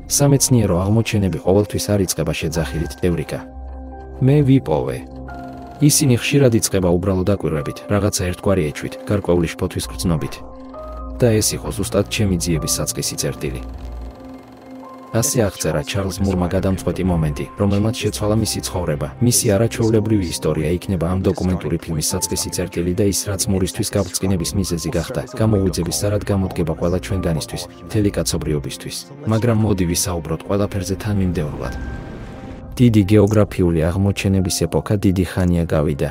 სამეცნიერო აღმოჩენები ყოველთვის არ იწყება შეძახილით ევრიკა. მე ვიპოვე. ისინი ხშირად იწყება უბრალოდ დაკვირვებით, რაღაცა ერთგვარი ეჭვით, გარკვეული შფოთვის გრძნობით. და ეს იყო ზუსტად ჩემი ძიების საწყისი წერტილი. ასე აღწერა ჩარლზ მურმა გადამწყვეტი მომენტი, რომელმაც შეცვალა მისი ცხოვრება. მისი არაჩვეულებრივი ისტორია იქნება ამ დოკუმენტური ფილმის საწყისი წერტილი და ის, რაც მურისთვის გაბრწყინების მიზეზი გახდა, გამოუძების სარად გამოდგება ყველა ჩვენგანისთვის, მთელი კაცობრიობისთვის. მაგრამ მოდი ვისაუბროთ ყველაფერზე თანმიმდევრულად. დიდი გეოგრაფიული აღმოჩენების ეპოქა დიდი ხანია გავიდა.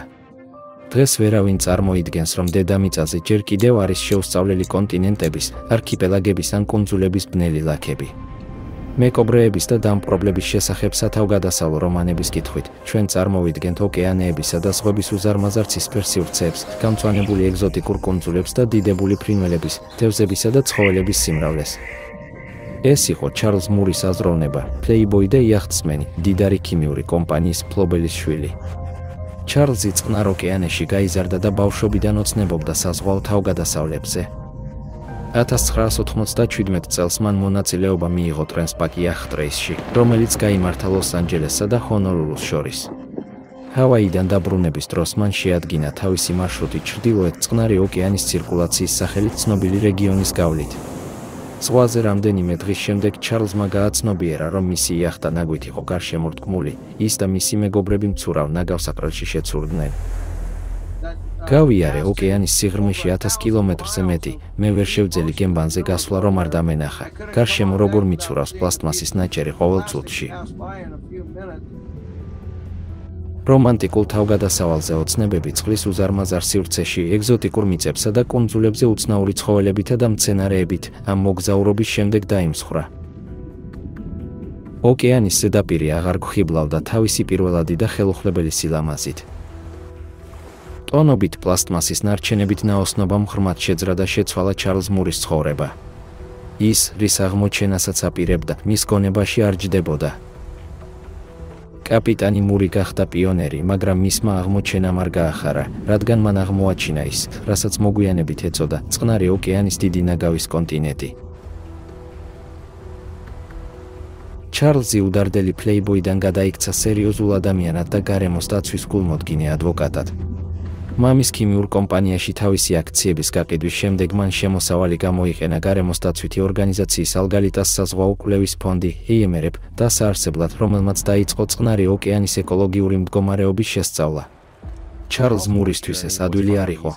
დღეს ვერავინ წარმოიდგენს, რომ დედამიწაზე ჯერ კიდევ არის შეუსწავლელი კონტინენტების, არქიპელაგების ან კუნძულების ბნელი ლაქები. მეკობრეების და დამპყრობლების შესახებ სათავგადასავლო რომანების კითხვით, ჩვენ წარმოვიდგენთ ოკეანეებისა და ზღვების უზარმაზარ ცისფერ სივრცეებს, გამწვანებული ეგზოტიკურ კუნძულებს და დიდებული ფრინველების, თევზებისა და ცხოველების სიმრავლეს. ეს იყო ჩარლზ მურის აზროვნება, პლეიბოი და იახტსმენი, მდიდარი ქიმიური კომპანიის მფლობელის შვილი. ჩარლზი წყნარ ოკეანეში გაიზარდა და ბავშვობიდან ოცნებობდა საზღვაო თავგადასავლებზე. 1997 წელს მან მონაწილეობა მიიღო ტრანსპაკი იახტ რეისში, რომელიც გაიმართა ლოს-ანჯელესსა და ჰონოლულუს შორის. ჰავაიდან დაბრუნების დროს მან შეადგინა თავისი მარშრუტი ჩრდილოეთ წყნარი ოკეანის ცირკულაციის სახელით ცნობილი რეგიონის გავლით. ზღვაზე რამდენიმე დღის შემდეგ ჩარლზმა გააცნობიერა, რომ მისი იახტა ნაგვით იყო გარშემორტყმული, ის და მისი მეგობრები მცურავ ნაგავსაყრელში შეცურდნენ. გავიარე ოკეანის სიღრმეში 1000 კილომეტრზე მეტი, მე ვერ შევძელი გემბანზე გასვლა, რომ არ დამენახა, გარშემო როგორ მიცურავს პლასტმასის ნაჭერი ყოველ წუთში. რომანტიკულ თავგადასავალზე ოცნებები წყლის უზარმაზარ სივრცეში, ეგზოტიკურ მიწებსა და კუნძულებზე უცნაური ცხოველებითა და მცენარეებით, ამ მოგზაურობის შემდეგ დაიმსხვრა. ოკეანის ზედაპირი აღარ გვხიბლავდა თავისი პირველადი და ხელუხლებელი სილამაზით. ტონობით პლასტმასის ნარჩენებით ნაოსნობამ ღრმად შეძრა და შეცვალა ჩარლზ მურის ცხოვრება. ის, რის აღმოჩენასაც აპირებდა, მის გონებაში არ ჯდებოდა. კაპიტანი მური გახდა პიონერი, მაგრამ მისმა აღმოჩენამ არ გაახარა, რადგან მან აღმოაჩინა ის, რასაც მოგვიანებით ეწოდა, წყნარი ოკეანის დიდი ნაგავის კონტინენტი. ჩარლზი udardeli პლეიბოიდან გადაიქცა სერიოზულ ადამიანად და გარემოს დაცვის გულმოდგინე ადვოკატად. მამის ქიმიურ კომპანიაში თავისი აქციების გაყიდვის შემდეგ მან შემოსავალი გამოიყენა გარემოს დაცვითი ორგანიზაციის ალგალიტას საზღვაო კვლევის ფონდი EMRF დასაარსებლად, რომელმაც დაიწყო წყნარი ოკეანის ეკოლოგიური მდგომარეობის შესწავლა. ჩარლზ მურისთვის ეს ადვილი არ იყო.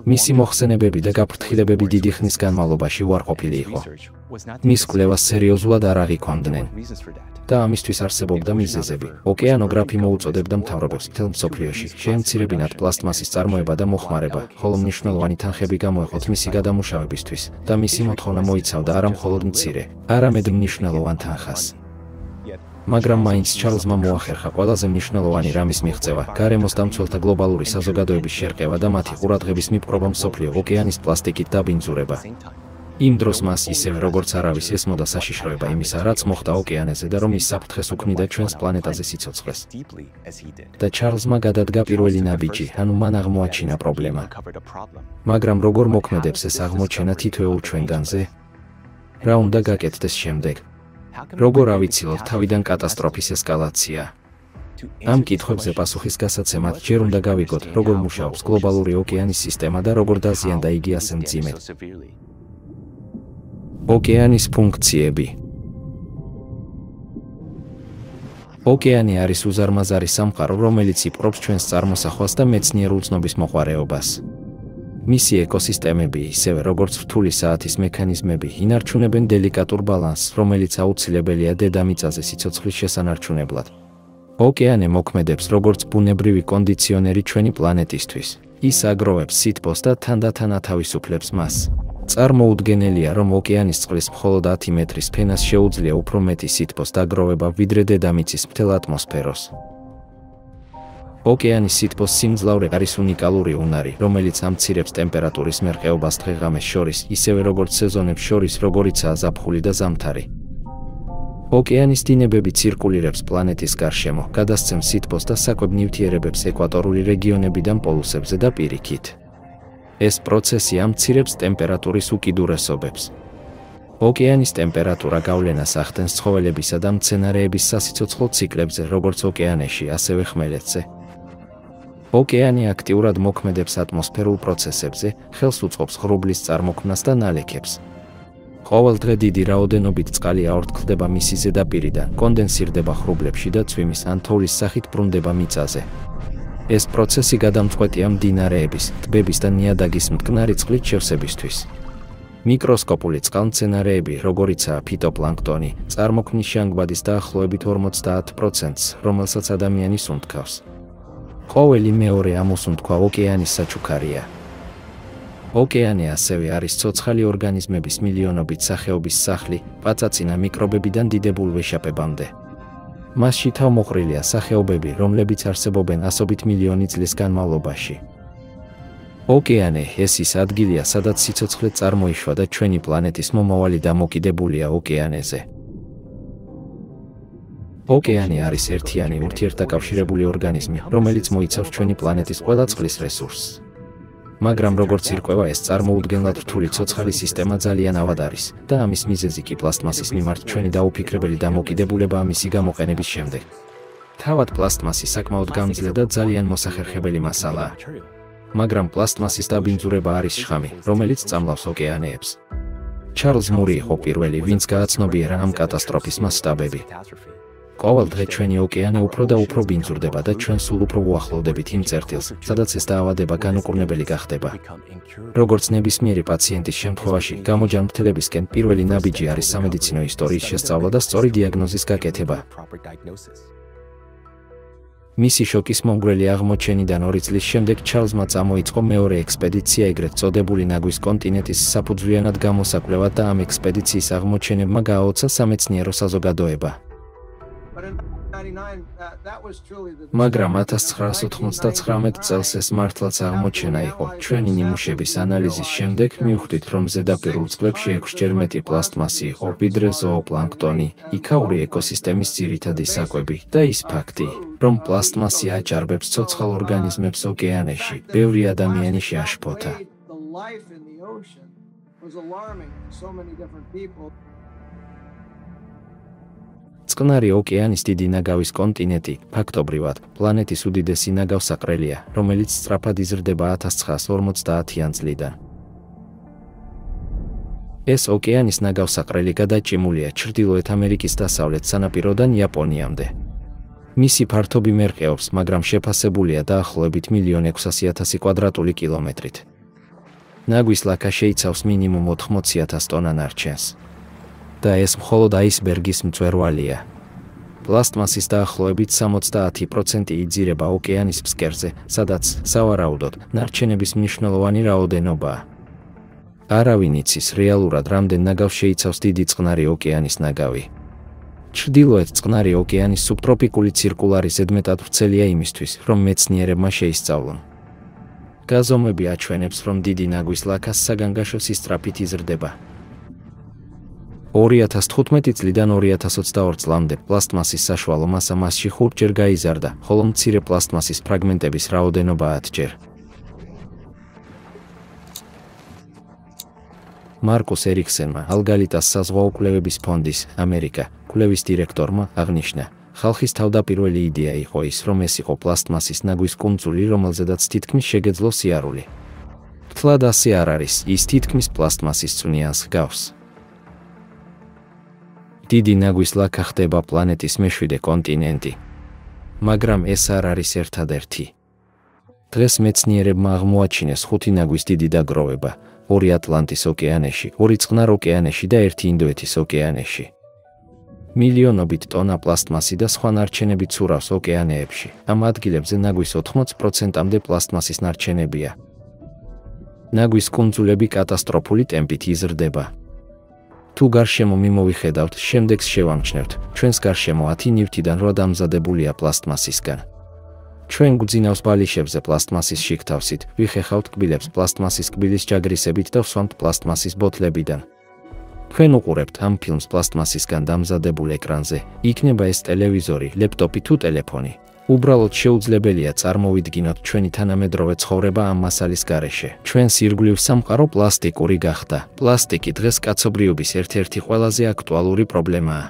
მისი მოხსენებები და გაფრთხილებები დიდი ხნის განმავლობაში უარყოფილი იყო. მის კვლევას სერიოზულად არ აღიქვამდნენ. და ამისთვის არსებობდა მიზეზები. ოკეანოგრაფი მოუწოდებდა მთავრობებს მთელ მსოფლიოში შეემცირებინათ პლასტმასის წარმოება და მოხმარება, ხოლო მნიშვნელოვანი თანხები გამოეყოთ მისი გადამუშავებისთვის და მისი მოთხოვნა მოიცავდა არა მხოლოდ მცირე, არამედ მნიშვნელოვან თანხას. მაგრამ მაინც ჩარლზმა მოახერხა ყველაზე მნიშვნელოვანი რამის მიღწევა, გარემოს დამცველთა გლობალური საზოგადოების შერყევა და მათი ყურადღების მიპყრობა მსოფლიო ოკეანის პლასტიკით დაბინძურება. იმ დროს მას ისევე როგორც არავის ესმოდა საშიშროება იმისა, რაც მოხდა ოკეანეზე და რომ ის საფრთხეს უქმნიდა ჩვენს პლანეტაზე სიცოცხლეს. და ჩარლზმა გადადგა პირველი ნაბიჯი, ანუ მან აღმოაჩინა პრობლემა. მაგრამ როგორ მოქმედებს ეს აღმოჩენა თითოეულ ჩვენგანზე? რა უნდა გაკეთდეს შემდეგ? როგორ ავიცილოთ თავიდან კატასტროფის ესკალაცია? ამ კითხვებზე პასუხის გასაცემად ჯერ უნდა გავიგოთ, როგორ მუშაობს გლობალური ოკეანის სისტემა და როგორ დაზიანდა იგი ასე მძიმედ. ოკეანის ფუნქციები. ოკეანი არის უზარმაზარი სამყარო, რომელიც იპყრობს ჩვენს წარმოსახვას და მეცნიერულ ცნობის მოყვარეობას. მისი ეკოსისტემები, ისევე როგორც რთული საათის მექანიზმები, ინარჩუნებენ დელიკატურ ბალანსს, რომელიც აუცილებელია დედამიწაზე სიცოცხლის შესანარჩუნებლად. ოკეანე მოქმედებს როგორც ბუნებრივი კონდიციონერი ჩვენი პლანეტისთვის. ის აგროვებს სითბოს და თანდათან ათავისუფლებს მას. წარმოუდგენელია, რომ ოკეანის წყლის მხოლოდ 10 მეტრის ფენას შეუძლია უფრო მეტი სითბოს დაგროვება, ვიდრე დედამიწის მთელ ატმოსფეროს. ოკეანის სითბოს სიმძლავრე არის უნიკალური უნარი, რომელიც ამცირებს ტემპერატურის მერყეობას დღე-ღამეს შორის, ისევე როგორც სეზონებს შორის, როგორიცაა ზაფხული და ზამთარი. ოკეანის დინებები ცირკულირებს პლანეტის გარშემო, გადასცემს სითბოს და საკვებ ნივთიერებებს ეკვატორული რეგიონებიდან პოლუსებზე და პირიქით. ეს პროცესი ამცირებს ტემპერატურის უკიდურესობებს. ოკეანის ტემპერატურა გავლენას ახდენს ცხოველებისა და მცენარეების სასიცოცხლო ციკლებზე, როგორც ოკეანეში, ასევე ხმელეთზე. ოკეანი აქტიურად მოქმედებს ატმოსფერულ პროცესებზე, ხელს უწყობს ღრუბლის წარმოქმნას და ნალექებს. ყოველ დღე დიდი რაოდენობით წყალი აორთქლდება მისი ზედაპირიდან, კონდენსირდება ღრუბლებში და წვიმის ან თოვლის სახით ბრუნდება მიწაზე. ეს პროცესი გადამწყვეტია მდინარეების, ტბების და ნიადაგის მტკნარი წყლით შევსებისთვის. მიკროსკოპული წყალმცენარეები, როგორიცაა ფიტოპლანქტონი, წარმოქმნის ჟანგბადის დაახლოებით 50%-ს, რომელსაც ადამიანი სუნთქავს. ყოველი მეორე ამოსუნთქვა ოკეანის საჩუქარია. ოკეანი ასევე არის ცოცხალი ორგანიზმების მილიონობით სახეობის სახლი, პაწაწინა მიკრობებიდან დიდებულ ვეშაპებამდე. მასში თავმოყრილია სახეობები, რომლებიც არსებობენ ასობით მილიონი წლის განმავლობაში. ოკეანე ეს ის ადგილია, სადაც სიცოცხლე წარმოიშვა და ჩვენი პლანეტის მომავალი დამოკიდებულია ოკეანეზე. ოკეანი არის ერთიანი ურთიერთდაკავშირებული ორგანიზმი, რომელიც მოიცავს ჩვენი პლანეტის ყველა წყლის რესურსს. მაგრამ როგორც ირკვევა, ეს წარმოუდგენლად რთული ცოცხალი სისტემა ძალიან ავად არის და ამის მიზეზი კი პლასტმასის მიმართ ჩვენი დაუფიქრებელი დამოკიდებულება მისი გამოყენების შემდეგ. თავად პლასტმასი საკმაოდ გამძლე და ძალიან მოსახერხებელი მასალაა. მაგრამ პლასტმასის დაბინძურება არის შხამი, რომელიც წამლავს ოკეანეებს. ჩარლზ მური იყო პირველი, ვინც გააცნობიერა ამ კატასტროფის მასშტაბები. ყოველ დღე ჩვენი ოკეანე უფრო და უფრო ბინძურდება და ჩვენ სულ უფრო უახლოვდებით იმ წერტილს, სადაც ეს დაავადება განუკურნებელი გახდება. როგორც ნებისმიერი პაციენტის შემთხვევაში, გამოჯანმრთელებისკენ პირველი ნაბიჯი არის სამედიცინო ისტორიის შესწავლა და სწორი დიაგნოზის გაკეთება. მისი შოკის მომგვრელი აღმოჩენიდან 2 წლის შემდეგ ჩარლზმა წამოიწყო მეორე ექსპედიცია, ეგრეთ წოდებული ნაგვის კონტინენტის საფუძვლიანად გამოსაკვლევად და ამ ექსპედიციის აღმოჩენებმა გააოცა სამეცნიერო საზოგადოება. მაგრამ 1999 წელს ეს მართლაც აღმოჩენა იყო. ჩვენი ნიმუშების ანალიზის შემდეგ მივხვდით, რომ ზედაპირულ წყლებში 6-ჯერ მეტი პლასტმასი იყო, ვიდრე ზოოპლანქტონი, იქაური ეკოსისტემის ძირითადი საკვები და ის ფაქტი, რომ პლასტმასი აჭარბებს ცოცხალ ორგანიზმებს ოკეანეში, ბევრი ადამიანი შეაშფოთა. წყნარი ოკეანის დიდი ნაგავის კონტინენტი, ფაქტობრივად, პლანეტის უდიდესი ნაგავსაყრელია, რომელიც სწრაფად იზრდება 1950-იან წლიდან. ეს ოკეანის ნაგავსაყრელი გადაჭიმულია ჩრდილოეთ ამერიკის დასავლეთ სანაპიროდან იაპონიამდე. მისი ფართობი მერყეობს, მაგრამ შეფასებულია დაახლოებით 1.600.000 კვადრატული კილომეტრით. ნაგვის ლაკა შეიცავს მინიმუმ 80,000 ტონა ნარჩენს. და ეს მხოლოდ აისბერგის მწვერვალია. პლასტმასის დაახლოებით 70% იძირება ოკეანის ფსკერზე, სადაც, სავარაუდოდ, ნარჩენების მნიშვნელოვანი რაოდენობაა. არავინ იცის რეალურად, რამდენ ნაგავს შეიცავს დიდი წყნარი ოკეანის ნაგავი. ჩრდილოეთ წყნარი ოკეანის სუბტროპიკული ცირკულარი ზედმეტად ვრცელია იმისთვის, რომ მეცნიერებმა შეისწავლონ. გაზომვები აჩვენებს, რომ დიდი ნაგვის ლაკა საგანგაშო სისწრაფით იზრდება. 2015 წლიდან 2022 წლამდე პლასტმასის საშუალო მასა მასში 5-ჯერ გაიზარდა, ხოლო მცირე პლასტმასის ფრაგმენტების რაოდენობა 10-ჯერ. მარკუს ერიქსენმა, ალგალიტას საზღვაო კვლევების ფონდის, ამერიკა, კვლევის დირექტორმა, აღნიშნა, ხალხის თავდაპირველი იდეა იყო ის, რომ ეს იყო პლასტმასის ნაგვის კუნძული, რომელზედაც თითქმის შეგეძლო სიარული. თლად ასე არ არის, ის თითქმის პლასტმასის წვნიანს ჰგავს. დიდი ნაგვის ლაკა ხდება პლანეტის მე-7 კონტინენტი. მაგრამ ეს არ არის ერთადერთი. დღეს მეცნიერებმა აღმოაჩინეს 5 ნაგვის დიდი დაგროვება, 2 ატლანტის ოკეანეში, 2 წყნარ ოკეანეში და 1 ინდოეთის ოკეანეში. მილიონობით ტონა პლასტმასი და სხვა ნარჩენები ცურავს ოკეანეებში. ამ ადგილებზე ნაგვის 80%-მდე პლასტმასის ნარჩენებია. ნაგვის კუნძულები კატასტროფული ტემპით იზრდება. თუ გარშემო მიმოვიხედავთ, შემდეგს შევამჩნევთ, ჩვენს გარშემო 10 ნივთიდან 8 დამზადებულია პლასტმასისგან. ჩვენ გვძინავს ბალიშებზე პლასტმასის შიგთავსით, ვიხეხავთ კბილებს პლასტმასის კბილის ჯაგრისებით და ვსვამთ პლასტმასის ბოთლებიდან. თქვენ უყურებთ ამ ფილმს პლასტმასისგან დამზადებულ ეკრანზე, იქნება ეს ტელევიზორი, ლეპტოპი თუ ტელეფონი. უბრალოდ შეუძლებელია წარმოვიდგინოთ ჩვენი თანამედროვე ცხოვრება ამ მასალის გარეშე. ჩვენს ირგვლივ სამყარო პლასტიკური გახდა. პლასტიკი დღეს კაცობრიობის ერთ-ერთი ყველაზე აქტუალური პრობლემაა.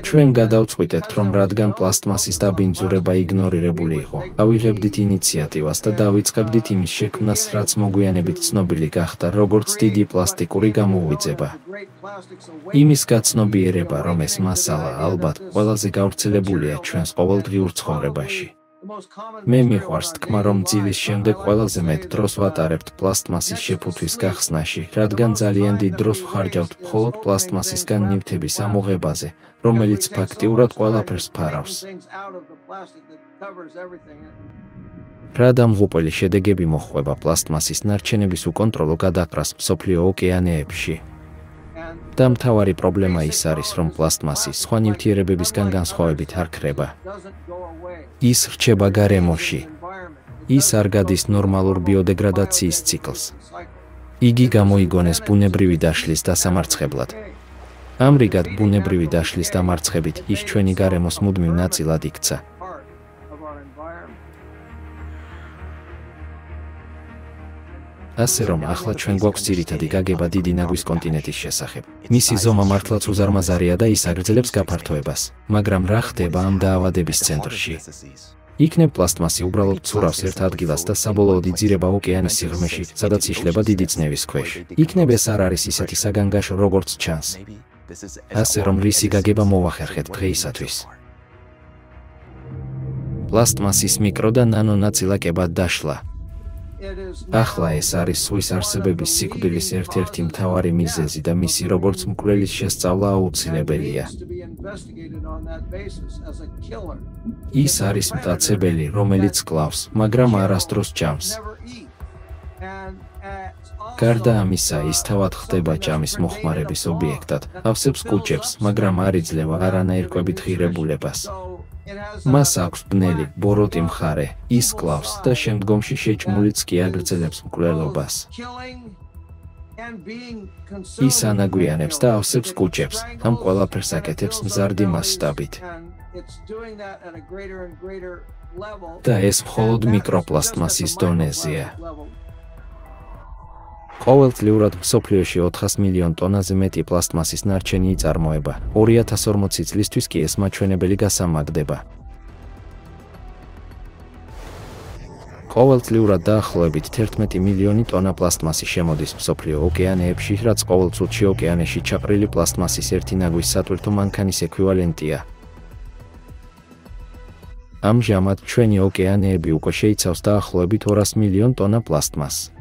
ჩვენ გადავწყვიტეთ, რომ რადგან პლასტმასის დაბინძურება იგნორირებული იყო, ავიღებდით ინიციატივას და დავიწყებდით იმის შექმნას, რაც მოგვიანებით ცნობილი გახდა, როგორც დიდი პლასტიკური გამოუვიძება. იმის გაცნობიერება, რომ ეს მასალა ალბათ ყველაზე გავრცელებულია ჩვენს ყოველდღიურ ცხოვრებაში. მე მიყვარს თქმა, რომ ძილის შემდეგ ყველაზე მეტ დროს ვატარებთ პლასტმასის შეფუთვის გახსნაში, რადგან ძალიან დიდ დროს ვხარჯავთ მხოლოდ პლასტმასისგან ნივთების ამოღებაზე, რომელიც ფაქტიურად ყველაფერს ფარავს. რა დამღუპველი შედეგები მოჰყვება პლასტმასის ნარჩენების უკონტროლო გადაყრას მსოფლიო ოკეანეებში. და მთავარი პრობლემა ის არის, რომ პლასტმასი სხვა ნივთიერებებისგან განსხვავებით არ ქრება. ის რჩება გარემოში. ის არ გადის ნორმალურ ბიოდეგრადაციის ციკლს. იგი გამოიგონეს ბუნებრივი დაშლის დასამარცხებლად. ამრიგად ბუნებრივი დაშლის დამარცხებით ის ჩვენი გარემოს მუდმივ ნაწილად იქცა. ასე რომ ახლა ჩვენ გვაქვს ძირითადი გაგება დიდი ნაგვის კონტინენტის შესახებ. მისი ზომა მართლაც უზარმაზარია და ის აგრძელებს გაფართოებას, მაგრამ რა ხდება ამ დაავადების ცენტრში? იქნებ პლასტმასი უბრალოდ ცურავს ერთ ადგილას და საბოლოოდ იძირება ოკეანის სიღრმეში, სადაც იშლება დიდი წნევის ქვეშ. იქნებ ეს არ არის ისეთი საგანგაშო, როგორც ჩანს. ასე რომ რისი გაგება მოვახერხეთ დღეისათვის? პლასტმასის მიკრო და ნანო ნაწილაკებად დაშლა. ახლა ეს არის სვის არსებების სიკვდილის ერთ-ერთი მთავარი მიზეზი და მისი როგორც მკვლელის შესწავლა აუცილებელია. ის არის მტაცებელი, რომელიც კლავს, მაგრამ არასდროს ჭამს. გარდა ამისა, ის თავად ხდება ჭამის მოხმარების ობიექტად, ავსებს კუჭებს, მაგრამ არ იძლევა არანაირ კვებით ღირებულებას. მას აქვს ბნელი, ბოროტი მხარე, ის კლავს და შემდგომში შეჭმულიც კი აგრძელებს მკვლელობას. ის ანაგვიანებს და ავსებს კუჭებს, ამ ყველაფერს აკეთებს მზარდი მასშტაბით. და ეს მხოლოდ მიკროპლასტმასის დონეზეა. ყოველწლიურად მსოფლიოში 400 მილიონ ტონაზე მეტი პლასტმასის ნარჩენი იწარმოება, 2040 წლისთვის კი ეს მაჩვენებელი გასამაგდება. ყოველწლიურად დაახლოებით 11 მილიონი ტონა პლასტმასი შემოდის მსოფლიო ოკეანეებში, რაც ყოველ წუთში ოკეანეში ჩაყრილი პლასტმასის ერთი ნაგვის სატვირთო მანქანის ექვივალენტია. ამჟამად ჩვენი ოკეანეები უკვე შეიცავს დაახლოებით 200 მილიონ ტონა პლასტმასს.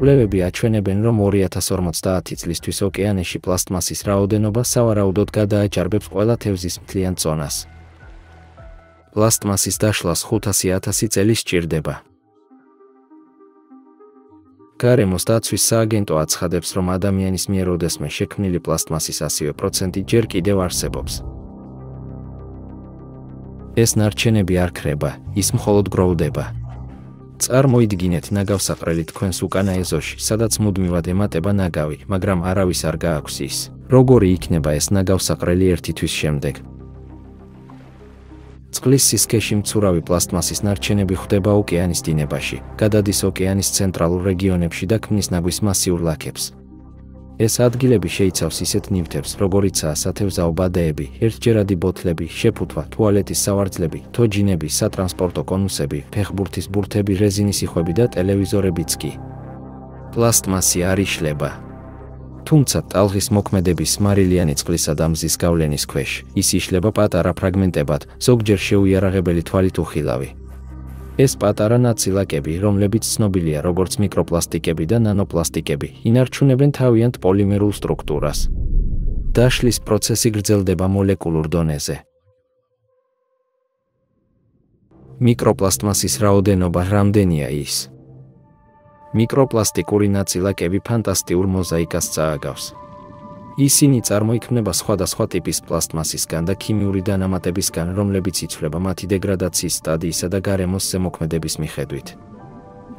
კვლევები აჩვენებენ, რომ 2050 წლისთვის ოკეანეში პლასტმასის რაოდენობა სავარაუდოდ გადააჭარბებს ყველა თევზის მთლიან წონას. პლასტმასის დაშლას 500,000 წელი სჭირდება. გარემოს დაცვის სააგენტო აცხადებს, რომ ადამიანის მიერ ოდესმე შექმნილი პლასტმასის 100% ჯერ კიდევ არსებობს. ეს ნარჩენები არ ქრება, ის მხოლოდ გროვდება. წარმოიდგინეთ ნაგავსაყრელი თქვენს უკანა ეზოში, სადაც მუდმივად ემატება ნაგავი, მაგრამ არავის არ გააქვს ის, როგორი იქნება ეს ნაგავსაყრელი ერთი თვის შემდეგ. წყლის სისქეში მცურავი პლასტმასის ნარჩენები ხვდება ოკეანის დინებაში, გადადის ოკეანის ცენტრალურ რეგიონებში და ქმნის ნაგვის მასიურ ლაქებს. ეს ადგილები შეიცავს ისეთ ნივთებს, როგორიცაა სათევზაო ბადეები, ერთჯერადი ბოთლები, შეფუთვა, ტუალეტის სავარძლები, თოჯინები, სატრანსპორტო კონუსები, ფეხბურთის ბურთები, რეზინის იხვები და ტელევიზორებიც კი. პლასტმასი არ იშლება. თუმცა ტალღის მოქმედების მარილიანი წყლისა და მზის გავლენის ქვეშ, ის იშლება პატარა ფრაგმენტებად, ზოგჯერ შეუიარაღებელი თვალით უხილავი. ეს პატარა ნაწილაკები, რომლებიც ცნობილია როგორც მიკროპლასტიკები და ნანოპლასტიკები, ინარჩუნებენ თავიანთ პოლიმერულ სტრუქტურას. დაშლის პროცესი გრძელდება მოლეკულურ დონეზე. მიკროპლასტმასის რაოდენობა რამდენია ის? მიკროპლასტიკური ნაწილაკები ფანტასტიურ მოზაიკას წააგავს. ისინი წარმოიქმნება სხვადასხვა ტიპის პლასტმასისგან და ქიმიური დანამატებისგან, რომლებიც იცვლება მათი დეგრადაციის სტადიისა და გარემოს ზემოქმედების მიხედვით.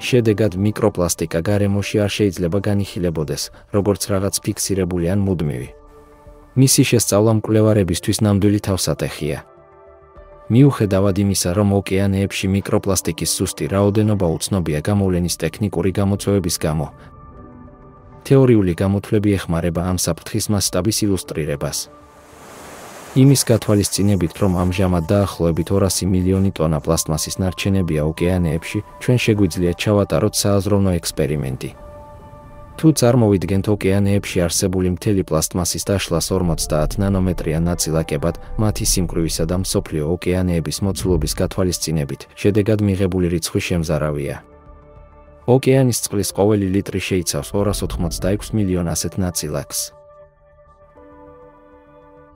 შედეგად მიკროპლასტიკა გარემოში არ შეიძლება განიხილებოდეს, როგორც რაღაც ფიქსირებული ან მუდმივი. მისი შესწავლა მკვლევარებისთვის ნამდვილი თავსატეხია. მიუხედავად იმისა, რომ ოკეანეებში მიკროპლასტიკის სუსტი რაოდენობა უცნობია გამოვლენის ტექნიკური გამოწვევების გამო, თეორიული გამოთვლები ეხმარება ამ საფრთხის მასშტაბის ილუსტრირებას. იმის გათვალისწინებით, რომ ამჟამად დაახლოებით 200 მილიონი ტონა პლასტმასის ნარჩენებია ოკეანეებში, ჩვენ შეგვიძლია ჩავატაროთ სააზროვნო ექსპერიმენტი. თუ წარმოვიდგენთ ოკეანეებში არსებული მთელი პლასტმასის დაშლას 50 ნანომეტრიან ნაწილაკებად, მათი სიმკვრივისა და მსოფლიო ოკეანეების მოცულობის გათვალისწინებით, შედეგად მიღებული რიცხვი შემზარავია. ოკეანის წყლის ყოველი ლიტრი შეიცავს 286 მილიონ ასეთ ნაწილაკს.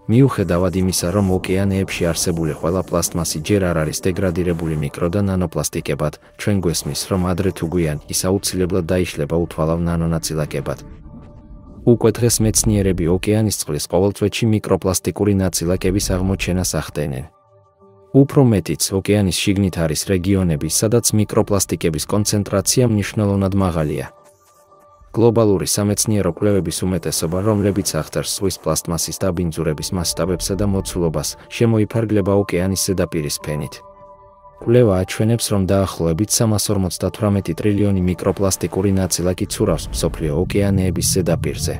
მიუხედავად იმისა, რომ ოკეანეებში არსებული ყველა პლასტმასი ჯერ არ არის დეგრადირებული მიკრო და ნანოპლასტიკებად, ჩვენ გვესმის, რომ ადრე თუ გვიან ის აუცილებლად დაიშლება უთვალავ ნანონაწილაკებად. უკვე დღეს მეცნიერები ოკეანის წყლის ყოველწვეთში მიკროპლასტიკური ნაწილაკების აღმოჩენას ახდენენ. უფრო მეტიც, ოკეანის შიგნით არის რეგიონები, სადაც მიკროპლასტიკების კონცენტრაცია მნიშვნელოვნად მაღალია. გლობალური სამეცნიერო კვლევების უმეტესობა, რომლებიც აღწერს ზღვის პლასტმასის დაბინძურების მასშტაბებსა და მოცულობას, შემოიფარგლება ოკეანის ზედაპირის ფენით. კვლევა აჩვენებს, რომ დაახლოებით 358 ტრილიონი მიკროპლასტიკური ნაწილაკი ცურავს მსოფლიო ოკეანეების ზედაპირზე.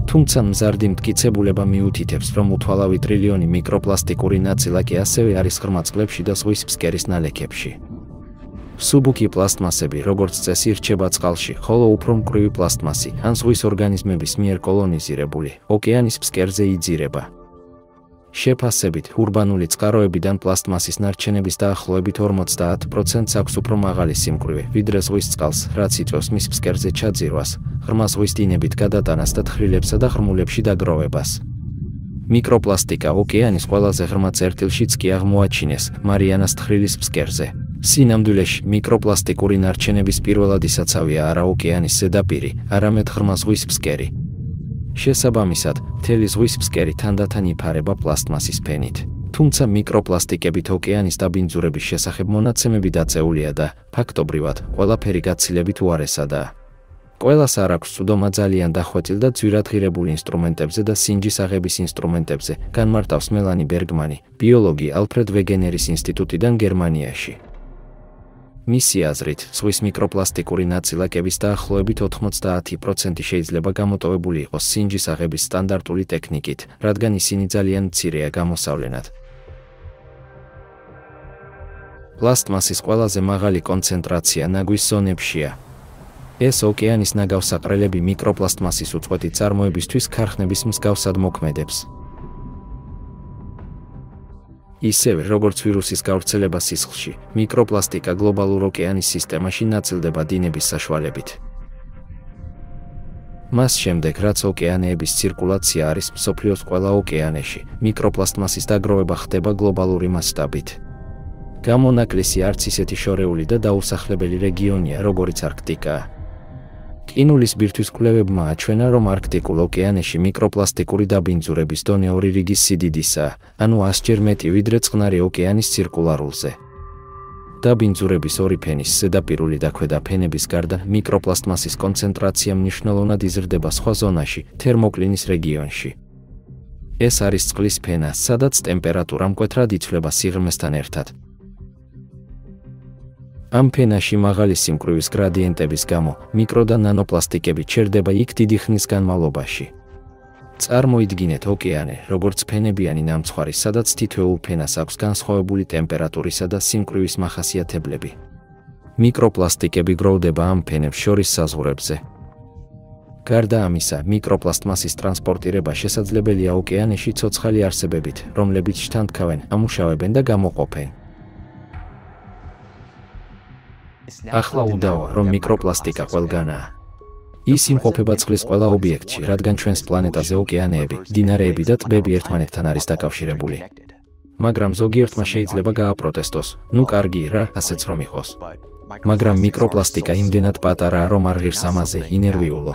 თუმცა მზარდი მტკიცებულება მიუთითებს, რომ უთვალავი ტრილიონი მიკროპლასტიკური ნაწილაკი ასევე არის ღრმა წყლებში და ზღვის ფსკერის ნალექებში. სუბუქი პლასტმასები, როგორც წესი, რჩება წყალში, ხოლო უფრო მკვრივი პლასტმასი, ან ზღვის ორგანიზმების მიერ კოლონიზირებული, ოკეანის ფსკერზე იძირება. შეფასებით, ურბანული წყაროებიდან პლასტმასის ნარჩენების დაახლოებით 50%-ს აქვს უფრო მაღალი სიმკვრივე, ვიდრე ზღვის წყალს, რაც იწვევს მის ფსკერზე ჩაძირვას, ღრმა ზღვის დინებით გადატანას და თხრილებსა და ღრმულებში დაგროვებას. მიკროპლასტიკა ოკეანის ყველაზე ღრმა წერტილშიც კი აღმოაჩინეს, მარიანას თხრილის ფსკერზე. სინამდვილეში, მიკროპლასტიკური ნარჩენების პირველადი საცავია არა ოკეანის ზედაპირი, არამედ ღრმა ზღვის ფსკერი. შესაბამისად, მთელი ზღვის ფსკერი თანდათან იფარება პლასტმასის ფენით. თუმცა მიკროპლასტიკებით ოკეანის დაბინძურების შესახებ მონაცემები დაწეულია და, ფაქტობრივად, ყველაფერი გაცილებით უარესადაა. ყველას არ აქვს წვდომა ძალიან დახვეწილ და ძვირადღირებულ ინსტრუმენტებზე და სინჯის აღების ინსტრუმენტებზე, განმარტავს მელანი ბერგმანი, ბიოლოგი ალფრედ ვეგენერის ინსტიტუტიდან გერმანიაში. მისი აზრით, ზღვის მიკროპლასტიკური ნაწილაკების დაახლოებით 90% შეიძლება გამოტოვებული იყოს სინჯის აღების სტანდარტული ტექნიკით, რადგან ისინი ძალიან მცირეა გამოსავლენად. პლასტმასის ყველაზე მაღალი კონცენტრაცია ნაგვის ზონებშია. ეს ოკეანის ნაგავსაყრელები მიკროპლასტმასის უწყვეტი წარმოებისთვის ქარხნების მსგავსად მოქმედებს. ისევე, როგორც ვირუსის გავრცელება სისხლში, მიკროპლასტიკა გლობალურ ოკეანის სისტემაში ნაწილდება დინების საშუალებით. მას შემდეგ, რაც ოკეანეების ცირკულაცია არის მსოფლიოს ყველა ოკეანეში, მიკროპლასტმასის დაგროვება ხდება გლობალური მასშტაბით. გამონაკლისი არც ისეთი შორეული და დაუსახლებელი რეგიონია, როგორიც არქტიკაა. ყინულის ბირთვის კვლევებმა აჩვენა, რომ არქტიკულ ოკეანეში მიკროპლასტიკური დაბინძურების დონე 2 რიგის სიდიდისაა, ანუ 100-ჯერ მეტი ვიდრე წყნარი ოკეანის ცირკულარულზე. დაბინძურების ორი ფენის, ზედაპირული და ქვედა ფენების გარდა, მიკროპლასტმასის კონცენტრაცია მნიშვნელოვნად იზრდება სხვა ზონაში, თერმოკლინის რეგიონში. ეს არის წყლის ფენა, სადაც ტემპერატურა მკვეთრად იცვლება სიღრმესთან ერთად. ამ ფენაში მაღალი სიმკვრივის გრადიენტების გამო, მიკრო და ნანოპლასტიკები ჩერდება იქ დიდი ხნის განმავლობაში. წარმოიდგინეთ ოკეანე, როგორც ფენებიანი ნამცხვარი, სადაც თითოეულ ფენას აქვს განსხვავებული ტემპერატურისა და სიმკვრივის მახასიათებლები. მიკროპლასტიკები გროვდება ამ ფენებს შორის საზღვრებზე. გარდა ამისა, მიკროპლასტმასის ტრანსპორტირება შესაძლებელია ოკეანეში ცოცხალი არსებებით, რომლებიც შთანთქავენ, ამუშავებენ და გამოყოფენ. ახლა უდავოა, რომ მიკროპლასტიკა ყველგანაა. ის იმყოფება წყლის ყველა ობიექტში, რადგან ჩვენს პლანეტაზე ოკეანეები, მდინარეები და ტბები ერთმანეთთან არის დაკავშირებული. მაგრამ ზოგიერთმა შეიძლება გააპროტესტოს, ნუ კარგი რა, ასეც რომ იყოს. მაგრამ მიკროპლასტიკა იმდენად პატარაა, რომ არ ღირს ამაზე ინერვიულო.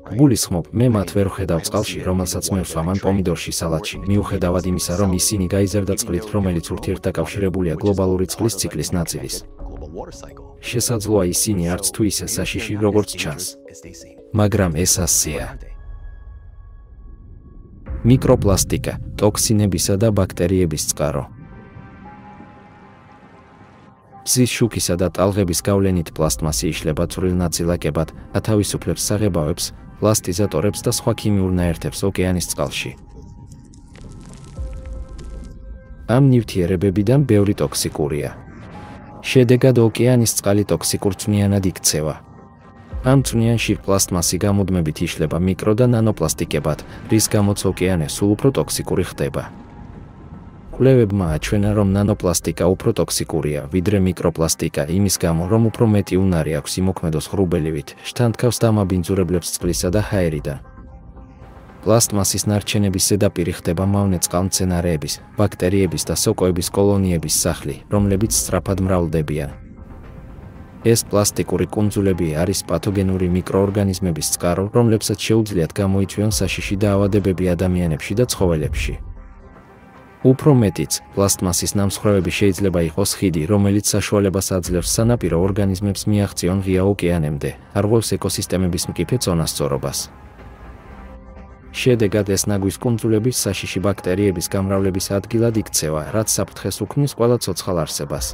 გულისხმობ, მე მათ ვერ ვხედავ წყალში, რომელსაც მე ვსვამან პომიდორში სალატში, მიუხედავად იმისა, რომ ისინი გაიზარდა წყლით, რომელიც ურთიერთდაკავშირებულია გლობალური წყლის ციკლის ნაწილის. შესაძლოა ისინი არც თუ ისე საშიში, როგორც ჩანს. მაგრამ ეს ასეა. მიკროპლასტიკა, ტოქსინებისა და ბაქტერიების წყარო. მზის შუქისა და ტალღების გავლენით პლასტმასი იშლება წვრილ ნაწილაკებად, ათავისუფლებს საღებავებს, პლასტიზატორებს და სხვა ქიმიურ ნაერთებს ოკეანის წყალში. ამ ნივთიერებებიდან ბევრი ტოქსიკურია. შედეგად ოკეანის წყალი ტოქსიკურ წვნიანად იქცევა. ამ წვნიანში პლასტმასი გამუდმებით იშლება მიკრო და ნანოპლასტიკებად, რის გამოც ოკეანე სულ უფრო ტოქსიკური ხდება. კვლევებმა აჩვენა, რომ ნანოპლასტიკა უფრო ტოქსიკურია, ვიდრე მიკროპლასტიკა, იმის გამო, რომ უფრო მეტი უნარი აქვს იმოქმედოს ღრუბელივით, შთანთქავს დამაბინძურებლებს წყლისა და ჰაერიდან. პლასტმასის ნარჩენების ზედაპირი ხდება მავნე წყალმცენარეების, ბაქტერიების და სოკოების კოლონიების სახლი, რომლებიც სწრაფად მრავლდებიან. ეს პლასტიკური კუნძულები არის პათოგენური მიკროორგანიზმების წყარო, რომლებსაც შეუძლიათ გამოიწვიონ საშიში დაავადებები ადამიანებში და ცხოველებში. უფრო მეტიც, პლასტმასის ნამსხვრევები შეიძლება იყოს ხიდი, რომელიც საშუალებას აძლევს სანაპირო ორგანიზმებს მიაღწიონ ღია ოკეანემდე, არღვევს ეკოსისტემების მკიფე წონასწორობას. შედეგად ეს ნაგვის კუნძულების საშიში ბაქტერიების გამრავლების ადგილად იქცევა, რაც საფრთხეს უქმნის ყველა ცოცხალ არსებას.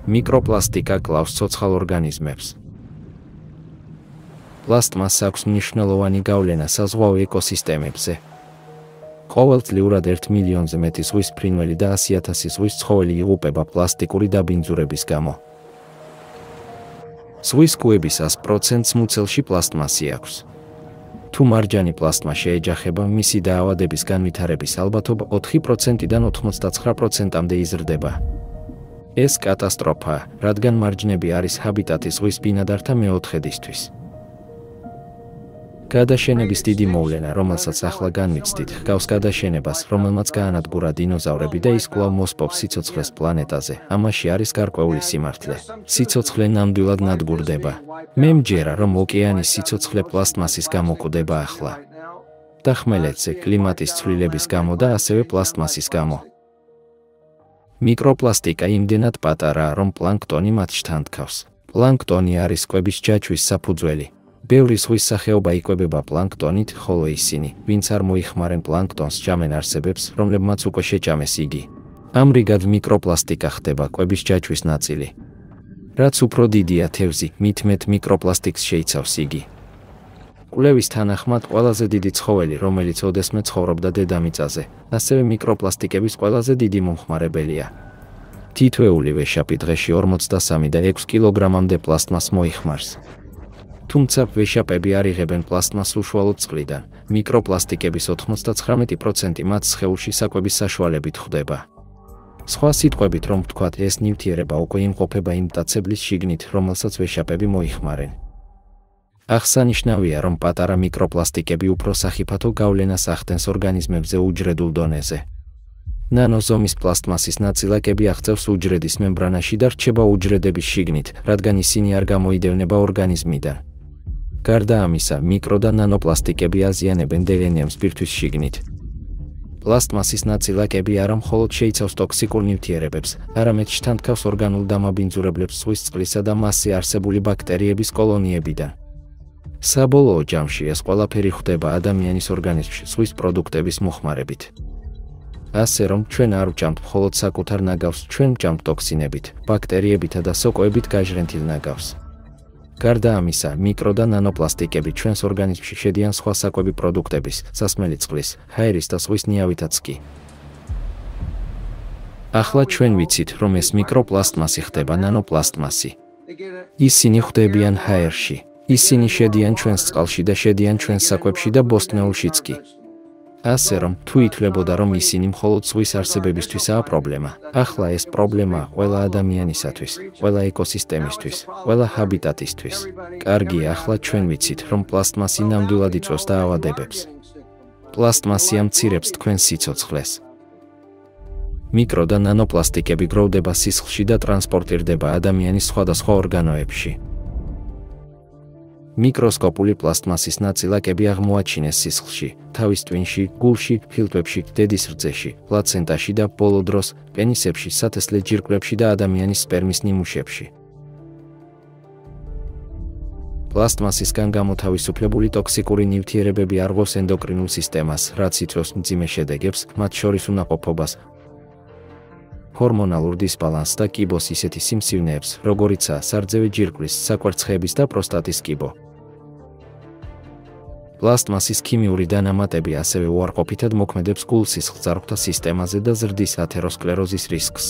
მიკროპლასტიკა კლავს ცოცხალ ორგანიზმებს. პლასტმასს აქვს მნიშვნელოვანი გავლენა საზღვაო ეკოსისტემებზე. ყოველწლიურად 1 მილიონზე მეტი ზღვის ფრინველი და 100,000 ზღვის ცხოველი იღუპება პლასტიკური დაბინძურების გამო. ზღვის კუების 100%-ს მუცელში პლასტმასი აქვს. თუ მარჯანი პლასტმა შეეჯახება, მისი დაავადების განვითარების ალბათობა 4%-დან 99%-მდე იზრდება. ეს კატასტროფაა, რადგან მარჯნები არის ჰაბიტატი ზღვის ბინადართა მეოთხედისთვის. გადაშენების დიდი მოვლენა, რომელსაც ახლა განვიცდით, ჰგავს გადაშენებას, რომელმაც გაანადგურა დინოზავრები და ის კვლავ მოსპობს სიცოცხლეს პლანეტაზე. ამაში არის გარკვეული სიმართლე. სიცოცხლე ნამდვილად ნადგურდება. მე მჯერა, რომ ოკეანის სიცოცხლე პლასტმასის გამო კვდება ახლა. და ხმელეთზე კლიმატის ცვლილების გამო და ასევე პლასტმასის გამო. მიკროპლასტიკა იმდენად პატარაა, რომ პლანქტონი მათ შთანთქავს. პლანქტონი არის კვების ჯაჭვის საფუძველი. ბევრი ზღვის სახეობა იკვებება პლანქტონით, ხოლო ისინი, ვინც არ მოიხმარენ პლანქტონს, ჭამენ არსებებს, რომლებმაც უკვე შეჭამეს იგი. ამრიგად მიკროპლასტიკა ხდება კვების ჯაჭვის ნაწილი. რაც უფრო დიდია თევზი, მით მეტ მიკროპლასტიკს შეიცავს იგი. კვლევის თანახმად ყველაზე დიდი ცხოველი, რომელიც ოდესმე ცხოვრობდა დედამიწაზე, ასევე მიკროპლასტიკების ყველაზე დიდი მომხმარებელია. თითოეული ვეშაპი დღეში 43 და 6 კილოგრამამდე პლასტმასს მოიხმარს. თუმცა ვეშაპები არ იღებენ პლასტმასს უშუალოდ წყლიდან, მიკროპლასტიკების 99% მათ სხეულში საკვების საშუალებით ხვდება. სხვა სიტყვებით რომ ვთქვათ, ეს ნივთიერება უკვე იმყოფება იმ მტაცებლის შიგნით, რომელსაც ვეშაპები მოიხმარენ. აღსანიშნავია, რომ პატარა მიკროპლასტიკები უფრო სახიფათო გავლენას ახდენს ორგანიზმებზე უჯრედულ დონეზე. ნანოზომის პლასტმასის ნაწილაკები აღწევს უჯრედის მემბრანაში და რჩება უჯრედების შიგნით, რადგან ისინი არ გამოიდევნება ორგანიზმიდან. გარდა ამისა, მიკრო და ნანოპლასტიკები აზიანებენ დნმ-ს ბირთვის შიგნით. პლასტმასის ნაწილაკები არა მხოლოდ შეიცავს ტოქსიკურ ნივთიერებებს, არამედ შთანთქავს ორგანულ დამაბინძურებლებს ზღვის წყლისა და მასზე არსებული ბაქტერიების კოლონიებიდან. საბოლოო ჯამში ეს ყველაფერი ხდება ადამიანის ორგანიზმში ზღვის პროდუქტების მოხმარებით. ასე რომ ჩვენ არ ვჭამთ მხოლოდ საკუთარ ნაგავს, ჩვენ ვჭამთ ტოქსინებით, ბაქტერიებითა და სოკოებით გაჟრენთილ ნაგავს. გარდა ამისა, მიკრო და ნანოპლასტიკები ჩვენს ორგანიზმში შედიან სხვა საკვები პროდუქტების, სასმელი წყლის, ჰაერის და ზღვის ნიავითაც კი. ახლა ჩვენ ვიცით, რომ ეს მიკროპლასტმასი ხდება ნანოპლასტმასი. ისინი ხდებიან ჰაერში. ისინი შედიან ჩვენს წყალში და შედიან ჩვენს საკვებში და ბოსტნეულშიც კი. ასე რომ, თუ ითვლებოდა, რომ ისინი მხოლოდ ზღვის არსებებისთვისაა პრობლემა, ახლა ეს პრობლემაა ყველა ადამიანისათვის, ყველა ეკოსისტემისთვის, ყველა ჰაბიტატისთვის. კარგია, ახლა ჩვენ ვიცით, რომ პლასტმასი ნამდვილად იწვევს დაავადებებს. პლასტმასი ამცირებს თქვენს სიცოცხლეს. მიკრო და ნანოპლასტიკები გროვდება სისხლში და ტრანსპორტირდება ადამიანის სხვადასხვა ორგანოებში. მიკროსკოპული პლასტმასის ნაწილაკები აღმოაჩინეს სისხლში, თავის ტვინში, გულში, ფილტვებში, დედის რძეში, პლაცენტაში და ბოლო დროს პენისებში, სათესლე ჯირკვლებში და ადამიანის სპერმის ნიმუშებში. პლასტმასისგან გამოთავისუფლებული ტოქსიკური ნივთიერებები არღვევს ენდოკრინულ სისტემას, რაც იწვევს მძიმე შედეგებს, მათ შორის უნაყოფობას, ჰორმონალურ დისბალანსს და კიბოს ისეთი სიმსივნეებს, როგორიცაა სარძევი ჯირკვლის, საკვერცხების და პროსტატის კიბო. პლასტმასის ქიმიური დანამატები ასევე უარყოფითად მოქმედებს გულ-სისხლძარღვთა ძარღვთა სისტემაზე და ზრდის ათეროსკლეროზის რისკს.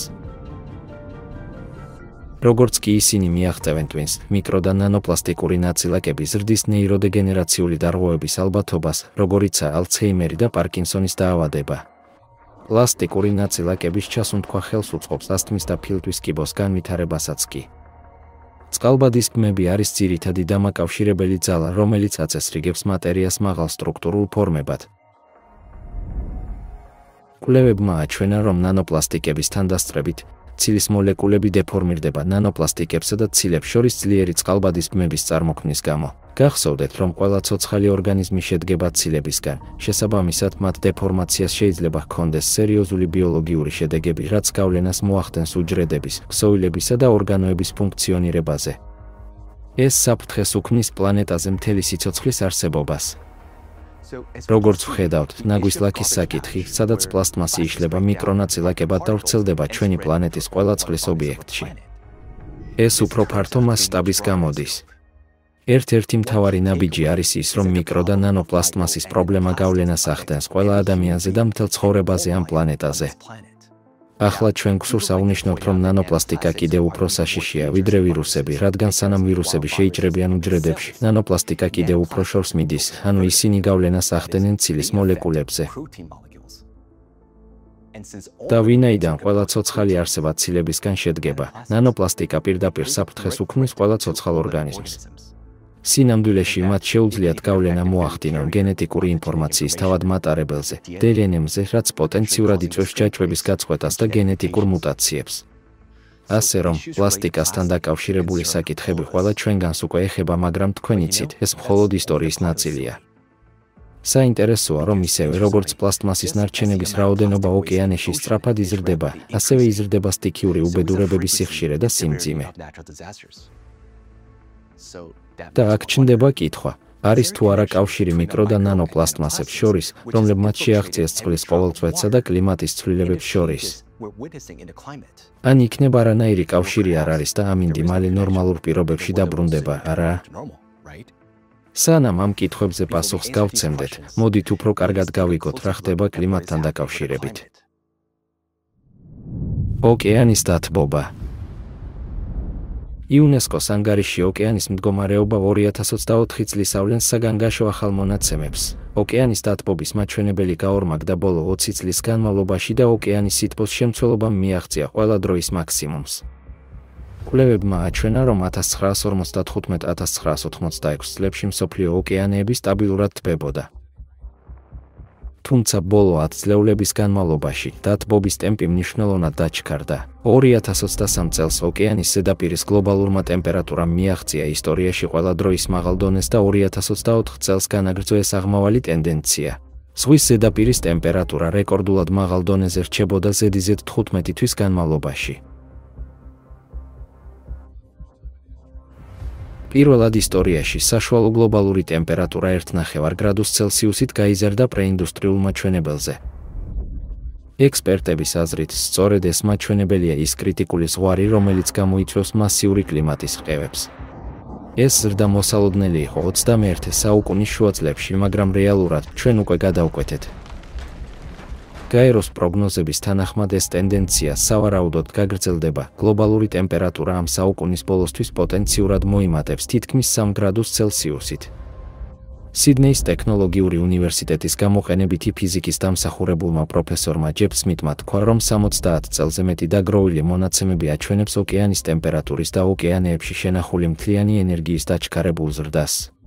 როგორც კი ისინი მიაღწევენ ტვინს, მიკრო და ნანოპლასტიკური ნაწილაკები ზრდის ნეიროდეგენერაციული დარღვევების ალბათობას, როგორიცაა ალცჰეიმერი და პარკინსონის დაავადება. პლასტიკური ნაწილაკების ჩასუნთქვა ხელს უწყობს ასთმის და ფილტვის კიბოს განვითარებასაც კი. წყალბადის ბმები არის ძირითადი დამაკავშირებელი ძალა, რომელიც აწესრიგებს მატერიას მაღალ სტრუქტურულ ფორმებად. კვლევებმა აჩვენა, რომ ნანოპლასტიკების თანდასწრებით ცილის მოლეკულები დეფორმირდება ნანოპლასტიკებსა და ცილებს შორის ძლიერი წყალბადის ბმების წარმოქმნის გამო. გახსოვდეთ, რომ ყველა ცოცხალი ორგანიზმი შედგება ცილებისგან, შესაბამისად მათ დეფორმაციას შეიძლება ჰქონდეს სერიოზული ბიოლოგიური შედეგები, რაც გავლენას მოახდენს უჯრედების, ქსოვილებისა და ორგანოების ფუნქციონირებაზე. ეს საფრთხეს უქმნის პლანეტაზე მთელი სიცოცხლის არსებობას. როგორც ვხედავთ, ნაგვის ლაქის საკითხი, სადაც პლასტმასი იშლება მიკრონაწილაკებად და ვრცელდება ჩვენი პლანეტის ყველა წყლის ობიექტში. ეს უფრო ფართო მასშტაბის გამოდის. ერთ-ერთი მთავარი ნაბიჯი არის ის, რომ მიკრო და ნანოპლასტმასის პრობლემა გავლენას ახდენს ყველა ადამიანზე და მთელ ცხოვრებაზე ამ პლანეტაზე. ახლა ჩვენ გვსურს აღვნიშნოთ, რომ ნანოპლასტიკა კიდევ უფრო საშიშია, ვიდრე ვირუსები, რადგან სანამ ვირუსები შეიჭრებიან უჯრედებში, ნანოპლასტიკა კიდევ უფრო შორს მიდის, ანუ ისინი გავლენას ახდენენ ცილის მოლეკულებზე. და ვინაიდან ყველა ცოცხალი არსება ცილებისგან შედგება, ნანოპლასტიკა პირდაპირ საფრთხეს უქმნის ყველა ცოცხალ ორგანიზმს. სინამდვილეში მათ შეუძლიათ გავლენა მოახდინონ გენეტიკური ინფორმაციის თავად მატარებელზე, დნმ-ზე, რაც პოტენციურად იწვევს ჯაჭვების გაწყვეტას და გენეტიკურ მუტაციებს. ასე რომ, პლასტიკასთან დაკავშირებული საკითხები ყველა ჩვენგანს უკვე ეხება, მაგრამ თქვენ იცით, ეს მხოლოდ ისტორიის ნაწილია. საინტერესოა, რომ ისევე როგორც პლასტმასის ნარჩენების რაოდენობა ოკეანეში სწრაფად იზრდება, ასევე იზრდება სტიქიური უბედურებების სიხშირე და სიმძიმე. და აქ ჩნდება კითხვა, არის თუ არა კავშირი მიკრო და ნანოპლასტმასებს შორის, რომლებმაც შეაღწიეს წყლის ყოველწვეთსა და კლიმატის ცვლილებებს შორის. ან იქნება არანაირი კავშირი არ არის და ამინდი მალე ნორმალურ პირობებში დაბრუნდება, არა? სანამ ამ კითხვებზე პასუხს გავცემდეთ, მოდით უფრო კარგად გავიგოთ, რა ხდება კლიმატთან დაკავშირებით. ოკეანის დათბობა. იუნესკოს ანგარიში ოკეანის მდგომარეობა 2024 წლის ავლენს საგანგაშო ახალ მონაცემებს. ოკეანის დათბობის მაჩვენებელი გაორმაგდა ბოლო 20 წლის განმავლობაში და ოკეანის სითბოს შემცველობამ მიაღწია ყველა დროის მაქსიმუმს. კვლევებმა აჩვენა, რომ 1955-1986 წლებში მსოფლიო ოკეანეები სტაბილურად თბებოდა. თუმცა ბოლო 10 წლეულების განმავლობაში დათბობის ტემპი მნიშვნელოვნად დაჩქარდა. 2023 წელს ოკეანის ზედაპირის გლობალურმა ტემპერატურამ მიაღწია ისტორიაში ყველა დროის მაღალ დონეს და 2024 წელს განაგრძო ეს აღმავალი ტენდენცია. ზღვის ზედაპირის ტემპერატურა რეკორდულად მაღალ დონეზე რჩებოდა ზედიზედ 15 თვის განმავლობაში. პირველად ისტორიაში საშუალო გლობალური ტემპერატურა 1,5 გრადუს ცელსიუსით გაიზარდა პრეინდუსტრიულ მაჩვენებელზე. ექსპერტების აზრით, სწორედ ეს მაჩვენებელია ის კრიტიკული ზღვარი, რომელიც გამოიწვევს მასიური კლიმატის რყევებს. ეს ზრდა მოსალოდნელი იყო 21 საუკუნის შუა წლებში, მაგრამ რეალურად ჩვენ უკვე გადავკვეთეთ. გაეროს პროგნოზების თანახმად ეს ტენდენცია სავარაუდოდ გაგრძელდება. გლობალური ტემპერატურა ამ საუკუნის ბოლოსთვის პოტენციურად მოიმატებს თითქმის 3 გრადუს ცელსიუსით. სიდნეის ტექნოლოგიური უნივერსიტეტის გამოყენებითი ფიზიკის დამსახურებულმა პროფესორმა ჯეფ სმიტმა თქვა, რომ 70 წელზე მეტი დაგროვილი მონაცემები აჩვენებს ოკეანის ტემპერატურის და ოკეანეებში შენახული მთლიანი ენერგიის დაჩქარებულ ზრდას.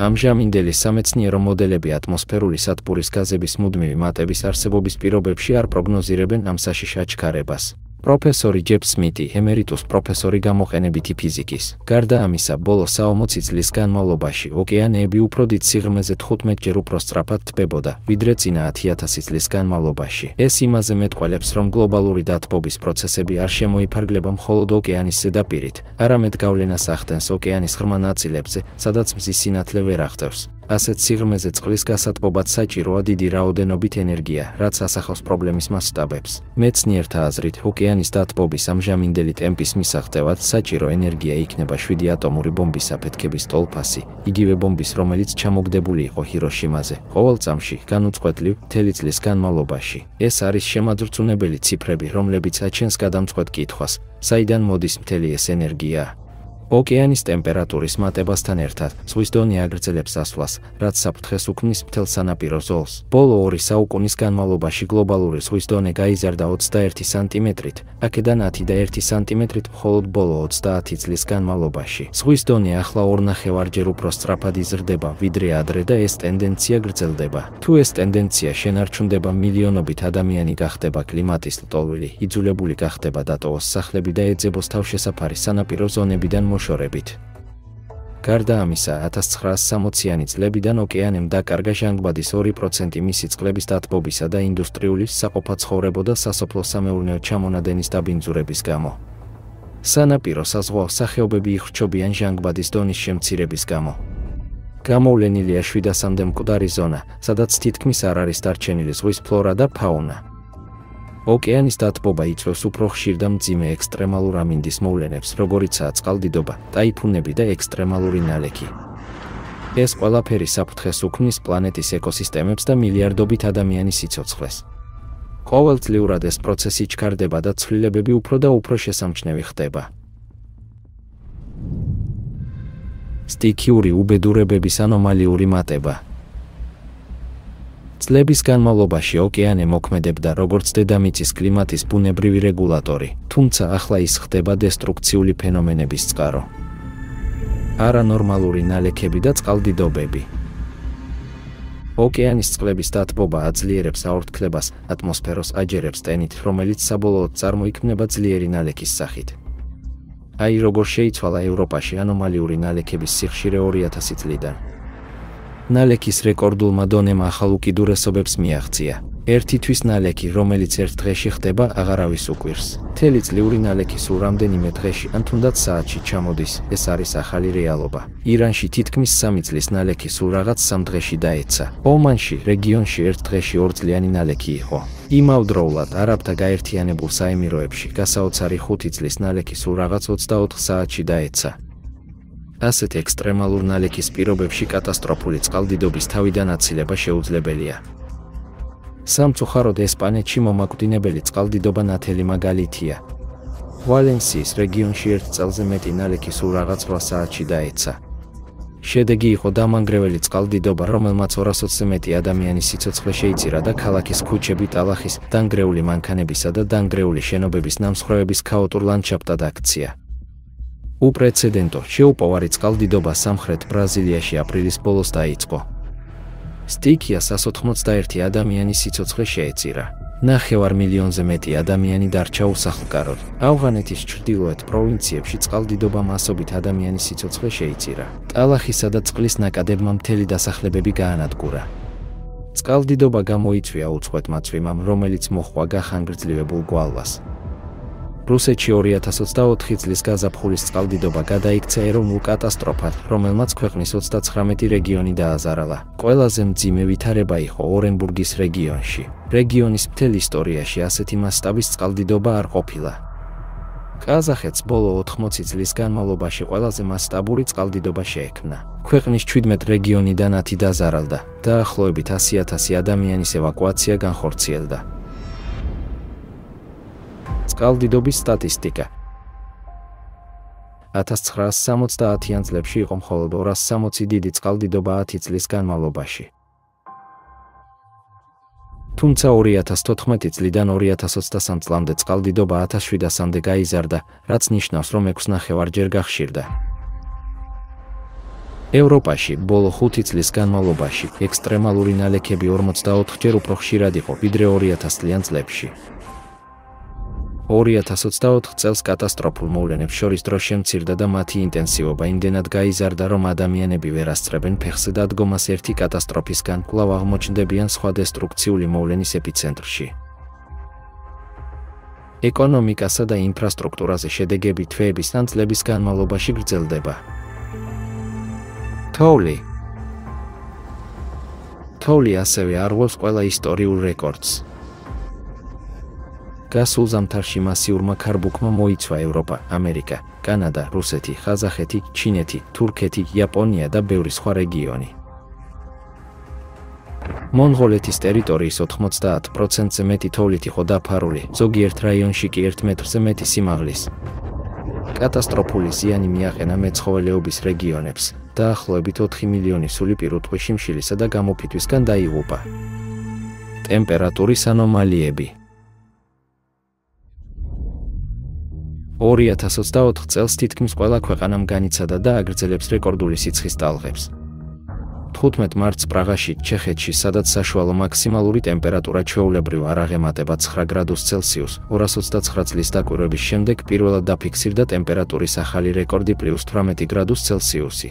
ამჟამინდელი სამეცნიერო მოდელები ატმოსფერული სათბურის გაზების მუდმივი მატების არსებობის პირობებში არ პროგნოზირებენ ამ საშიშ აჩქარებას. პროფესორი ჯეფ სმიტი, ემერიტუს პროფესორი გამოყენებითი ფიზიკის. გარდა ამისა, ბოლო 60 წლის განმავლობაში ოკეანეები უფრო დიდ სიღრმეზე 15 ჯერ უფრო სწრაფად თბებოდა, ვიდრე წინა 10,000 წლის განმავლობაში. ეს იმაზე მეტყველებს, რომ გლობალური დათბობის პროცესები არ შემოიფარგლება მხოლოდ ოკეანის ზედაპირით, არამედ გავლენას ახდენს ოკეანის ღრმა ნაწილებზე, სადაც მზის სინათლე ვერ აღწევს. ასეთ სიღრმეზე წყლის გასატყობად საჭიროა დიდი რაოდენობით ენერგია, რაც ასახავს პრობლემის მასშტაბებს. მეცნიერთა აზრით, ოკეანის დათბობის ამჟამინდელი ტემპის მისაღწევად საჭირო ენერგია იქნება 7 ატომური ბომბის აფეთქების ტოლფასი, იგივე ბომბის, რომელიც ჩამოგდებული იყო ჰიროშიმაზე, ყოველ წამში, განუწყვეტლივ, მთელი წლის განმავლობაში. ეს არის შემაძრწუნებელი ციფრები, რომლებიც აჩენს გადამწყვეტ კითხვას, საიდან მოდის მთელი ეს ენერგია. ოკეანის ტემპერატურის მატებასთან ერთად, ზღვის დონე აგრძელებს ასვლას, რაც საფრთხეს უქმნის მთელ სანაპირო ზოლს. ბოლო 2 საუკუნის განმავლობაში გლობალური ზღვის დონე გაიზარდა 21 სანტიმეტრით, აქედან 10,1 სანტიმეტრით მხოლოდ ბოლო 30 წლის განმავლობაში. ზღვის დონე ახლა 2,5-ჯერ უფრო სწრაფად იზრდება, ვიდრე ადრე და ეს ტენდენცია გრძელდება. თუ ეს ტენდენცია შენარჩუნდება, მილიონობით ადამიანი გახდება კლიმატის ლტოლვილი, იძულებული გახდება დატოვოს სახლები და ეძებოს თავშესაფარი სანაპირო ზონებიდან მოშორებით. გარდა ამისა, 1960-იანი წლებიდან ოკეანემ დაკარგა ჟანგბადის 2% მისი წყლების დათბობისა და ინდუსტრიული საყოფაცხოვრებო და სასოფლო-სამეურნეო ჩამონადენის დაბინძურების გამო. სანაპირო საზღვაო სახეობები იხრჩობიან ჟანგბადის დონის შემცირების გამო. გამოვლენილია 700-მდე მკვდარი ზონა, სადაც თითქმის არ არის დარჩენილი ზღვის ფლორა და ფაუნა. ოკეანის დათბობა იწვევს უფრო ხშირ და მძიმე ექსტრემალურ ამინდის მოვლენებს, როგორიცაა წყალდიდობა, ტაიფუნები და ექსტრემალური ნალექი. ეს ყველაფერი საფრთხეს უქმნის პლანეტის ეკოსისტემებს და მილიარდობით ადამიანის სიცოცხლეს. ყოველწლიურად ეს პროცესი ჩქარდება და ცვლილებები უფრო და უფრო შესამჩნევი ხდება. სტიქიური უბედურებების ანომალიური მატება. წლების განმავლობაში ოკეანე მოქმედებდა როგორც დედამიწის კლიმატის ბუნებრივი რეგულატორი, თუმცა ახლა ის ხდება დესტრუქციული ფენომენების წყარო. არანორმალური ნალექები და წყალდიდობები. ოკეანის წყლების დათბობა აძლიერებს აორთქლებას, ატმოსფეროს აჯერებს ტენით, რომელიც საბოლოოდ წარმოიქმნება ძლიერი ნალექის სახით. აი როგორ შეიცვალა ევროპაში ანომალიური ნალექების სიხშირე 2000 წლიდან. ნალექის რეკორდულმა დონემ ახალ უკიდურესობებს მიაღწია. ერთი თვის ნალექი, რომელიც ერთ დღეში ხდება, აღარავის უკვირს. მთელი წლიური ნალექი სულ რამდენიმე დღეში ან თუნდაც საათში ჩამოდის, ეს არის ახალი რეალობა. ირანში თითქმის 3 წლის ნალექი სულ რაღაც 3 დღეში დაეცა. ომანში, რეგიონში ერთ დღეში 2 წლიანი ნალექი იყო. იმავდროულად არაბთა გაერთიანებულ საემიროებში გასაოცარი 5 წლის ნალექი სულ რაღაც 24 საათში დაეცა. ასეთ ექსტრემალურ ნალექის პირობებში კატასტროფული წყალდიდობის თავიდან აცილება შეუძლებელია. სამწუხაროდ ესპანეთში მომაკვდინებელი წყალდიდობა ნათელი მაგალითია. ვალენსიის რეგიონში ერთ წელზე მეტი ნალექი სულ რაღაც 8 საათში დაეცა. შედეგი იყო დამანგრეველი წყალდიდობა, რომელმაც 200-ზე მეტი ადამიანის სიცოცხლე შეიწირა და ქალაქის ქუჩები ტალახის, დანგრეული მანქანებისა და დანგრეული შენობების ნამსხვრევების ქაოტურ ლანდშაფტად აქცია. უპრეცედენტო, შეუპოვარი წყალდიდობა სამხრეთ ბრაზილიაში აპრილის ბოლოს დაიწყო. სტიქიას 181 ადამიანის სიცოცხლე შეეწირა. 9 მილიონზე მეტი ადამიანი დარჩა უსახლკაროდ. ავღანეთის ჩრდილოეთ პროვინციებში წყალდიდობამ ასობით ადამიანის სიცოცხლე შეიწირა. ტალახისა და წყლის ნაკადებმა მთელი დასახლებები გაანადგურა. წყალდიდობა გამოიწვია უწყვეტმა წვიმამ, რომელიც მოჰყვა გახანგრძლივებულ გვალვას. რუსეთში 2024 წლის გაზაფხულის წყალდიდობა გადაიქცა ეროვნულ კატასტროფად, რომელმაც ქვეყნის 39 რეგიონი დააზარალა. ყველაზე მძიმე ვითარება იყო ორენბურგის რეგიონში. რეგიონის მთელ ისტორიაში ასეთი მასშტაბის წყალდიდობა არ ყოფილა. ყაზახეთს ბოლო 80 წლის განმავლობაში ყველაზე მასშტაბური წყალდიდობა შეექმნა. ქვეყნის 17 რეგიონიდან 10 დაზარალდა, დაახლოებით 100,000 ადამიანის ევაკუაცია განხორციელდა. წყალდიდობის სტატისტიკა. 1970-იან წლებში იყო მხოლოდ 260 დიდი წყალდიდობა 10 წლის განმავლობაში. თუმცა 2014 წლიდან 2023 წლამდე წყალდიდობა 1700-მდე გაიზარდა, რაც ნიშნავს, რომ 6,5-ჯერ გახშირდა. ევროპაში ბოლო 5 წლის განმავლობაში ექსტრემალური ნალექები 44-ჯერ უფრო ხშირად იყო, ვიდრე 2000 წლიან წლებში. 2024 წელს კატასტროფულ მოვლენებს შორის დრო შემცირდა და მათი ინტენსივობა იმდენად გაიზარდა, რომ ადამიანები ვერ ასწრებენ ფეხზე დადგომას ერთი კატასტროფისგან, კვლავ აღმოჩნდებიან სხვა დესტრუქციული მოვლენის ეპიცენტრში. ეკონომიკასა და ინფრასტრუქტურაზე შედეგები თვეების ან წლების განმავლობაში გრძელდება. თოვლი. თოვლი ასევე არღვევს ყველა ისტორიულ რეკორდს. გასულ ზამთარში მასიურმა ქარბუქმა მოიცვა ევროპა, ამერიკა, კანადა, რუსეთი, ყაზახეთი, ჩინეთი, თურქეთი, იაპონია და ბევრი სხვა რეგიონი. მონღოლეთის ტერიტორიის 90%-ზე მეტი თოვლით იყო დაფარული, ზოგიერთ რაიონში კი 1 მეტრზე მეტი სიმაღლის. კატასტროფული ზიანი მიაყენა მეცხოველეობის რეგიონებს, დაახლოებით 4 მილიონი სული პირუტყვიში მშილისა და გამოფიტვისგან დაიღუპა. ტემპერატურის ანომალიები 2024 წელს თითქმის ყველა ქვეყანამ განიცადა და აგრძელებს რეკორდული სიცხის ტალღებს. 15 მარტს პრაღაში, ჩეხეთში, სადაც საშუალო მაქსიმალური ტემპერატურა ჩვეულებრივ არ აღემატება 9 გრადუს ცელსიუსს, 229 წლის დაკვირვების შემდეგ პირველად დაფიქსირდა ტემპერატურის ახალი რეკორდი +18 გრადუს ცელსიუსი.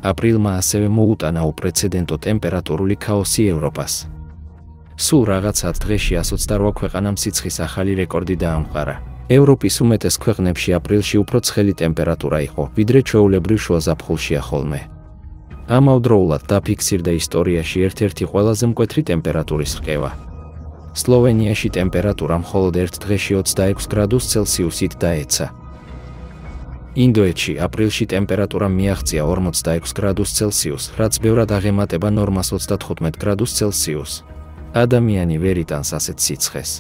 აპრილმა ასევე მოუტანა უპრეცედენტო ტემპერატურული ქაოსი ევროპას. სულ რაღაც 10 დღეში 128 ქვეყანამ სიცხის ახალი რეკორდი დაამყარა. ევროპის უმეტეს ქვეყნებში აპრილში უფრო ცხელი ტემპერატურა იყო, ვიდრე ჩვეულებრივ შუა ზაფხულშია ხოლმე. ამავდროულად დაფიქსირდა ისტორიაში ერთ-ერთი ყველაზე მკვეთრი ტემპერატურის რყევა. სლოვენიაში ტემპერატურა მხოლოდ ერთ დღეში 26 გრადუს ცელსიუსით დაეცა. ინდოეთში აპრილში ტემპერატურა მიაღწია 46 გრადუს ცელსიუსს, რაც ბევრად აღემატება ნორმას 35 გრადუს ცელსიუსს. ადამიანი ვერ იტანს ასეთ სიცხეს.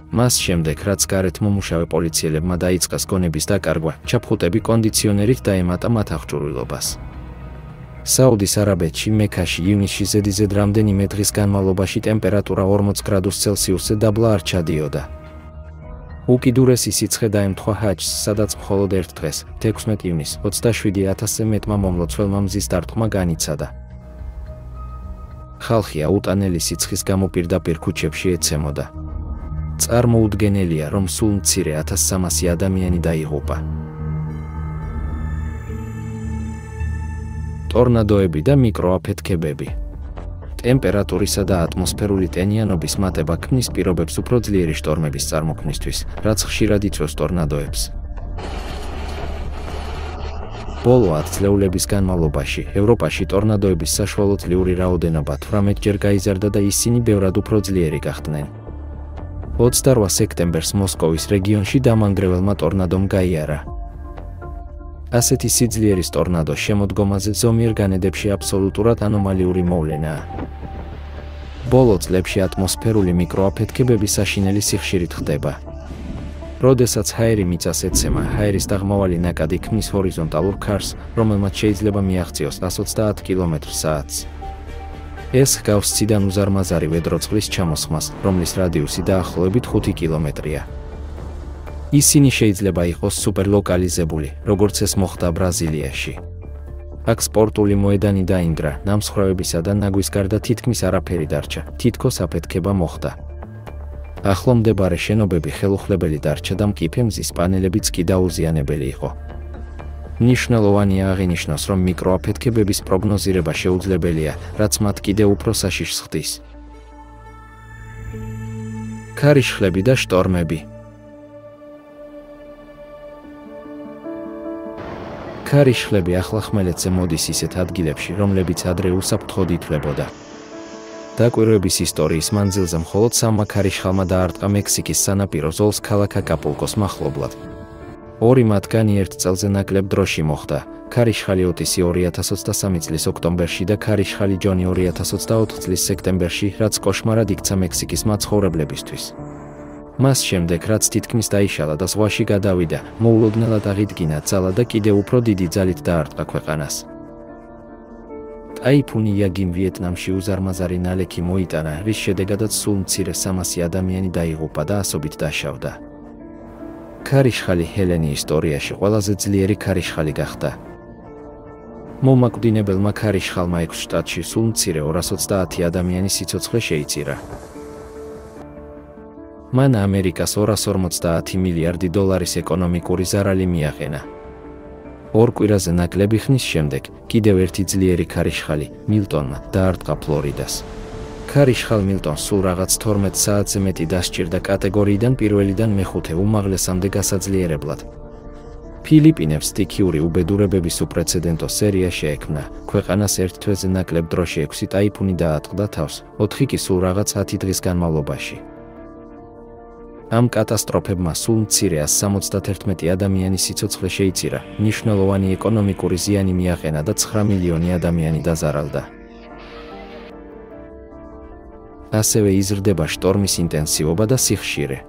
მას შემდეგ, რაც გარეთ მომუშავე პოლიციელებმა დაიწყეს გონების დაკარგვა, ჩაფხუტები კონდიციონერით დაემატა მათ აღჭურვილობას. საუდის არაბეთში, მექაში ივნისში ზედიზედ რამდენიმე დღის განმავლობაში ტემპერატურა 40 გრადუს ცელსიუსზე დაბლა არ ჩადიოდა. უკიდურესი სიცხე დაემთხვა ჰაჯს, სადაც მხოლოდ ერთ დღეს, 16 ივნისს, 27,000-ზე მეტმა მომლოცველმა მზის დარტყმა განიცადა. ხალხი აუტანელი სიცხის გამო პირდაპირ ქუჩებში ეცემოდა. წარმოუდგენელია, რომ სულ მცირე 1300 ადამიანი დაიღუპა. ტორნადოები და მიკროაფეთქებები. ტემპერატურისა და ატმოსფერული ტენიანობის მატება ქმნის პირობებს უფრო ძლიერი შტორმების წარმოქმნისთვის, რაც ხშირად იწვევს ტორნადოებს. ბოლო 10 წლეულების განმავლობაში ევროპაში ტორნადოების საშუალო წლიური რაოდენობა 18-ჯერ გაიზარდა და ისინი ბევრად უფრო ძლიერი გახდნენ. 28 სექტემბერს მოსკოვის რეგიონში დამანგრეველმა ტორნადომ გაიარა. ასეთი სიძლიერის ტორნადო შემოდგომაზე ზომიერ განედებში აბსოლუტურად ანომალიური მოვლენაა. ბოლო წლებში ატმოსფერული მიკროაფეთქებები საშინელი სიხშირით ხდება. როდესაც ჰაერი მიწას ეცემა, ჰაერის დაღმავალი ნაკადი ქმნის ჰორიზონტალურ ქარს, რომელმაც შეიძლება მიაღწიოს 130 კმ/სთ. ეს ჰგავს ციდან უზარმაზარი ვედროწყლის ჩამოსხმას, რომლის რადიუსი დაახლოებით 5 კილომეტრია. ისინი შეიძლება იყოს სუპერლოკალიზებული, როგორც ეს მოხდა ბრაზილიაში. აქ სპორტული მოედანი დაინგრა, ნამსხვრევებისა და ნაგვის გარდა თითქმის არაფერი დარჩა, თითქოს აფეთქება მოხდა. ახლო მდებარე შენობები ხელუხლებელი დარჩა და მკიფე მზის პანელებიც კი დაუზიანებელი იყო. მნიშვნელოვანია აღინიშნოს, რომ მიკროაფეთქებების პროგნოზირება შეუძლებელია, რაც მათ კიდევ უფრო საშიშს ხდის. ქარიშხლები და შტორმები. ქარიშხლები ახლა ხმელეთზე მოდის ისეთ ადგილებში, რომლებიც ადრე უსაფრთხოდ ითვლებოდა. დაკვირვების ისტორიის მანძილზე მხოლოდ 3 ქარიშხალმა დაარტყა მექსიკის სანაპირო ზოლს ქალაქ აკაპულკოს მახლობლად. 2 მათგანი ერთ წელზე ნაკლებ დროში მოხდა, ქარიშხალი ოტისი 2023 წლის ოქტომბერში და ქარიშხალი ჯონი 2024 წლის სექტემბერში, რაც კოშმარად იქცა მექსიკის მაცხოვრებლებისთვის. მას შემდეგ, რაც თითქმის დაიშალა და ზღვაში გადავიდა, მოულოდნელად აღიდგინა ძალა და კიდევ უფრო დიდი ძალით დაარტყა ქვეყანას. ტაიფუნი იაგიმ ვიეტნამში უზარმაზარი ნალექი მოიტანა, რის შედეგადაც სულ მცირე 300 ადამიანი დაიღუპა და ასობით დაშავდა. ქარიშხალი ჰელენი ისტორიაში ყველაზე ძლიერი ქარიშხალი გახდა. მომაკვდინებელმა ქარიშხალმა 6 შტატში სულ მცირე 230 ადამიანის სიცოცხლე შეიწირა. მან ამერიკას 250 მილიარდი დოლარის ეკონომიკური ზარალი მიაყენა. 2 კვირაზე ნაკლები ხნის შემდეგ, კიდევ ერთი ძლიერი ქარიშხალი, მილტონმა, დაარტყა ფლორიდას. ქარიშხალ მილტონს სულ რაღაც 12 საათზე მეტი დასჭირდა კატეგორიიდან პირველიდან მეხუთე უმაღლესამდე გასაძლიერებლად. ფილიპინებს სტიქიური უბედურებების უპრეცედენტო სერია შეექმნა. ქვეყანას ერთ თვეზე ნაკლებ დროში 6 ტაიფუნი დაატყდა თავს, 4 კი სულ რაღაც 10 დღის განმავლობაში. ამ კატასტროფებმა სულ მცირე 171 ადამიანის სიცოცხლე შეიწირა, მნიშვნელოვანი ეკონომიკური ზიანი მიაყენა და 9 მილიონი ადამიანი დაზარალდა. ასევე იზრდება შტორმის ინტენსივობა და სიხშირე.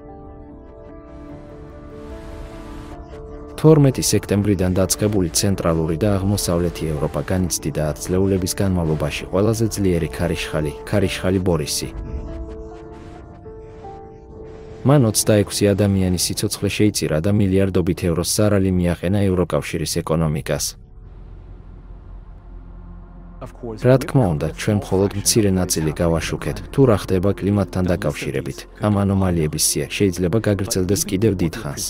12 სექტემბრიდან დაწყებული ცენტრალური და აღმოსავლეთი ევროპა განიცდიდა ათწლეულების განმავლობაში ყველაზე ძლიერი ქარიშხალი ბორისი. მან 26 ადამიანის სიცოცხლე შეიწირა და მილიარდობით ევროს ზარალი მიაყენა ევროკავშირის ეკონომიკას. რა თქმა უნდა, ჩვენ მხოლოდ მცირე ნაწილი გავაშუქეთ, თუ რა ხდება კლიმატთან დაკავშირებით. ამ ანომალიების სია შეიძლება გაგრძელდეს კიდევ დიდხანს.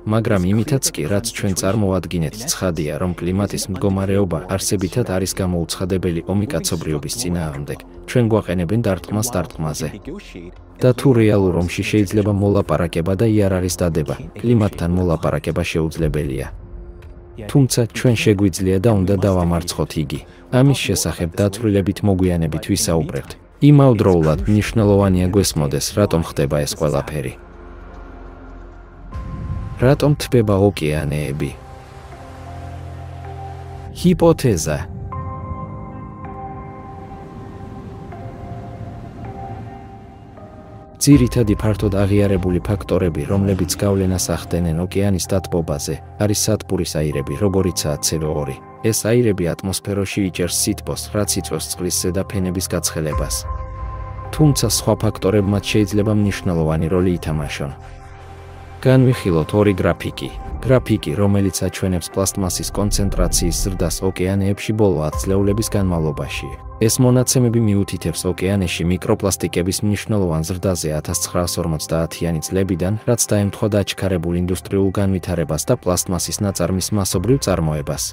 მაგრამ იმითაც კი, რაც ჩვენ წარმოვადგინეთ, ცხადია, რომ კლიმატის მდგომარეობა არსებითად არის გამოუცხადებელი ომი კაცობრიობის წინააღმდეგ. ჩვენ გვაყენებენ დარტყმას დარტყმაზე. და თუ რეალურ ომში შეიძლება მოლაპარაკება და იარაღის დადება, კლიმატთან მოლაპარაკება შეუძლებელია. თუმცა ჩვენ შეგვიძლია და უნდა დავამარცხოთ იგი. ამის შესახებ დათვლილებით მოგვიანებით ვისაუბრებთ. იმავდროულად მნიშვნელოვანია გვესმოდეს, რატომ ხდება ეს ყველაფერი. რატომ თბება ოკეანეები? ჰიპოთეზა. ძირითადი ფართოდ აღიარებული ფაქტორები, რომლებიც გავლენას ახდენენ ოკეანის დათბობაზე, არის სადგურის აირები, როგორიცაა CO2. ეს აირები ატმოსფეროში იჭერს სითბოს, რაც იწვევს წყლის ზედა ფენების გაცხელებას. თუმცა სხვა ფაქტორებმაც შეიძლება მნიშვნელოვანი როლი ითამაშონ. განვიხილოთ ორი გრაფიკი. გრაფიკი, რომელიც აჩვენებს პლასტმასის კონცენტრაციის ზრდას ოკეანეებში ბოლო 10 წლეულების განმავლობაში. ეს მონაცემები მიუთითებს ოკეანეში მიკროპლასტიკების მნიშვნელოვან ზრდაზე 1950-იანი წლებიდან, რაც დაემთხვა დაჩქარებულ ინდუსტრიულ განვითარებას და პლასტმასის ნაწარმის მასობრივ წარმოებას.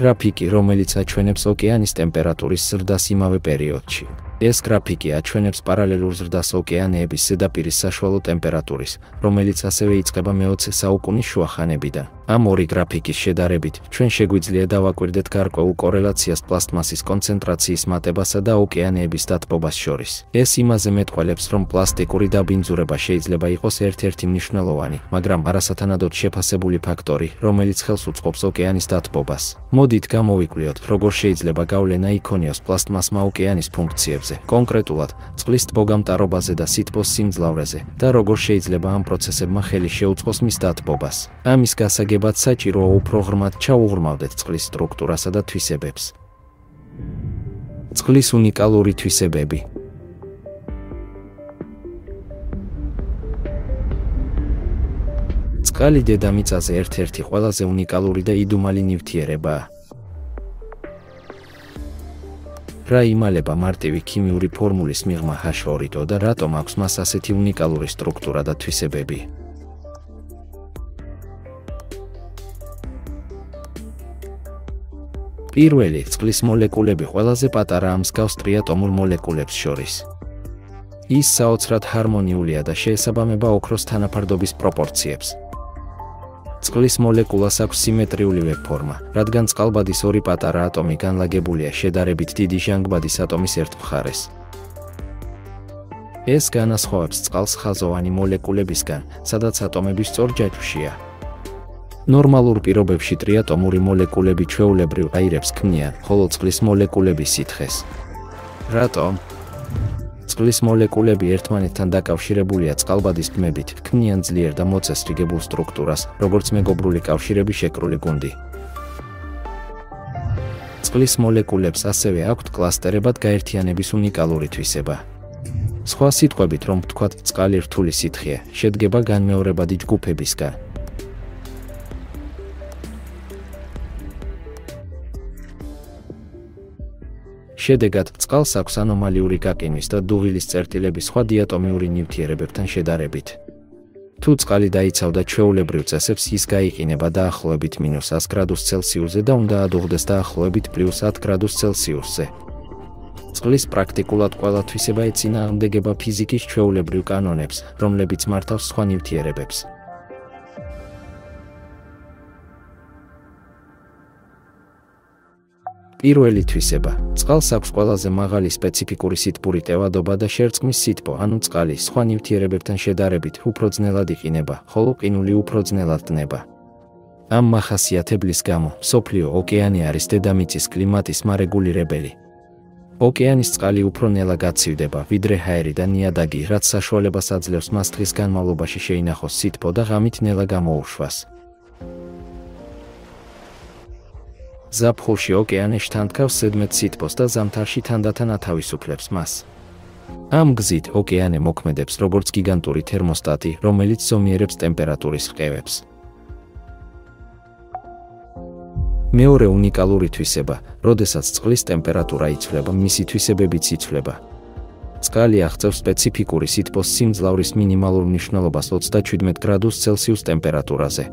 გრაფიკი, რომელიც აჩვენებს ოკეანის ტემპერატურის ზრდას იმავე პერიოდში. ეს გრაფიკი აჩვენებს პარალელურ ზრდას ოკეანეების ზედაპირის საშუალო ტემპერატურის, რომელიც ასევე იწყება მე-20 საუკუნის შუახანებიდან. ამ ორი გრაფიკის შედარებით, ჩვენ შეგვიძლია დავაკვირდეთ გარკვეულ კორელაციას პლასტმასის კონცენტრაციის მატებასა და ოკეანეების დათბობას შორის. ეს იმაზე მეტყველებს, რომ პლასტიკური დაბინძურება შეიძლება იყოს ერთ-ერთი მნიშვნელოვანი, მაგრამ არასათანადოდ შეფასებული ფაქტორი, რომელიც ხელს უწყობს ოკეანის დათბობას. მოდით გამოვიკვლიოთ, როგორ შეიძლება გავლენა იქონიოს პლასტმასმა ოკეანის ფუნქციებზე, კონკრეტულად, წყლის თბოგამტარობაზე და სითბოს სიმძლავრეზე, და როგორ შეიძლება ამ პროცესებმა ხელი შეუწყოს მის დათბობას. ამის გასაგებად საჭიროა უფრო ღრმად ჩაუღრმავდეთ წყლის სტრუქტურასა და თვისებებს. წყლის უნიკალური თვისებები. წყალი დედამიწაზე ერთ-ერთი ყველაზე უნიკალური და იდუმალი ნივთიერებაა. რა იმალება მარტივი ქიმიური ფორმულის მიღმა H2O და რატომ აქვს მას ასეთი უნიკალური სტრუქტურა და თვისებები? პირველი, წყლის მოლეკულები ყველაზე პატარაა მსგავს ტრიატომულ მოლეკულებს შორის. ის საოცრად ჰარმონიულია და შეესაბამება ოქროს თანაფარდობის პროპორციებს. წყლის მოლეკულას აქვს სიმეტრიული ვებფორმა, რადგან წყალბადის ორი პატარა ატომი განლაგებულია შედარებით დიდი ჟანგბადის ატომის ერთ მხარეს. ეს განასხვავებს წყალს ხაზოვანი მოლეკულებისგან, სადაც ატომები სწორ ჯაჭვშია. ნორმალურ პირობებში ტრიატომური მოლეკულები ჩვეულებრივ აირებს ქმნიან, ხოლო წყლის მოლეკულები სითხეს. რატომ? წყლის მოლეკულები ერთმანეთთან დაკავშირებულია წყალბადის ბმებით, ქმნიან ძლიერ და მოწესრიგებულ სტრუქტურას, როგორც მეგობრული კავშირების შეკრული გუნდი. წყლის მოლეკულებს ასევე აქვთ კლასტერებად გაერთიანების უნიკალური თვისება. სხვა სიტყვებით რომ ვთქვათ, წყალი რთული სითხეა, შედგება განმეორებადი ჯგუფებისგან. შედეგად, წყალს აქვს ანომალიური გაკინვის და დუღილის წერტილების სხვა დიატომიური ნივთიერებებთან შედარებით. თუ წყალი დაიცავდა ჩვეულებრივ წესებს, ის გაიყინება დაახლოებით -100 გრადუს ცელსიუსზე და უნდა ადუღდეს დაახლოებით +10 გრადუს ცელსიუსზე. წყლის პრაქტიკულად ყველა თვისება ეწინააღმდეგება ფიზიკის ჩვეულებრივ კანონებს, რომლებიც მართავს სხვა ნივთიერებებს. პირველი თვისება. წყალს აქვს ყველაზე მაღალი სპეციფიკური სითბური ტევადობა და შერწყმის სითბო, ანუ წყალი სხვა ნივთიერებებთან შედარებით უფრო ძნელად იყინება, ხოლო ყინული უფრო ძნელად ტნება. ამ მახასიათებლის გამო, მსოფლიო ოკეანე არის დედამიწის კლიმატის მარეგულირებელი. ოკეანის წყალი უფრო ნელა გაცივდება, ვიდრე ჰაერი და ნიადაგი, რაც საშუალებას აძლევს მას დღის განმავლობაში შეინახოს სითბო და ღამით ნელა გამოუშვას. ზაფხულში ოკეანეში თანთქავს ზედმეტ სითბოს და ზამთარში თანდათან ათავისუფლებს მას. ამ გზით ოკეანე მოქმედებს როგორც გიგანტური თერმოსტატი, რომელიც ზომიერებს ტემპერატურის რყევებს. მეორე უნიკალური თვისება, როდესაც წყლის ტემპერატურა იცვლება, მისი თვისებებიც იცვლება. წყალი აღწევს სპეციფიკური სითბოს სიმძლავრის მინიმალურ მნიშვნელობას 37 გრადუს ცელსიუს ტემპერატურაზე.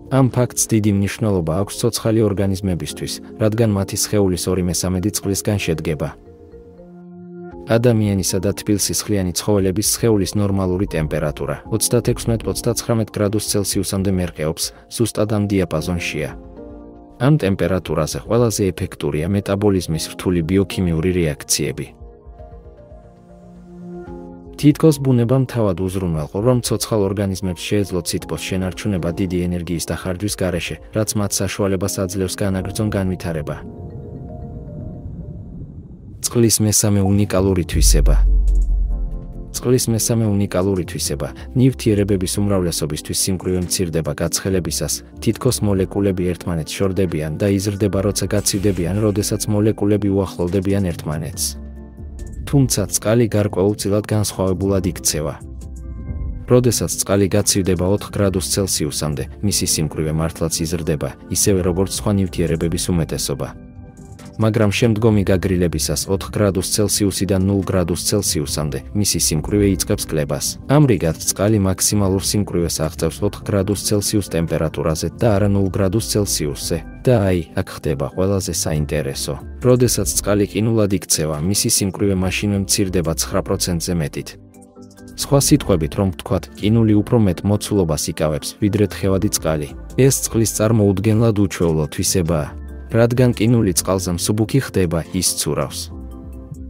ამ ფაქტს დიდი მნიშვნელობა აქვს ცოცხალი ორგანიზმებისთვის, რადგან მათი სხეულის 2/3 წყლისგან შედგება. ადამიანისა და თბილსისხლიანი ცხოველების სხეულის ნორმალური ტემპერატურა 36-39 გრადუს ცელსიუსამდე მერყეობს, ზუსტად ამ დიაპაზონშია. ამ ტემპერატურაზე ყველაზე ეფექტურია მეტაბოლიზმის რთული ბიოქიმიური რეაქციები. თითქოს ბუნებამ თავად უზრუნველყო, რომ ცოცხალ ორგანიზმებს შეეძლოთ სითბოს შენარჩუნება დიდი ენერგიის დახარჯვის გარეშე, რაც მათ საშუალებას აძლევს განაგრძონ განვითარება. წყლის მესამე უნიკალური თვისება. წყლის მესამე უნიკალური თვისება, ნივთიერებების უმრავლესობისთვის სიმკვრივე მცირდება გაცხელებისას, თითქოს მოლეკულები ერთმანეთს შორდებიან და იზრდება როცა გაცივდებიან, როდესაც მოლეკულები უახლოვდებიან ერთმანეთს. თუმცა წყალი გარკვეულწილად განსხვავებულად იქცევა. როდესაც წყალი გაცივდება 4 გრადუს ცელსიუსამდე, მისი სიმკვრივე მართლაც იზრდება, ისევე როგორც სხვა ნივთიერებების უმეტესობა. მაგრამ შემდგომი გაგრილებისას 4 გრადუს ცელსიუსიდან 0 გრადუს ცელსიუსამდე, მისი სიმკვრივე იწყებს კლებას. ამრიგად წყალი მაქსიმალურ სიმკვრივეს აღწევს 4 გრადუს ცელსიუს ტემპერატურაზე და არა 0 გრადუს ცელსიუსზე. და აი, აქ ხდება ყველაზე საინტერესო. როდესაც წყალი ყინულად იქცევა, მისი სიმკვრივე მაშინვე მცირდება 9%-ზე მეტით. სხვა სიტყვებით რომ ვთქვათ, ყინული უფრო მეტ მოცულობას იკავებს, ვიდრე თხევადი წყალი. ეს წყლის წარმოუდგენლად უჩვეულო თვისებაა. რადგან ყინული წყალზე მსუბუქი ხდება, ის ცურავს.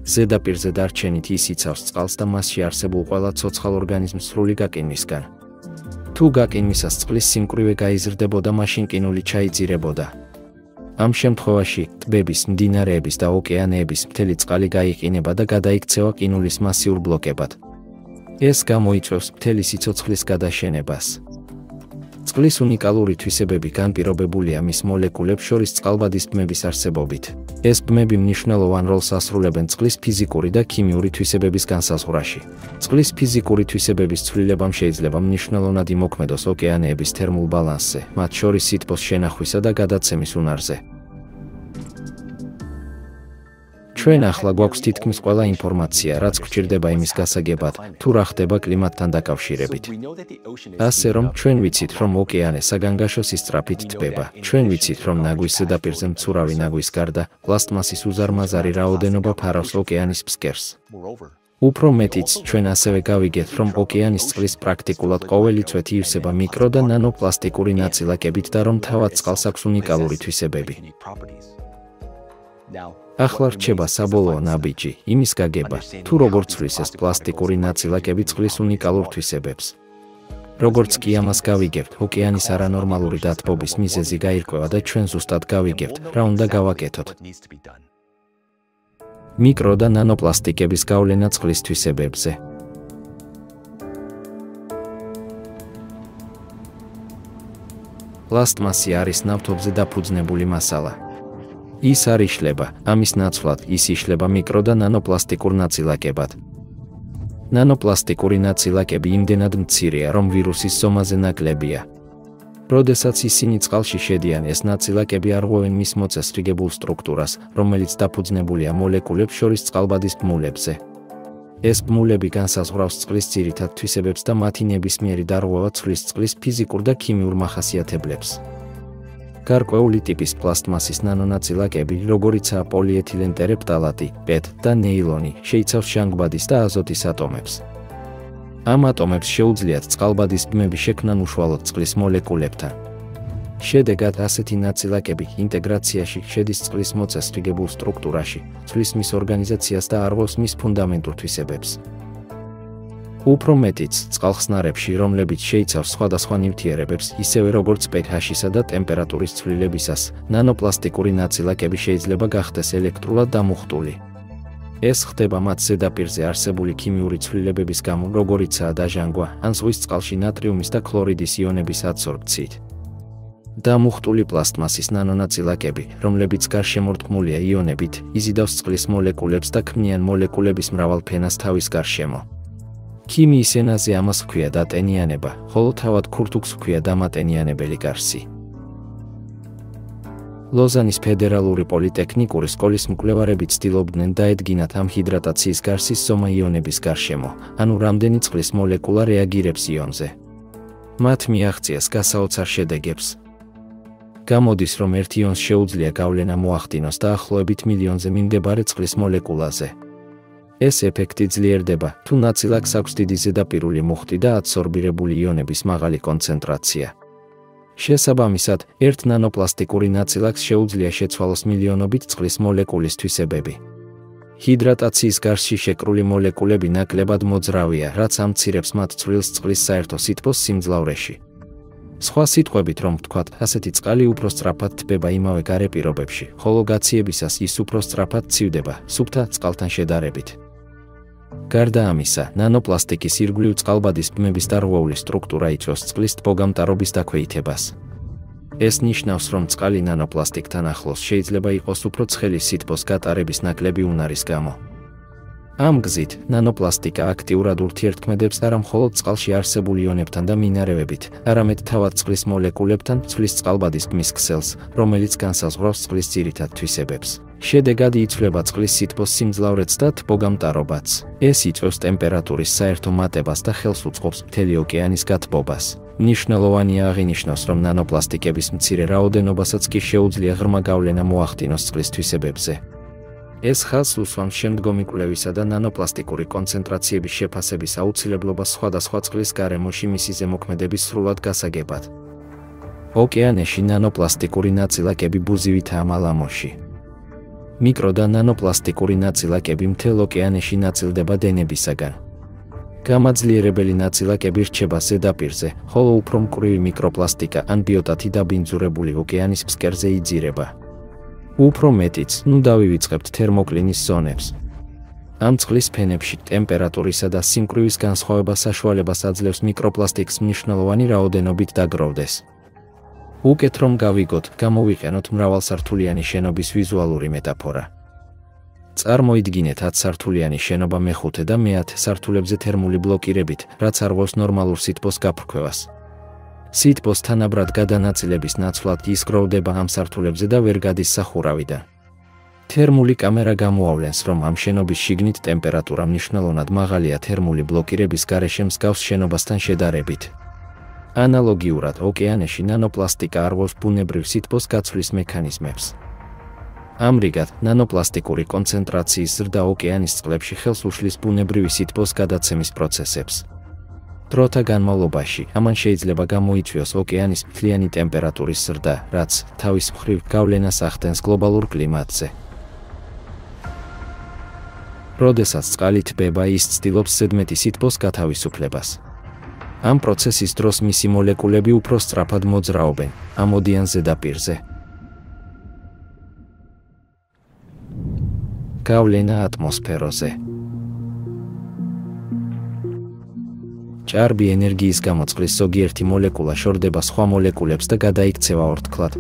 ზედაპირზე დარჩენით ის იცავს წყალს და მასში არსებულ ყველა ცოცხალ ორგანიზმს სრული გაკინვისგან. თუ გაკინვისას წყლის სიმკვრივე გაიზრდებოდა, მაშინ ყინული ჩაიძირებოდა. ამ შემთხვევაში, ტბების, მდინარეების და ოკეანეების მთელი წყალი გაიყინება და გადაიქცევა ყინულის მასიურ ბლოკებად. ეს გამოიწვევს მთელი სიცოცხლის გადაშენებას. წყლის უნიკალური თვისებები განპირობებულია მის მოლეკულებს შორის წყალბადის ბმების არსებობით. ეს ბმები მნიშვნელოვან როლს ასრულებენ წყლის ფიზიკური და ქიმიური თვისებების განსაზღვრაში. წყლის ფიზიკური თვისებების ცვლილებამ შეიძლება მნიშვნელოვნად იმოქმედოს ოკეანეების თერმულ ბალანსზე, მათ შორის სითბოს შენახვისა და გადაცემის უნარზე. ჩვენ ახლა გვაქვს თითქმის ყველა ინფორმაცია, რაც გვჭირდება იმის გასაგებად, თუ რა ხდება კლიმატთან დაკავშირებით. ასე რომ, ჩვენ ვიცით, რომ ოკეანე საგანგაშოს ისწრაფით თბება. ჩვენ ვიცით, რომ ნაგვის ზედაპირზე მცურავი ნაგვის გარდა, პლასტმასის უზარმაზარი რაოდენობა ფარავს ოკეანის ფსკერს. უფრო მეტიც, ჩვენ ასევე გავიგეთ, რომ ოკეანის წყლის პრაქტიკულად ყოველი წვეთი ივსება მიკრო და ნანოპლასტიკური ნაწილაკებით და რომ თავად წყალს აქვს უნიკალური თვისებები. ახლა რჩება საბოლოო ნაბიჯი, იმის გაგება, თუ როგორ ცვლის ეს პლასტიკური ნაწილაკები წყლის უნიკალურ თვისებებს. როგორც კი ამას გავიგებთ, ოკეანის არანორმალური დათბობის მიზეზი გაირკვევა და ჩვენ ზუსტად გავიგებთ, რა უნდა გავაკეთოთ. მიკრო და ნანოპლასტიკების გავლენა წყლის თვისებებზე. პლასტმასი არის ნავთობზე დაფუძნებული მასალა. ის არ იშლება, ამის ნაცვლად ის იშლება მიკრო და ნანოპლასტიკურ ნაწილაკებად. ნანოპლასტიკური ნაწილაკები იმდენად მცირეა, რომ ვირუსის ზომაზე ნაკლებია. როდესაც ისინი წყალში შედიან, ეს ნაწილაკები არღვევენ მის მოწესრიგებულ სტრუქტურას, რომელიც დაფუძნებულია მოლეკულებს შორის წყალბადის ბმულებზე. ეს ბმულები განსაზღვრავს წყლის ძირითად თვისებებს და მათი ნებისმიერი დარღვევა ცვლის წყლის ფიზიკურ და ქიმიურ მახასიათებლებს. გარკვეული ტიპის პლასტმასის ნანონაწილაკები, როგორიცაა პოლიეთილენტერეფტალატი, პეტ და ნეილონი, შეიცავს ჟანგბადის და აზოტის ატომებს. ამ ატომებს შეუძლიათ წყალბადის ბმები შექმნან უშუალოდ წყლის მოლეკულებთან. შედეგად ასეთი ნაწილაკები ინტეგრაციაში შედის წყლის მოწესრიგებულ სტრუქტურაში, ცვლის მის ორგანიზაციას და არღვევს მის ფუნდამენტურ თვისებებს. უფრო მეტიც, წყალხსნარებში, რომლებიც შეიცავს სხვადასხვა ნივთიერებებს, ისევე როგორც pH-ისა და ტემპერატურის ცვლილებისას, ნანოპლასტიკური ნაწილაკები შეიძლება გახდეს ელექტრულად დამუხტული. ეს ხდება მათ ზედაპირზე არსებული ქიმიური ცვლილებების გამო, როგორიცაა დაჟანგვა, ან ზღვის წყალში ნატრიუმის და ქლორიდის იონების ადსორბციით. დამუხტული პლასტმასის ნანონაწილაკები, რომლებიც გარშემორტყმულია იონებით, იზიდავს წყლის მოლეკულებს და ქმნიან მოლეკულების მრავალ ფენას თავის გარშემო. ქიმიის ენაზე ამას ჰქვია დატენიანება, ხოლო თავად ქურთუქს ჰქვია დამატენიანებელი გარსი. ლოზანის ფედერალური პოლიტექნიკური სკოლის მკვლევარები ცდილობდნენ დაედგინათ ამ ჰიდრატაციის გარსის ზომა იონების გარშემო, ანუ რამდენი წყლის მოლეკულა რეაგირებს იონზე. მათ მიაღწიეს გასაოცარ შედეგებს. გამოდის, რომ ერთ იონს შეუძლია გავლენა მოახდინოს დაახლოებით მილიონზე მიმდებარე წყლის მოლეკულაზე. ეს ეფექტი ძლიერდება, თუ ნაწილაკს აქვს დიდი ზედაპირული მუხტი და ადსორბირებული იონების მაღალი კონცენტრაცია. შესაბამისად, ერთ ნანოპლასტიკური ნაწილაკს შეუძლია შეცვალოს მილიონობით წყლის მოლეკულის თვისებები. ჰიდრატაციის გარსში შეკრული მოლეკულები ნაკლებად მოძრავია, რაც ამცირებს მათ ცვლილს წყლის საერთო სითბოს სიმძლავრეში. სხვა სიტყვებით რომ ვთქვათ, ასეთი წყალი უფრო სწრაფად თბება იმავე გარე პირობებში, ხოლო გაციებისას ის უფრო სწრაფად ცივდება, სუფთა წყალთან შედარებით. გარდა ამისა, ნანოპლასტიკის ირგვლივ წყალბადის ბმების დარღვეული სტრუქტურა იწვევს წყლის თბოგამტარობის დაქვეითებას. ეს ნიშნავს, რომ წყალი ნანოპლასტიკთან ახლოს შეიძლება იყოს უფრო ცხელი სითბოს გატარების ნაკლები უნარის გამო. ამ გზით, ნანოპლასტიკა აქტიურად ურთიერთქმედებს არა მხოლოდ წყალში არსებულ იონებთან და მინარევებით, არამედ თავად წყლის მოლეკულებთან, ცვლის წყალბადის ბმის ქსელს, რომელიც განსაზღვრავს წყლის ძირითად თვისებებს. შედეგად იცვლება წყლის სითბოს სიმძლავრეც და თბოგამტარობაც. ეს იწვევს ტემპერატურის საერთო მატებას და ხელს უწყობს მთელი ოკეანის გათბობას. მნიშვნელოვანია აღინიშნოს, რომ ნანოპლასტიკების მცირე რაოდენობასაც კი შეუძლია ღრმა გავლენა მოახდინოს წყლის თვისებებზე. ეს ხაზს უსვამს შემდგომი კვლევისა და ნანოპლასტიკური კონცენტრაციების შეფასების აუცილებლობას სხვადასხვა წყლის გარემოში მისი ზემოქმედების სრულად გასაგებად. ოკეანეში ნანოპლასტიკური ნაწილაკები ბუზივითაა მალამოში. მიკრო და ნანოპლასტიკური ნაწილაკები მთელ ოკეანეში ნაწილდება დენებისაგან. გამაძლიერებელი ნაწილაკები რჩება ზედაპირზე, ხოლო უფრო მკვრივი მიკროპლასტიკა ან ბიოტათი დაბინძურებული ოკეანის ფსკერზე იძირება. უფრო მეტიც, დავივიწყებთ თერმოკლინის ზონებს. ამ წყლის ფენებში ტემპერატურისა და სიმკვრივის განსხვავება საშუალებას აძლევს მიკროპლასტიკს მნიშვნელოვანი რაოდენობით დაგროვდეს. უკეთ რომ გავიგოთ, გამოვიყენოთ მრავალსართულიანი შენობის ვიზუალური მეტაფორა. წარმოიდგინეთ 10 სართულიანი შენობა მეხუთე და მე-10 სართულებზე თერმული ბლოკირებით, რაც არღვევს ნორმალურ სითბოს გაფრქვევას. სითბოს თანაბრად გადანაწილების ნაცვლად ის გროვდება ამ სართულებზე და ვერ გადის სახურავიდან. თერმული კამერა გამოავლენს, რომ ამ შენობის შიგნით ტემპერატურა მნიშვნელოვნად მაღალია თერმული ბლოკირების გარეშე მსგავს შენობასთან შედარებით. ანალოგიურად, ოკეანეში ნანოპლასტიკა არღვევს ბუნებრივ სითბოს გაცვლის მექანიზმებს. ამრიგად, ნანოპლასტიკური კონცენტრაციის ზრდა ოკეანის წყლებში ხელს უშლის ბუნებრივი სითბოს გადაცემის პროცესებს. დროთა განმავლობაში, ამან შეიძლება გამოიწვიოს ოკეანის მთლიანი ტემპერატურის ზრდა, რაც თავის მხრივ გავლენას ახდენს გლობალურ კლიმატზე. როდესაც წყალი თბება, ის ცდილობს ზედმეტი სითბოს გათავისუფლებას. ამ პროცესის დროს მისი მოლეკულები უფრო სწრაფად მოძრაობენ, ამოდიან ზედაპირზე. გავლენა ატმოსფეროზე. ჭარბი ენერგიის გამო წყლის ზოგიერთი მოლეკულა შორდება სხვა მოლეკულებს და გადაიქცევა ორთქლად.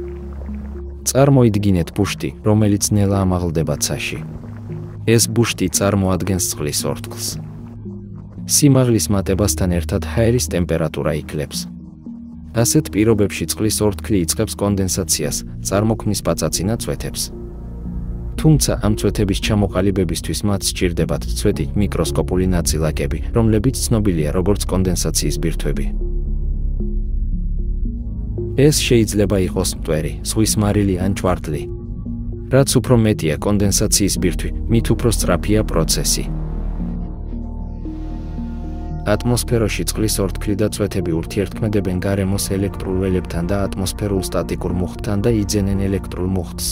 წარმოიდგინეთ ბუშტი, რომელიც ნელა ამაღლდება ცაში. ეს ბუშტი წარმოადგენს წყლის ორთქლს. სიმაღლის მატებასთან ერთად ჰაერის ტემპერატურა იკლებს. ასეთ პირობებში წყლის ორთქლი იწყებს კონდენსაციას, წარმოქმნის პაწაწინა წვეთებს. თუმცა ამ წვეთების ჩამოყალიბებისთვის მათ სჭირდებათ წვეთი მიკროსკოპული ნაწილაკები, რომლებიც ცნობილია როგორც კონდენსაციის ბირთვები. ეს შეიძლება იყოს მტვერი, ზღვის მარილი ან ჭვარტლი. რაც უფრო მეტია კონდენსაციის ბირთვი, მით უფრო სწრაფია პროცესი. ატმოსფეროში წყლის ორთქლი და წვეთები ურთიერთქმედებენ გარემოს ელექტრულ ველებთან და ატმოსფერულ სტატიკურ მუხტთან და იძენენ ელექტრულ მუხტს.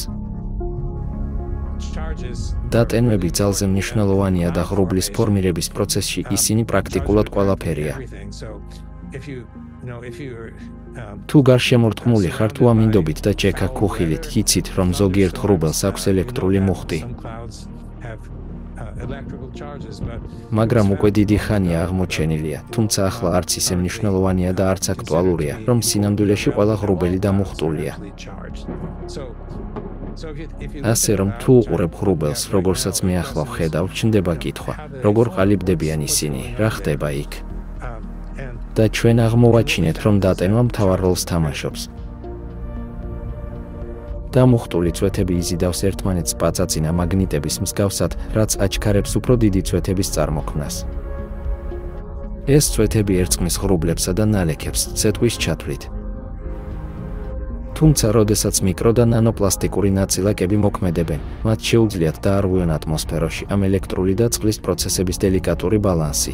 დატენვები ძალზე მნიშვნელოვანია და ღრუბლის ფორმირების პროცესში ისინი პრაქტიკულად ყველაფერია. თუ გარშემორტყმული ხარ თუ ამინდობით და ჯექა ქუხილით, იცით, რომ ზოგიერთ ღრუბელს აქვს ელექტრული მუხტი. მაგრამ უკვე დიდი ხანია აღმოჩენილია, თუმცა ახლა არც ისე მნიშვნელოვანია და არც აქტუალურია, რომ სინამდვილეში ყველა ღრუბელი დამუხტულია. ასე რომ თუ უყურებ ღრუბელს, როგორსაც მე ახლა ვხედავ, ჩნდება კითხვა, როგორ ყალიბდებიან ისინი, რა ხდება იქ? და ჩვენ აღმოვაჩინეთ, რომ დატენვა მთავარ როლს თამაშობს. დამუხტული წვეთები იზიდავს ერთმანეთს პაწაწინა მაგნიტების მსგავსად, რაც აჩქარებს უფრო დიდი წვეთების წარმოქმნას. ეს წვეთები ერწყმის ღრუბლებსა და ნალექებს ცეტვის ჩათვლით. თუმცა, როდესაც მიკრო და ნანოპლასტიკური ნაწილაკები მოქმედებენ, მათ შეუძლიათ დაარღვიონ ატმოსფეროში ამ ელექტრული და წყლის პროცესების დელიკატური ბალანსი.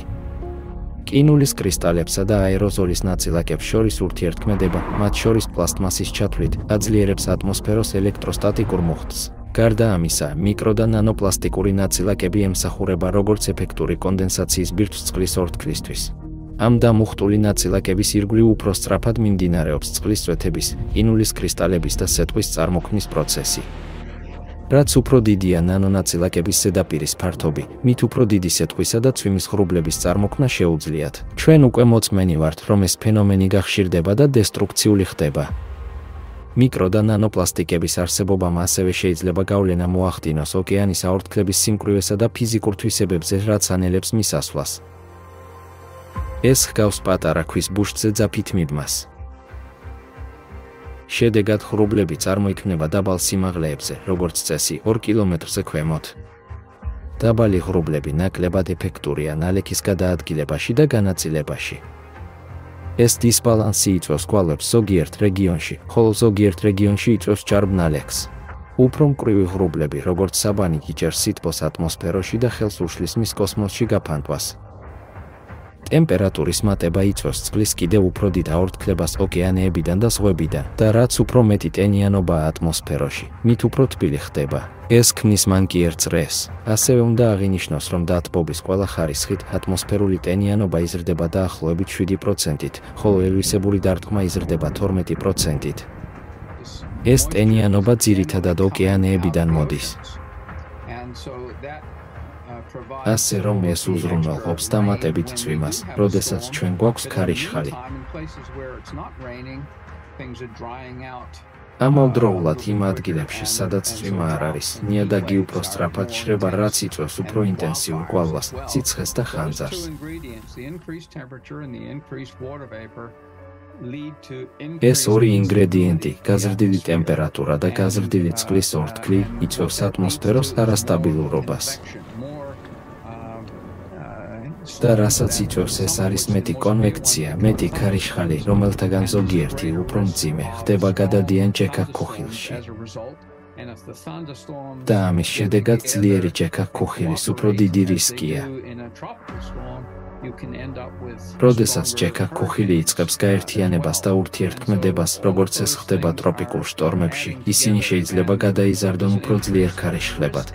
ყინულის კრისტალებსა და აეროზოლის ნაწილაკებს შორის ურთიერთქმედება, მათ შორის პლასტმასის ჩათვლით, აძლიერებს ატმოსფეროს ელექტროსტატიკურ მუხტს. გარდა ამისა, მიკრო და ნანოპლასტიკური ნაწილაკები ემსახურება როგორც ეფექტური კონდენსაციის ბირთვს წყლის ორთქლისთვის. ამ დამუხტული ნაწილაკების ირგვლივ უფრო სწრაფად მიმდინარეობს წყლის წვეთების, ყინულის კრისტალების და სეტყვის წარმოქმნის პროცესი. რაც უფრო დიდია ნანონაწილაკების ზედაპირის ფართობი, მით უფრო დიდი სეტყვისა და წვიმის ღრუბლების წარმოქმნა შეუძლიათ. ჩვენ უკვე მოწმენი ვართ, რომ ეს ფენომენი გახშირდება და დესტრუქციული ხდება. მიკრო და ნანოპლასტიკების არსებობამ ასევე შეიძლება გავლენა მოახდინოს ოკეანის აორთქლების სიმკვრივესა და ფიზიკურ თვისებებზე, რაც ანელებს მის ასვლას. ეს ჰგავს პატარა ქვის ბუშტზე ძაფით მიბმას. შედეგად ღრუბლები წარმოიქმნება დაბალ სიმაღლეებზე, როგორც წესი, 2 კილომეტრზე ქვემოთ. დაბალი ღრუბლები ნაკლებად ეფექტურია ნალექის გადაადგილებაში და განაწილებაში. ეს დისბალანსი იწვევს კვალებს ზოგიერთ რეგიონში, ხოლო ზოგიერთ რეგიონში იწვევს ჭარბ ნალექს. უფრო მკვრივი ღრუბლები, როგორც საბანი, იჭერს სითბოს ატმოსფეროში და ხელს უშლის მის კოსმოსში გაფანტვას. ტემპერატურის მატება იწვევს წყლის კიდევ უფრო დიდ აორთქლებას ოკეანეებიდან და ზღვებიდან და რაც უფრო მეტი ტენიანობაა ატმოსფეროში, მით უფრო თბილი ხდება. ეს ქმნის მანკიერ წრეს. ასევე უნდა აღინიშნოს, რომ დათბობის ყველა ხარისხით ატმოსფერული ტენიანობა იზრდება დაახლოებით 7%-ით, ხოლო ელვისებური დარტყმა იზრდება 12%-ით. ეს ტენიანობა ძირითადად ოკეანეებიდან მოდის. ასე რომ ეს უზრუნველყოფს დამატებით წვიმას, როდესაც ჩვენ გვაქვს ქარიშხალი. ამავდროულად იმ ადგილებში, სადაც წვიმა არ არის, ნიადაგი უფრო სწრაფად შრება, რაც იწვევს უფრო ინტენსიურ კვალას, სიცხეს და ხანძარს. ეს ორი ინგრედიენტი, გაზრდილი ტემპერატურა და გაზრდილი წყლის ორთქლი, იწვევს ატმოსფეროს არასტაბილურობას. და რასაც იწვევს ეს არის მეტი კონვექცია, მეტი ქარიშხალი, რომელთაგან ზოგიერთი უფრო მძიმე ხდება გადადიან ჯექა ქუხილში. და ამის შედეგად ძლიერი ჯექა ქუხილის უფრო დიდი რისკია. როდესაც ჯექა ქუხილი იწყებს გაერთიანებას და ურთიერთქმედებას, როგორც ეს ხდება ტროპიკულ შტორმებში, ისინი შეიძლება გადაიზარდონ უფრო ძლიერ ქარიშხლებად.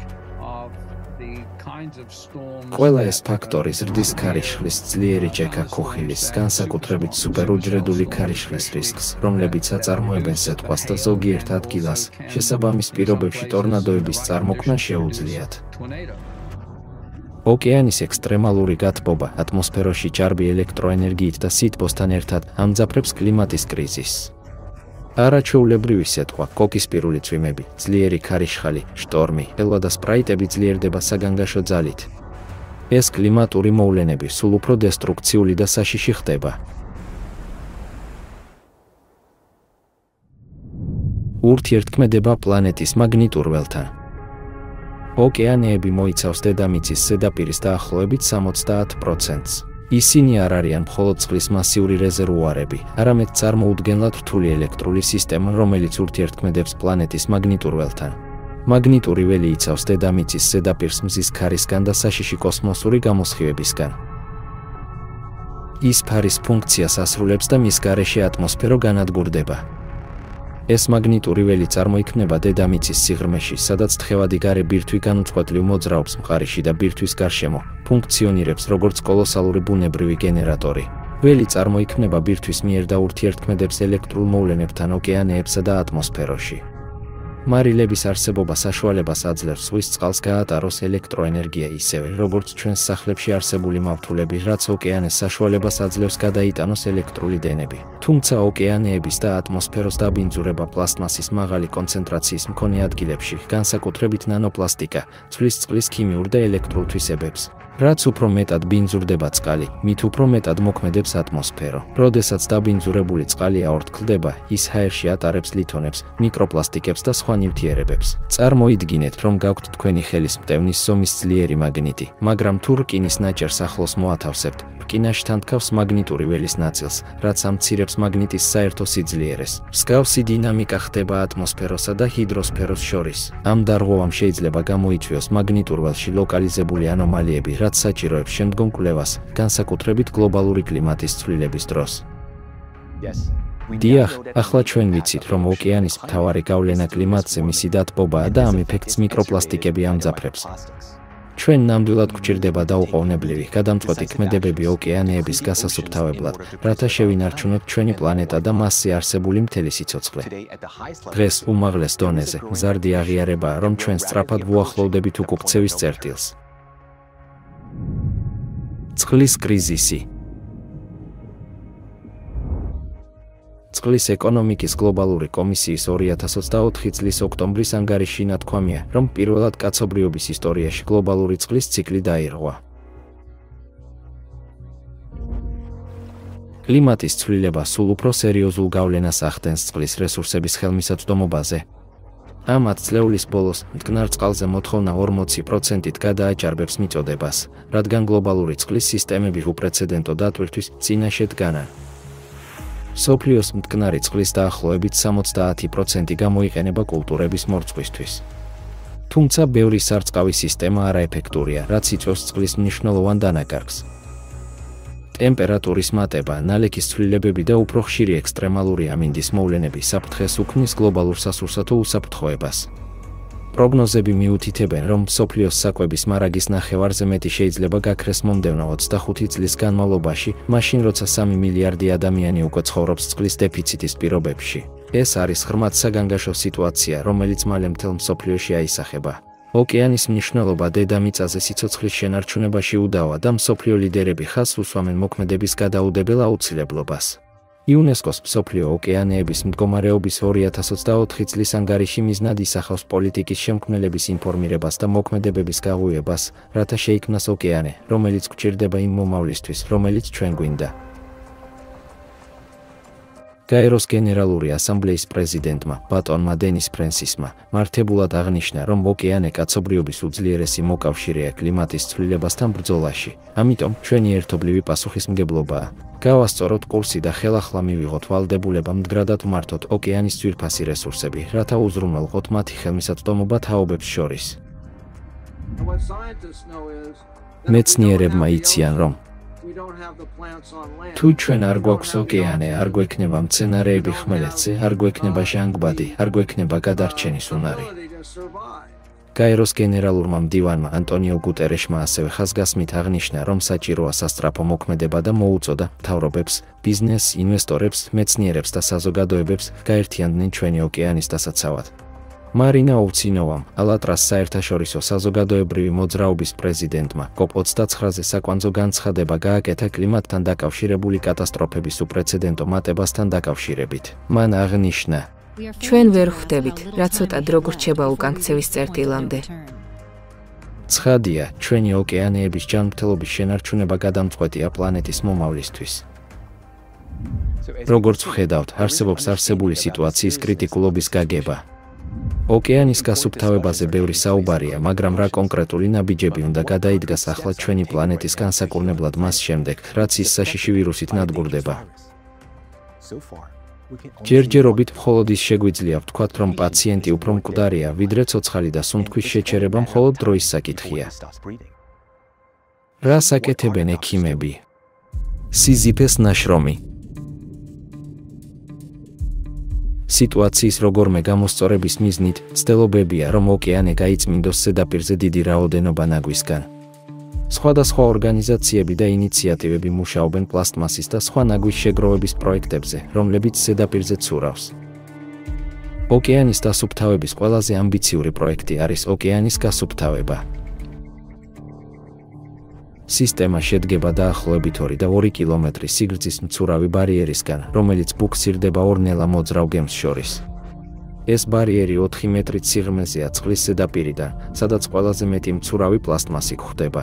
ყველა ეს ფაქტორი ზრდის ქარიშხლის, ძლიერი ჯექა ქუხილის, განსაკუთრებით სუპერუჯრედული ქარიშხლის რისკს, რომლებიც აწარმოებენ სეტყვას და ზოგიერთ ადგილას, შესაბამის პირობებში ტორნადოების წარმოქმნა შეუძლიათ. ოკეანის ექსტრემალური გათბობა ატმოსფეროში ჭარბი ელექტროენერგიით და სითბოსთან ერთად ამძაფრებს კლიმატის კრიზისს. არაჩვეულებრივი სეტყვა, კოკისპირული წვიმები, ძლიერი ქარიშხალი, შტორმი, ელვა და სპრაიტები ძლიერდება საგანგაშო ძალით. ეს კლიმატური მოვლენები სულ უფრო დესტრუქციული და საშიში ხდება. ურთიერთქმედება პლანეტის მაგნიტურ ველთან. ოკეანეები მოიცავს დედამიწის ზედაპირის დაახლოებით 70%-ს. ისინი არ არიან მხოლოდ წყლის მასიური რეზერვუარები, არამედ წარმოუდგენლად რთული ელექტრული სისტემა, რომელიც ურთიერთქმედებს პლანეტის მაგნიტურ ველთან. მაგნიტური ველი იცავს დედამიწის ზედაპირს მზის ქარისგან და საშიში კოსმოსური გამოსხივებისგან. ის ფარის ფუნქციას ასრულებს და მის გარეშე ატმოსფერო განადგურდება. ეს მაგნიტური ველი წარმოიქმნება დედამიწის სიღრმეში, სადაც თხევადი გარე ბირთვი განუწყვეტლივ მოძრაობს მყარიში და ბირთვის გარშემო ფუნქციონირებს როგორც კოლოსალური ბუნებრივი გენერატორი. ველი წარმოიქმნება ბირთვის მიერ და ურთიერთქმედებს ელექტრულ მოვლენებთან ოკეანეებსა და ატმოსფეროში. მარილების არსებობა საშუალებას აძლევს ზღვის წყალს გაატაროს ელექტროენერგია ისევე, როგორც ჩვენს სახლებში არსებული მავთულები, რაც ოკეანეს საშუალებას აძლევს გადაიტანოს ელექტრული დენები. თუმცა ოკეანეების და ატმოსფეროს დაბინძურება პლასტმასის მაღალი კონცენტრაციის მქონე ადგილებში, განსაკუთრებით ნანოპლასტიკა, ცვლის წყლის ქიმიურ და ელექტრულ თვისებებს. რაც უფრო მეტად ბინძურდება წყალი, მით უფრო მეტად მოქმედებს ატმოსფერო. როდესაც დაბინძურებული წყალი აორთქლდება, ის ჰაერში ატარებს ლითონებს, მიკროპლასტიკებს და სხვა ნივთიერებებს. წარმოიდგინეთ, რომ გაქვთ თქვენი ხელისმტევნის ზომის ძლიერი მაგნიტი, მაგრამ თუ რკინის ნაჭერს ახლოს მოათავსებთ, რკინაში თანთქავს მაგნიტური ველის ნაწილს, რაც ამცირებს მაგნიტის საერთო სიძლიერეს. მსგავსი დინამიკა ხდება ატმოსფეროსა და ჰიდროსფეროს შორის. ამ დარღვევამ შეიძლება გამოიწვიოს მაგნიტურ ველში ლოკალიზებული ანომალიები, რაც საჭიროებს შემდგომ კვლევას, განსაკუთრებით გლობალური კლიმატის ცვლილების დროს. დიახ, ახლა ჩვენ ვიცით, რომ ოკეანის მთავარი გავლენა კლიმატზე მისი დათბობაა და ამ ეფექტს მიკროპლასტიკები ამძაფრებს. ჩვენ ნამდვილად გვჭირდება დაუყოვნებლივი, გადამწყვეტი ქმედებები ოკეანეების გასასუფთავებლად, რათა შევინარჩუნოთ ჩვენი პლანეტა და მასზე არსებული მთელი სიცოცხლე. დღეს უმაღლეს დონეზე მზარდი აღიარებაა, რომ ჩვენ სწრაფად ვუახლოვდებით უკუქცევის წერტილს. წყლის კრიზისი. წყლის ეკონომიკის გლობალური კომისიის 2024 წლის ოქტომბრის ანგარიში ნათქვამია, რომ პირველად კაცობრიობის ისტორიაში გლობალური წყლის ციკლი დაირღვა. კლიმატის ცვლილება სულ უფრო სერიოზულ გავლენას ახდენს წყლის რესურსების ხელმისაწვდომობაზე. ამ 10 წლეულის ბოლოს მტკნარ წყალზე მოთხოვნა 40%-ით გადააჭარბებს მიწოდებას, რადგან გლობალური წყლის სისტემები უპრეცედენტო დატვირთვის წინაშე დგანან. მსოფლიოს მტკნარი წყლის დაახლოებით 70% გამოიყენება კულტურების მორწყვისთვის. თუმცა ბევრი სარწყავი სისტემა არაეფექტურია, რაც იწვევს წყლის მნიშვნელოვან დანაკარგს. ტემპერატურის მატება, ნალექის ცვლილებები და უფრო ხშირი ექსტრემალური ამინდის მოვლენები საფრთხეს უქმნის გლობალურ სასურსათო უსაფრთხოებას. პროგნოზები მიუთითებენ, რომ მსოფლიოს საკვების მარაგის ნახევარზე მეტი შეიძლება გაქრეს მომდევნო 25 წლის განმავლობაში, მაშინ როცა 3 მილიარდი ადამიანი უკვე ცხოვრობს წყლის დეფიციტის პირობებში. ეს არის ღრმად საგანგაშო სიტუაცია, რომელიც მალე მთელ მსოფლიოში აისახება. ოკეანის მნიშვნელობა დედამიწაზე სიცოცხლის შენარჩუნებაში უდაოა და მსოფლიო ლიდერები ხაზს უსვამენ მოქმედების გადაუდებელ აუცილებლობას. იუნესკოს მსოფლიო ოკეანეების მდგომარეობის 2024 წლის ანგარიში მიზნად ისახავს პოლიტიკის შემქმნელების ინფორმირებას და მოქმედებების გაღვივებას, რათა შეიქმნას ოკეანე, რომელიც გვჭირდება იმ მომავლისთვის, რომელიც ჩვენ გვინდა. გაეროს გენერალური ასამბლეის პრეზიდენტმა, ბატონმა დენის ფრენსისმა, მართებულად აღნიშნა, რომ ოკეანე კაცობრიობის უძლიერესი მოკავშირეა კლიმატის ცვლილებასთან ბრძოლაში. ამიტომ ჩვენი ერთობლივი პასუხისმგებლობაა. გავასწოროთ კურსი და ხელახლა მივიღოთ ვალდებულება მდგრადად ვმართოთ ოკეანის ძვირფასი რესურსები, რათა უზრუნველყოთ მათი ხელმისაწვდომობა თაობებს შორის. მეცნიერებმა იციან, რომ თუ ჩვენ არ გვაქვს ოკეანე, არ გვექნება მცენარეები ხმელეთზე, არ გვექნება ჟანგბადი, არ გვექნება გადარჩენის უნარი. გაეროს გენერალურმა მდივანმა ანტონიო გუტერეშმა ასევე ხაზგასმით აღნიშნა, რომ საჭიროა სასწრაფო მოქმედება და მოუწოდა მთავრობებს, ბიზნესს, ინვესტორებს, მეცნიერებს და საზოგადოებებს გაერთიანდნენ ჩვენი ოკეანის დასაცავად. მარინა ოვცინოვამ, ალატრას საერთაშორისო საზოგადოებრივი მოძრაობის პრეზიდენტმა, COP29-ზე საკვანძო განცხადება გააკეთა კლიმატთან დაკავშირებული კატასტროფების უპრეცედენტო მატებასთან დაკავშირებით. მან აღნიშნა, ჩვენ ვერ ხვდებით, რა ცოტა დრო გრჩება უკან ქცევის წერტილამდე. ცხადია, ჩვენი ოკეანეების ჯანმრთელობის შენარჩუნება გადამწყვეტია პლანეტის მომავლისთვის. როგორც ვხედავთ, არსებობს არსებული სიტუაციის კრიტიკულობის გაგება. ოკეანის გასუფთავებაზე ბევრი საუბარია, მაგრამ რა კონკრეტული ნაბიჯები უნდა გადაიდგას ახლა ჩვენი პლანეტის განსაკურნებლად მას შემდეგ, რაც ის საშიში ვირუსით ნადგურდება. ჯერჯერობით მხოლოდ ის შეგვიძლია ვთქვათ, რომ პაციენტი უფრო მკვდარია, ვიდრე ცოცხალი და სუნთქვის შეჩერება მხოლოდ დროის საკითხია. რას აკეთებენ ექიმები? სიზიფეს ნაშრომი. სიტუაციის როგორმე გამოსწორების მიზნით ცდილობებია, რომ ოკეანე გაიწმინდოს ზედაპირზე დიდი რაოდენობა ნაგვისგან. სხვადასხვა ორგანიზაციები და ინიციატივები მუშაობენ პლასტმასის და სხვა ნაგვის შეგროვების პროექტებზე, რომლებიც ზედაპირზე ცურავს. ოკეანის დასუფთავების ყველაზე ამბიციური პროექტი არის ოკეანის გასუფთავება. სისტემა შედგება დაახლოებით 2 და 2 კილომეტრის სიგრძის მცურავი ბარიერისგან, რომელიც ბუქსირდება ორ ნელა მოძრავ გემს შორის. ეს ბარიერი 4 მეტრით სიღრმეზეა წყლის ზედაპირიდან, სადაც ყველაზე მეტი მცურავი პლასტმასი გვხვდება.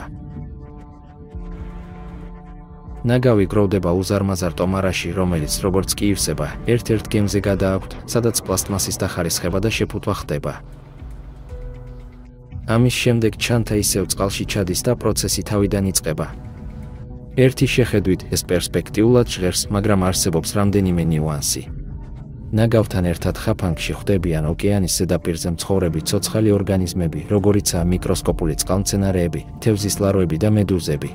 ნაგავი გროვდება უზარმაზარ ტომარაში, რომელიც როგორც კი ივსება, ერთ-ერთ გემზე გადააქვთ, სადაც პლასტმასის დახარისხება და შეფუთვა ხდება. ამის შემდეგ ჩანთა ისევ წყალში ჩადის და პროცესი თავიდან იწყება. ერთი შეხედვით ეს პერსპექტიულად ჟღერს, მაგრამ არსებობს რამდენიმე ნიუანსი. ნაგავთან ერთად ხაფანგში ხვდებიან ოკეანის ზედაპირზე მცხოვრები ცოცხალი ორგანიზმები, როგორიცაა მიკროსკოპული წყალმცენარეები, თევზის ლარვები და მედუზები.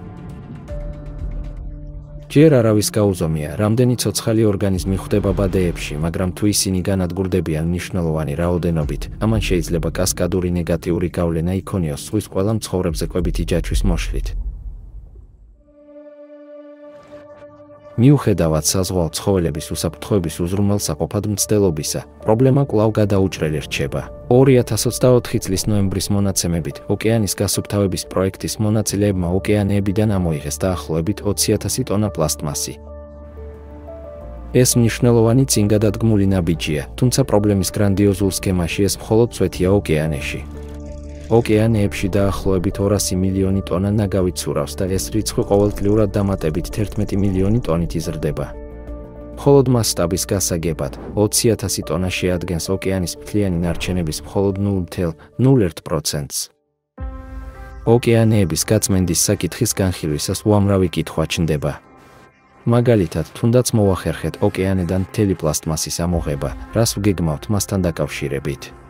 ჯერ არავის გაუზომია, რამდენი ცოცხალი ორგანიზმი ხვდება ბადეებში, მაგრამ თუ ისინი განადგურდებიან მნიშვნელოვანი რაოდენობით, ამან შეიძლება კასკადური ნეგატიური გავლენა იქონიოს ზღვის ყველა მცხოვრებზე კვებითი ჯაჭვის მოშლით. მიუხედავად საზღვაო ცხოველების უსაფრთხოების უზრუნველსაყოფად მცდელობისა, პრობლემა კვლავ გადაუჭრელი რჩება. 2024 წლის ნოემბრის მონაცემებით, ოკეანის გასუფთავების პროექტის მონაწილეებმა ოკეანეებიდან ამოიღეს დაახლოებით 20,000 ტონა პლასტმასი. ეს მნიშვნელოვანი წინგადადგმული ნაბიჯია, თუმცა პრობლემის გრანდიოზულ სქემაში ეს მხოლოდ წვეთია ოკეანეში. ოკეანეებში დაახლოებით 200 მილიონი ტონა ნაგავი ცურავს და ეს რიცხვი ყოველწლიურად დამატებით 11 მილიონი ტონით იზრდება. მხოლოდ მასშტაბის გასაგებად, 20,000 ტონა შეადგენს ოკეანის მთლიანი ნარჩენების მხოლოდ 0,01%-ს. ოკეანეების გაწმენდის საკითხის განხილვისას უამრავი კითხვა ჩნდება. მაგალითად, თუნდაც მოვახერხეთ ოკეანედან მთელი პლასტმასის ამოღება, რას ვგეგმავთ მასთან დაკავშირებით.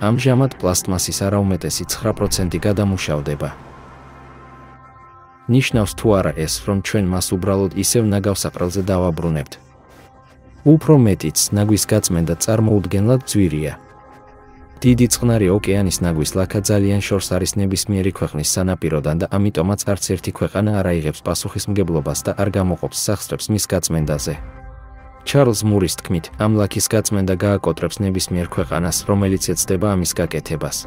ამჟამად პლასტმასის არაუმეტესი 9% გადამუშავდება. ნიშნავს თუ არა ეს, რომ ჩვენ მას უბრალოდ ისევ ნაგავსაყრელზე დავაბრუნებთ. უფრო მეტიც, ნაგვის გაწმენდა წარმოუდგენლად ძვირია. დიდი წყნარი ოკეანის ნაგვის ლაქა ძალიან შორს არის ნებისმიერი ქვეყნის სანაპიროდან და ამიტომაც არც ერთი ქვეყანა არ აიღებს პასუხისმგებლობას და არ გამოყოფს სახსრებს მის გაწმენდაზე. ჩარლზ მურის თქმით, ამ ლაქის გაწმენდა გააკოტრებს ნებისმიერ ქვეყანას, რომელიც ეცდება ამის გაკეთებას.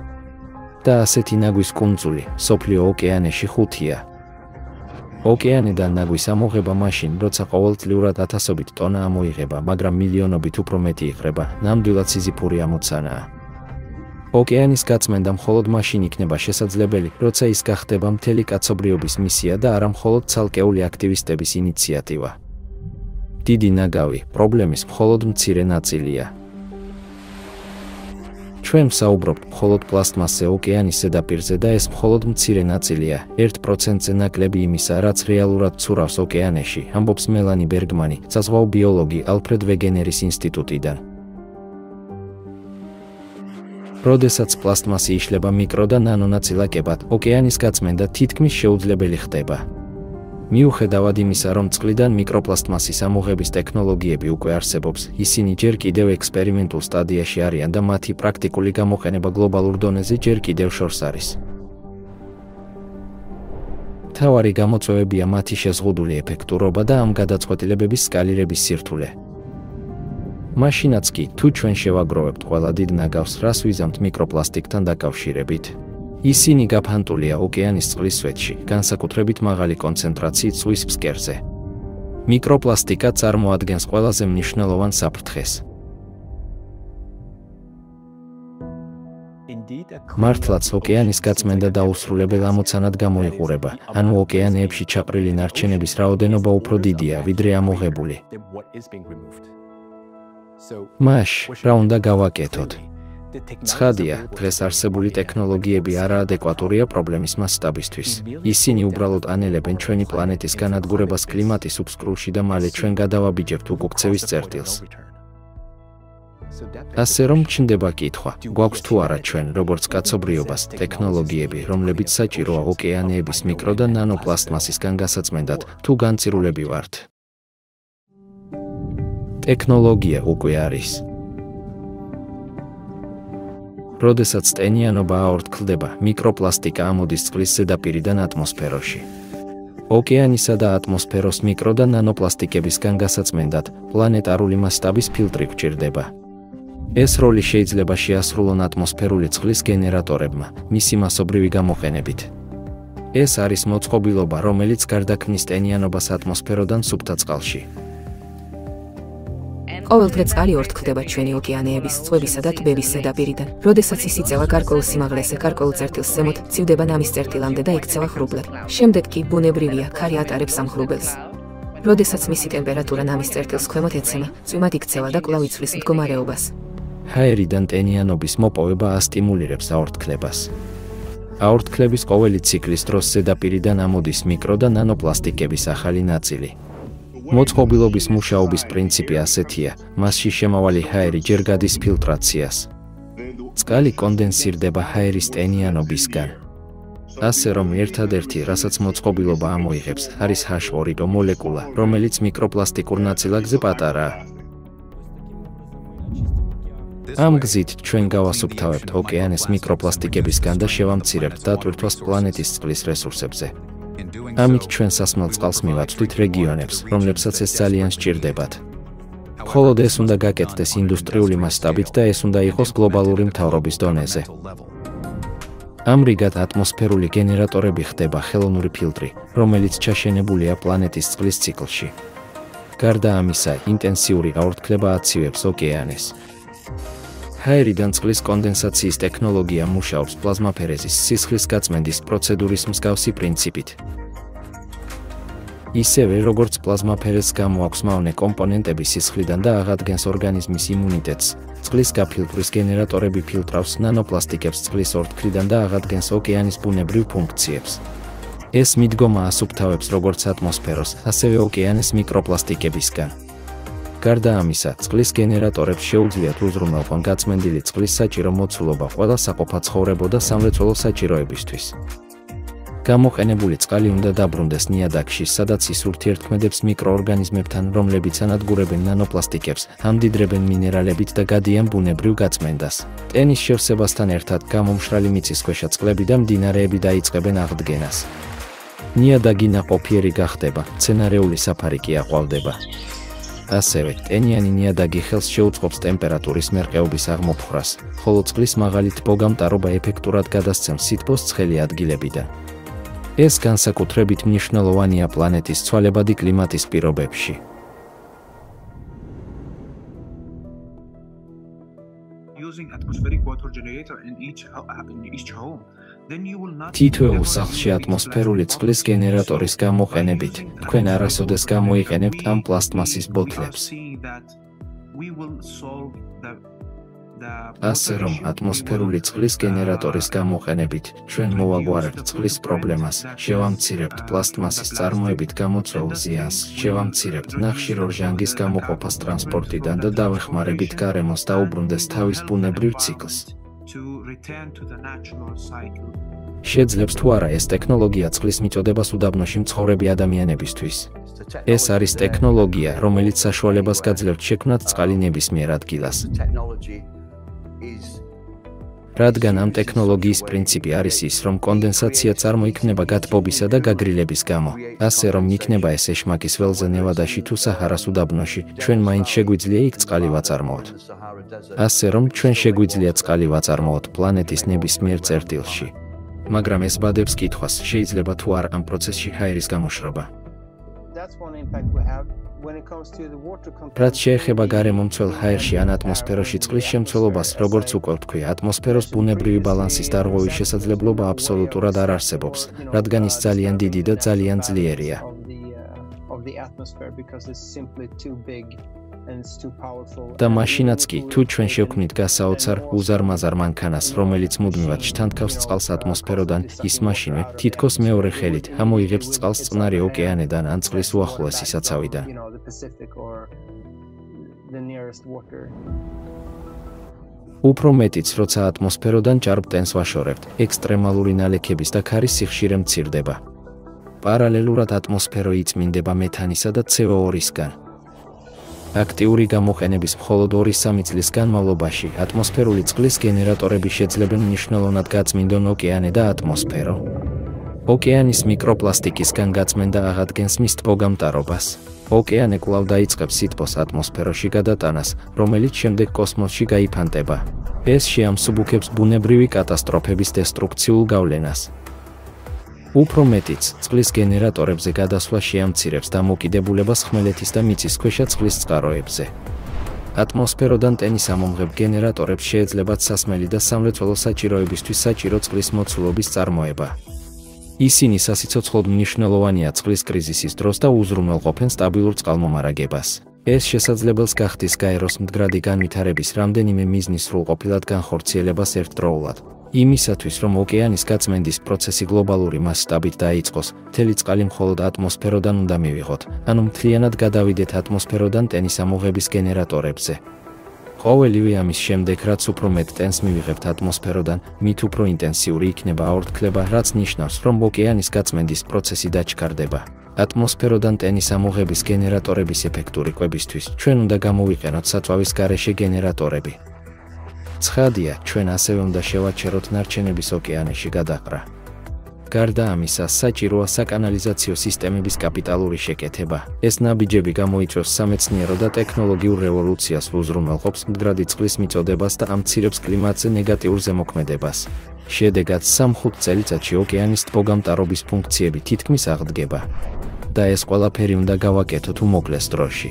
და ასეთი ნაგვის კუნძული, მსოფლიო ოკეანეში 5-ია. ოკეანედან ნაგვის ამოღება მაშინ, როცა ყოველწლიურად 1000-ობით ტონა ამოიღება, მაგრამ მილიონობით უფრო მეტი იღრება, ნამდვილად სიზიფური ამოცანაა. ოკეანის გაწმენდა მხოლოდ მაშინ იქნება შესაძლებელი, როცა ის გახდება მთელი კაცობრიობის მისია და არა მხოლოდ ცალკეული აქტივისტების ინიციატივა. დიდი ნაგავი პრობლემის მხოლოდ მცირე ნაწილია. ჩვენ ვსაუბრობთ მხოლოდ პლასტმასზე ოკეანის ზედაპირზე და ეს მხოლოდ მცირე ნაწილია, 1%-ზე ნაკლები იმისა, რაც რეალურად ცურავს ოკეანეში, ამბობს მელანი ბერგმანი, საზღვაო ბიოლოგი ალფრედ ვეგენერის ინსტიტუტიდან. როდესაც პლასტმასი იშლება მიკრო და ნანო ნაწილაკებად, ოკეანის გაწმენდა თითქმის შეუძლებელი ხდება. მიუხედავად იმისა, რომ წყლიდან მიკროპლასტმასის ამოღების ტექნოლოგიები უკვე არსებობს, ისინი ჯერ კიდევ ექსპერიმენტულ სტადიაში არიან და მათი პრაქტიკული გამოყენება გლობალურ დონეზე ჯერ კიდევ შორს არის. მთავარი გამოწვევებია მათი შეზღუდული ეფექტურობა და ამ გადაწყვეტილებების სკალირების სირთულე. მაშინაც კი, თუ ჩვენ შევაგროვებთ ყველა დიდ ნაგავს, რას ვიზამთ მიკროპლასტიკთან დაკავშირებით. ისინი გაფანტულია ოკეანის წყლის სვეტში, განსაკუთრებით მაღალი კონცენტრაციით ზღვის ფსკერზე. მიკროპლასტიკა წარმოადგენს ყველაზე მნიშვნელოვან საფრთხეს. მართლაც ოკეანის გაწმენდა დაუსრულებელ ამოცანად გამოიყურება, ანუ ოკეანეებში ჩაყრილი ნარჩენების რაოდენობა უფრო დიდია, ვიდრე ამოღებული. მაშ, რა უნდა გავაკეთოთ? ცხადია, დღეს არსებული ტექნოლოგიები არაადეკვატურია პრობლემის მასშტაბისთვის. ისინი უბრალოდ ანელებენ ჩვენი პლანეტის განადგურებას კლიმატის უფსკრულში და მალე ჩვენ გადავაბიჯებთ უკუქცევის წერტილს. ასე რომ ჩნდება კითხვა, გვაქვს თუ არა ჩვენ, როგორც კაცობრიობას, ტექნოლოგიები, რომლებიც საჭიროა ოკეანეების მიკრო და ნანოპლასტმასისგან გასაწმენდად, თუ განცირულები ვართ. ტექნოლოგია უკვე არის. როდესაც ტენიანობა აორთქლდება, მიკროპლასტიკა ამოდის წყლის ზედაპირიდან ატმოსფეროში. ოკეანისა და ატმოსფეროს მიკრო და ნანოპლასტიკებისგან გასაწმენდად, პლანეტარული მასშტაბის ფილტრი გვჭირდება. ეს როლი შეიძლება შეასრულონ ატმოსფერული წყლის გენერატორებმა, მისი მასობრივი გამოყენებით. ეს არის მოწყობილობა, რომელიც გარდაქმნის ტენიანობას ატმოსფეროდან სუფთა წყალში. ყოველდღე წყალი ორთქლდება ჩვენი ოკეანეების, ზღვებისა და ტბების ზედაპირიდან. როდესაც ის იწევა გარკვეულ სიმაღლეზე, გარკვეულ წერტილს ზემოთ, ცივდება ნამის წერტილამდე და იქცევა ღრუბლად. შემდეგ კი ბუნებრივია, ქარი ატარებს ამ ღრუბელს. როდესაც მისი ტემპერატურა ნამის წერტილს ქვემოთ ეცემა, წვიმად იქცევა და კვლავ იცვლის მდგომარეობას. ჰაერიდან ტენიანობის მოპოვება ასტიმულირებს აორთქლებას. აორთქლების ყოველი ციკლის დროს ზედაპირიდან ამოდის მიკრო და ნანოპლასტიკების ახალი ნაწილი. მოწყობილობის მუშაობის პრინციპი ასეთია, მასში შემავალი ჰაერი ჯერ გადის ფილტრაციას. წყალი კონდენსირდება ჰაერის ტენიანობისგან. ასე რომ ერთადერთი, რასაც მოწყობილობა ამოიღებს, არის H2O მოლეკულა, რომელიც მიკროპლასტიკურ ნაწილაკზე პატარაა. ამ გზით ჩვენ გავასუფთავებთ ოკეანეს მიკროპლასტიკებისგან და შევამცირებთ დატვირთვას პლანეტის წყლის რესურსებზე. ამით ჩვენ სასმელ წყალს მივაწვდით რეგიონებს, რომლებსაც ეს ძალიან სჭირდებათ. მხოლოდ ეს უნდა გაკეთდეს ინდუსტრიული მასშტაბით და ეს უნდა იყოს გლობალური მთავრობის დონეზე. ამრიგად ატმოსფერული გენერატორები ხდება ხელოვნური ფილტრი, რომელიც ჩაშენებულია პლანეტის წყლის ციკლში. გარდა ამისა, ინტენსიური აორთქლება აცივებს ოკეანეს. ჰაერიდან წყლის კონდენსაციის ტექნოლოგია მუშაობს პლაზმაფერეზის სისხლის გაწმენდის პროცედურის მსგავსი პრინციპით. ისევე როგორც პლაზმაფერეზს გამოაქვს მავნე კომპონენტები სისხლიდან და აღადგენს ორგანიზმის იმუნიტეტს, წყლის გაფილტვის გენერატორები ფილტრავს ნანოპლასტიკებს წყლის ორთქლიდან და აღადგენს ოკეანის ბუნებრივ ფუნქციებს. ეს მიდგომა ასუფთავებს როგორც ატმოსფეროს, ასევე ოკეანის მიკროპლასტიკებისგან. გარდა ამისა, წყლის გენერატორებს შეუძლიათ უზრუნველყონ გაწმენდილი წყლის საჭირო მოცულობა ყველა საყოფაცხოვრებო და სამრეწველო საჭიროებისთვის. გამოყენებული წყალი უნდა დაბრუნდეს ნიადაგში, სადაც ის ურთიერთქმედებს მიკროორგანიზმებთან, რომლებიც ანადგურებენ ნანოპლასტიკებს, ამდიდრებენ მინერალებით და გადიან ბუნებრივ გაწმენდას. ტენის შევსებასთან ერთად გამომშრალი მიწისქვეშა წყლები და მდინარეები დაიწყებენ აღდგენას. ნიადაგი ნაყოფიერი გახდება, მცენარეული საფარი კი აყვავდება. ასევე, ტენიანი ნიადაგი ხელს შეუწყობს ტემპერატურის მერყეობის აღმოფხვრას, ხოლო წყლის მაღალი თბოგამტარობა ეფექტურად გადასცემს სითბოს ცხელი ადგილებიდან. ეს განსაკუთრებით მნიშვნელოვანია პლანეტის ცვალებადი კლიმატის პირობებში. თითოეულ სახლში ატმოსფერული წყლის გენერატორის გამოყენებით, თქვენ არასოდეს გამოიყენებთ ამ პლასტმასის ბოთლებს. ასე რომ, ატმოსფერული წყლის გენერატორის გამოყენებით, ჩვენ მოვაგვარებთ წყლის პრობლემას, შევამცირებთ პლასტმასის წარმოებით გამოწვეულ ზიანს, შევამცირებთ ნახშირორჟანგის გამოყოფას ტრანსპორტიდან და დავეხმარებით გარემოს დაუბრუნდეს თავის ბუნებრივ ციკლს. შეძლებს თუ არა ეს ტექნოლოგია წყლის მიწოდებას უდაბნოში მცხოვრები ადამიანებისთვის. ეს არის ტექნოლოგია, რომელიც საშუალებას გაძლევთ შექმნათ წყალი ნებისმიერ ადგილას. რადგან ამ ტექნოლოგიის პრინციპი არის ის, რომ კონდენსაცია წარმოიქმნება გათბობისა და გაგრილების გამო, ასე რომ იქნება ეს ეშმაკის ველზე ნევადაში თუ საჰარას უდაბნოში, ჩვენ მაინც შეგვიძლია იქ წყალი ვაწარმოოთ. ასე რომ ჩვენ შეგვიძლია წყალი ვაწარმოოთ პლანეტის ნებისმიერ წერტილში. მაგრამ ეს ბადებს კითხვას, შეიძლება თუ არ ამ პროცესში ჰაერის გამოშრობა. რაც შეეხება გარემომცველ ჰაერში ან ატმოსფეროში წყლის შემცველობას, როგორც უკვე ვთქვი, ატმოსფეროს ბუნებრივი ბალანსის დარღვევის შესაძლებლობა აბსოლუტურად არ არსებობს, რადგან ის ძალიან დიდი და ძალიან ძლიერია. და მაშინაც კი, თუ ჩვენ შევქმნით გასაოცარ, უზარმაზარ მანქანას, რომელიც მუდმივად შთანთქავს წყალს ატმოსფეროდან, ის მაშინვე, თითქოს მეორე ხელით, ამოიღებს წყალს წყნარი ოკეანედან ან წყლის უახლოესი საცავიდან. უფრო მეტიც, როცა ატმოსფეროდან ჭარბტენს ვაშორებთ, ექსტრემალური ნალექების და ქარის სიხშირე მცირდება. პარალელურად ატმოსფერო იწმინდება მეთანისა და CO2-ისგან. აქტიური გამოყენების მხოლოდ 2-3 წლის განმავლობაში ატმოსფერული წყლის გენერატორები შეძლებენ მნიშვნელოვნად გაწმინდონ ოკეანე და ატმოსფერო. ოკეანის მიკროპლასტიკისგან გაწმენდა აღადგენს მის ტბოგამტარობას. ოკეანე კვლავ დაიწყებს სითბოს ატმოსფეროში გადატანას, რომელიც შემდეგ კოსმოსში გაიფანტება. ეს შეამსუბუქებს ბუნებრივი კატასტროფების დესტრუქციულ გავლენას. უფრო მეტიც, წყლის გენერატორებზე გადასვლა შეამცირებს დამოკიდებულებას ხმელეთის და მიწისქვეშა წყლის წყაროებზე. ატმოსფეროდან ტენის ამომღებ გენერატორებს შეეძლებათ სასმელი და სამრეწველო საჭიროებისთვის საჭირო წყლის მოცულობის წარმოება. ისინი სასიცოცხლოდ მნიშვნელოვანია წყლის კრიზისის დროს და უზრუნველყოფენ სტაბილურ წყალმომარაგებას. ეს შესაძლებელს გახდის გაეროს მდგრადი განვითარების რამდენიმე მიზნის სრულყოფილად განხორციელებას ერთდროულად. იმისათვის, რომ ოკეანის გაწმენდის პროცესი გლობალური მასშტაბით დაიწყოს, მთელი წყალი მხოლოდ ატმოსფეროდან უნდა მივიღოთ, ანუ მთლიანად გადავიდეთ ატმოსფეროდან ტენის ამოღების გენერატორებზე. ყოველივე ამის შემდეგ, რაც უფრო მეტ ტენს მივიღებთ ატმოსფეროდან, მით უფრო ინტენსიური იქნება აორთქლება, რაც ნიშნავს, რომ ოკეანის გაწმენდის პროცესი დაჩქარდება. ატმოსფეროდან ტენის ამოღების გენერატორების ეფექტური კვებისთვის ჩვენ უნდა გამოვიყენოთ საწვავის გარეშე გენერატორები. ცხადია, ჩვენ ასევე უნდა შევაჩეროთ ნარჩენების ოკეანეში გადაყრა. გარდა ამისა, საჭიროა საკანალიზაციო სისტემების კაპიტალური შეკეთება. ეს ნაბიჯები გამოიწვევს სამეცნიერო და ტექნოლოგიურ რევოლუციას, უზრუნველყოფს მდგრადი წყლის მიწოდებას და ამცირებს კლიმატზე ნეგატიურ ზემოქმედებას. შედეგად 3-5 წელიწადში ოკეანის ტბოგამტარობის ფუნქციები თითქმის აღდგება. და ეს ყველაფერი უნდა გავაკეთოთ უმოკლეს დროში.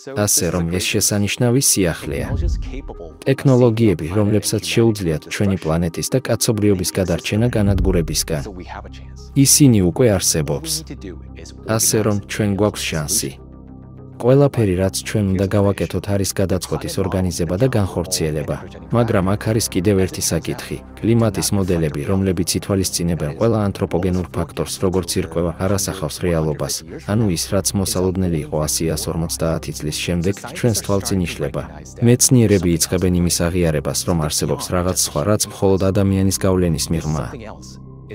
ასე რომ ეს შესანიშნავი სიახლეა. ტექნოლოგიები, რომლებსაც შეუძლიათ ჩვენი პლანეტის და კაცობრიობის გადარჩენა განადგურებისგან. ისინი უკვე არსებობს. ასე რომ ჩვენ გვაქვს შანსი. ყველაფერი, რაც ჩვენ უნდა გავაკეთოთ, არის გადაწყვეტის ორგანიზება და განხორციელება. მაგრამ აქ არის კიდევ ერთი საკითხი: კლიმატის მოდელები, რომლებიც ითვალისწინებენ ყველა ანთროპოგენურ ფაქტორს, როგორც ირკვევა, არასახავს რეალობას. ანუ ის, რაც მოსალოდნელი იყო 150 წლის შემდეგ, ჩვენს თვალწინ იშლება. მეცნიერები იწყებენ იმის აღიარებას, რომ არსებობს რაღაც სხვა, რაც მხოლოდ ადამიანის გავლენის მიღმაა.